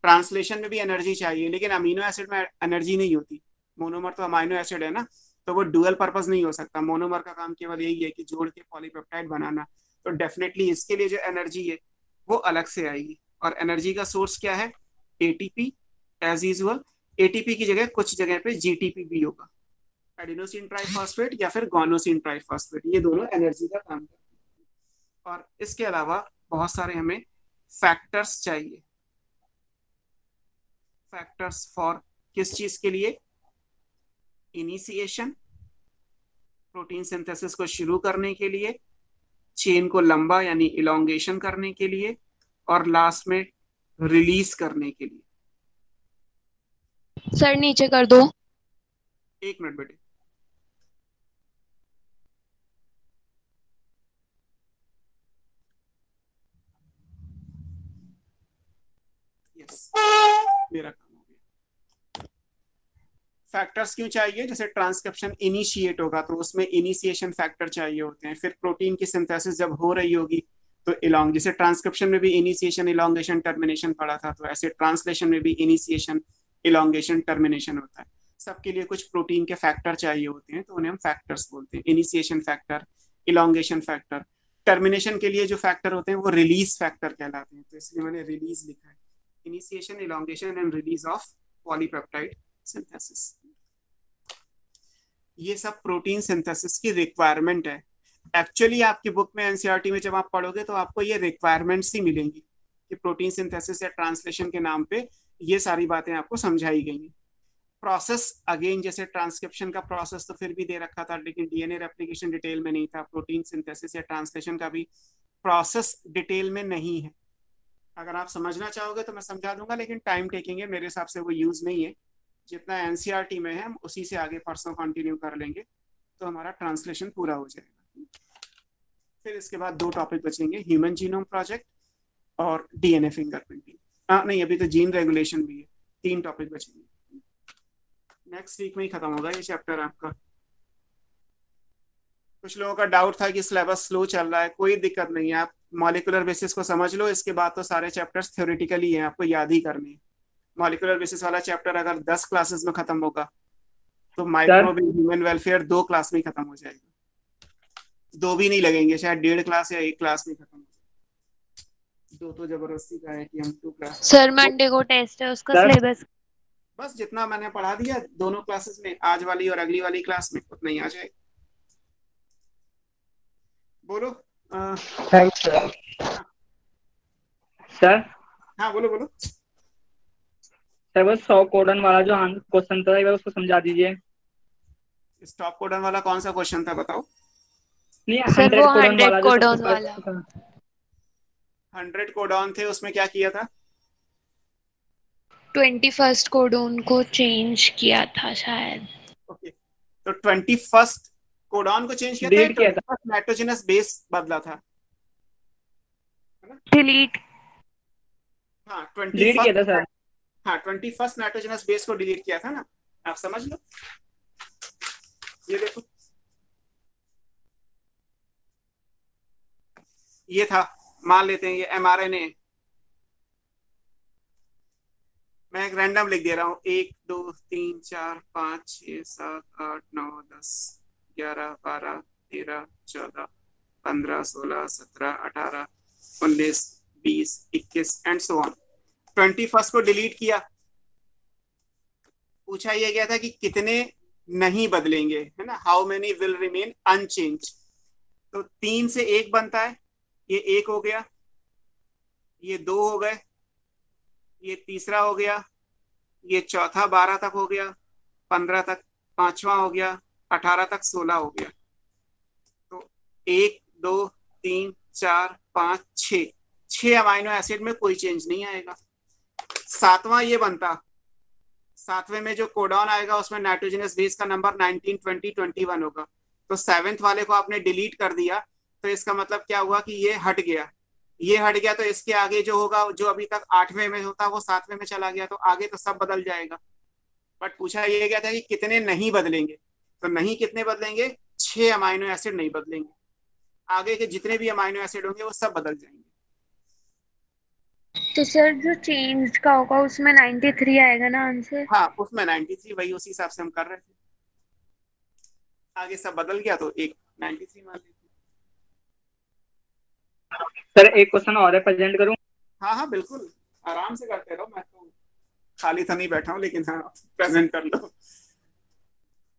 ट्रांसलेशन में भी एनर्जी चाहिए, लेकिन अमीनो एसिड में एनर्जी नहीं होती, मोनोमर तो अमीनो एसिड है ना, तो वो डुअल पर्पस नहीं हो सकता। मोनोमर का काम केवल यही है कि जोड़ के पॉलीपेप्टाइड बनाना, तो डेफिनेटली इसके लिए जो एनर्जी है वो अलग से आएगी। और एनर्जी का सोर्स क्या है? ATP as usual. एटीपी की जगह कुछ जगह पे जीटीपी भी होगा, एडिनोसिन ट्राइफॉस्फेट या फिर गोनोसिन ट्राइफॉस्फेट, ये दोनों एनर्जी का काम करते हैं। और इसके अलावा बहुत सारे हमें फैक्टर्स चाहिए। फैक्टर्स फॉर किस चीज के लिए? इनिशिएशन, प्रोटीन सिंथेसिस को शुरू करने के लिए, चेन को लंबा यानी इलोंगेशन करने के लिए, और लास्ट में रिलीज करने के लिए।
सर नीचे कर दो।
एक मिनट बेटे। यस, मेरा काम हो गया। फैक्टर्स क्यों चाहिए? जैसे ट्रांसक्रिप्शन इनिशिएट होगा तो उसमें इनिशिएशन फैक्टर चाहिए होते हैं। फिर प्रोटीन की सिंथेसिस जब हो रही होगी तो इलोंग, जैसे ट्रांसक्रिप्शन में भी इनिशिएशन इलोंगेशन टर्मिनेशन पड़ा था, तो ऐसे ट्रांसलेशन में भी इनिशिएशन इलोंगेशन टर्मिनेशन होता है। सबके लिए कुछ प्रोटीन के फैक्टर चाहिए होते हैं, तो उन्हें हम फैक्टर्स बोलते हैं। Initiation factor, elongation factor. Termination के लिए जो फैक्टर होते हैं वो रिलीज फैक्टर कहलाते हैं, तो इसलिए मैंने रिलीज लिखा है। Initiation, elongation and release of polypeptide synthesis. ये सब प्रोटीन सिंथेसिस की रिक्वायरमेंट है। एक्चुअली आपकी बुक में एनसीईआरटी में जब आप पढ़ोगे तो आपको ये रिक्वायरमेंट्स ही मिलेंगी कि प्रोटीन सिंथेसिस या ट्रांसलेशन के नाम पे ये सारी बातें आपको समझाई गई हैं। प्रोसेस अगेन, जैसे ट्रांसक्रिप्शन का प्रोसेस तो फिर भी दे रखा था, लेकिन डीएनए रेप्लिकेशन डिटेल में नहीं था। प्रोटीन सिंथेसिस या ट्रांसलेशन का भी प्रोसेस डिटेल में नहीं है। अगर आप समझना चाहोगे तो मैं समझा दूंगा, लेकिन टाइम टेकिंग है, मेरे हिसाब से वो यूज नहीं है। जितना एनसीईआरटी में है हम उसी से आगे परसों कंटिन्यू कर लेंगे, तो हमारा ट्रांसलेशन पूरा हो जाएगा। फिर इसके बाद 2 टॉपिक बचेंगे, ह्यूमन जीनोम प्रोजेक्ट और डीएनए फिंगरप्रिंटिंग। नहीं, अभी तो जीन रेगुलेशन भी है। 3 टॉपिक बचेंगे, नेक्स्ट वीक में ही खत्म होगा ये चैप्टर आपका। कुछ लोगों का डाउट था कि सिलेबस स्लो चल रहा है, कोई दिक्कत नहीं है। आप मॉलिक्यूलर बेसिस को समझ लो, इसके बाद तो सारे चैप्टर्स थ्योरेटिकली हैं, आपको याद ही करने हैं। मॉलिक्यूलर बेसिस वाला चैप्टर अगर 10 क्लासेस में खत्म होगा तो माइक्रोब ह्यूमन वेलफेयर 2 क्लास में खत्म हो जाएगा। 2 भी नहीं लगेंगे, शायद 1.5 क्लास या 1 क्लास में खत्म हो जाएगा। 2 तो जबरदस्ती का है कि हम 2 क्लास।
सर मंडे को टेस्ट है, उसका सिलेबस
बस जितना मैंने पढ़ा दिया दोनों क्लासेस में, आज वाली और अगली वाली क्लास में, उतना ही आ जाएगा। बोलो।
Thanks sir.
सर
हाँ बोलो बोलो।
सर वो 100 कोडन वाला जो क्वेश्चन था एक बार उसको समझा दीजिए।
स्टॉप कोडन वाला कौन सा क्वेश्चन था बताओ?
नहीं,
सर
100
वो
कोडन
100
वाला जो
कोडॉन
सबसे
वाला।
first था।
100 कोडॉन थे, उसमें क्या किया था?
21st कोडॉन को चेंज किया था शायद।
ओके, तो 21st कोडॉन को चेंज किया था,
डिलीट किया था।
21st नाइट्रोजनस बेस बदला था, है ना?
डिलीट।
हाँ
डिलीट किया था
21st।
सर।
हाँ 21st नाइट्रोजनस बेस को डिलीट किया था ना, आप समझ लो। ये देखो, ये था, मान लेते हैं ये mRNA। मैं एक रैंडम लिख दे रहा हूँ, 1 2 3 4 5 6 7 8 9 10 11 12 13 14 15 16 17 18 19 20 21 एंड सो ऑन। 21st को डिलीट किया। पूछा यह गया था कि कितने नहीं बदलेंगे, है ना, how many will remain unchange. तो 3 से 1 बनता है, ये 1 हो गया, ये 2 हो गए, ये तीसरा हो गया, ये चौथा 12 तक हो गया, 15 तक 5वां हो गया, 18 तक 16 हो गया। तो 1 2 3 4 5 6 6 अमाइनो एसिड में कोई चेंज नहीं आएगा। सातवां ये बनता, सातवें में जो कोडॉन आएगा उसमें नाइट्रोजनस बेस का नंबर 19, 20, 21 होगा। तो सेवेंथ वाले को आपने डिलीट कर दिया, तो इसका मतलब क्या हुआ कि ये हट गया, ये हट गया, तो इसके आगे जो होगा, जो अभी तक 8वें में होता वो 7वें में चला गया, तो आगे तो सब बदल जाएगा। बट पूछा ये गया था कि कितने नहीं बदलेंगे, तो नहीं कितने बदलेंगे, 6 अमाइनो एसिड नहीं बदलेंगे, आगे के जितने भी अमाइनो एसिड होंगे वो सब बदल जाएंगे।
तो सर जो चेंज का होगा उसमें 93 आएगा ना आंसर?
हाँ, उसमें 93, वही उसी हिसाब से हम कर रहे थे, आगे सब बदल गया तो एक 93 मान लेते।
सर एक क्वेश्चन और है, प्रेजेंट करूं?
हाँ हाँ बिल्कुल, आराम से करते रहो, मैं तो खाली था नहीं बैठा हूँ, लेकिन हाँ प्रेजेंट कर लो,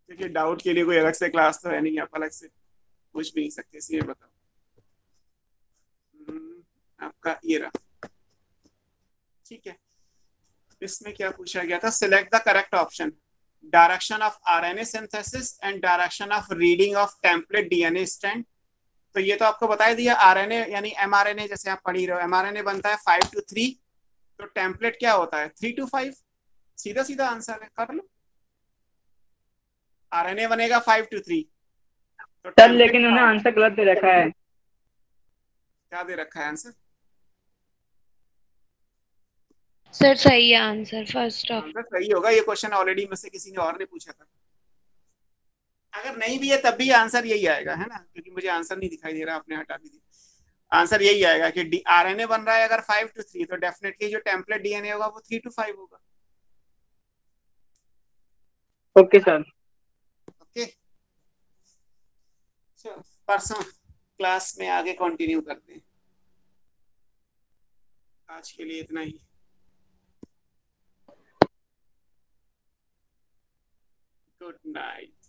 क्योंकि डाउट के लिए कोई अलग से क्लास तो है नहीं, आप अलग से पूछ भी नहीं सकते, इसलिए बताओ। आपका ये रहा, ठीक है। इसमें क्या पूछा गया था, select the correct option, direction of RNA synthesis and direction of reading of template DNA strand. तो ये तो आपको बता ही दिया, आरएनए यानी एमआरएनए, जैसे आप पढ़ ही रहे हो, एमआरएनए बनता है 5 to 3, तो टेम्पलेट क्या होता है 3 to 5, सीधा सीधा आंसर है, कर लो। आरएनए बनेगा 5 to 3, तो
सर लेकिन उन्होंने आंसर गलत दे रखा है।
क्या दे रखा है आंसर?
सर सही है आंसर, फर्स्ट ऑफ।
आंसर सही होगा, ये क्वेश्चन ऑलरेडी मुझसे किसी ने और ने पूछा था। अगर नहीं भी है तब भी आंसर यही आएगा, है ना, क्योंकि मुझे आंसर नहीं दिखाई दे रहा, आपने हटा भी दिया। आंसर यही आएगा कि आरएनए बन रहा है अगर 5 to 3, तो डेफिनेटली जो टेम्पलेट डीएनए होगा वो 3 to 5 होगा।
Okay sir.
ओके, चलो परसों क्लास में आगे कंटिन्यू करते हैं, आज के लिए इतना ही। Good night.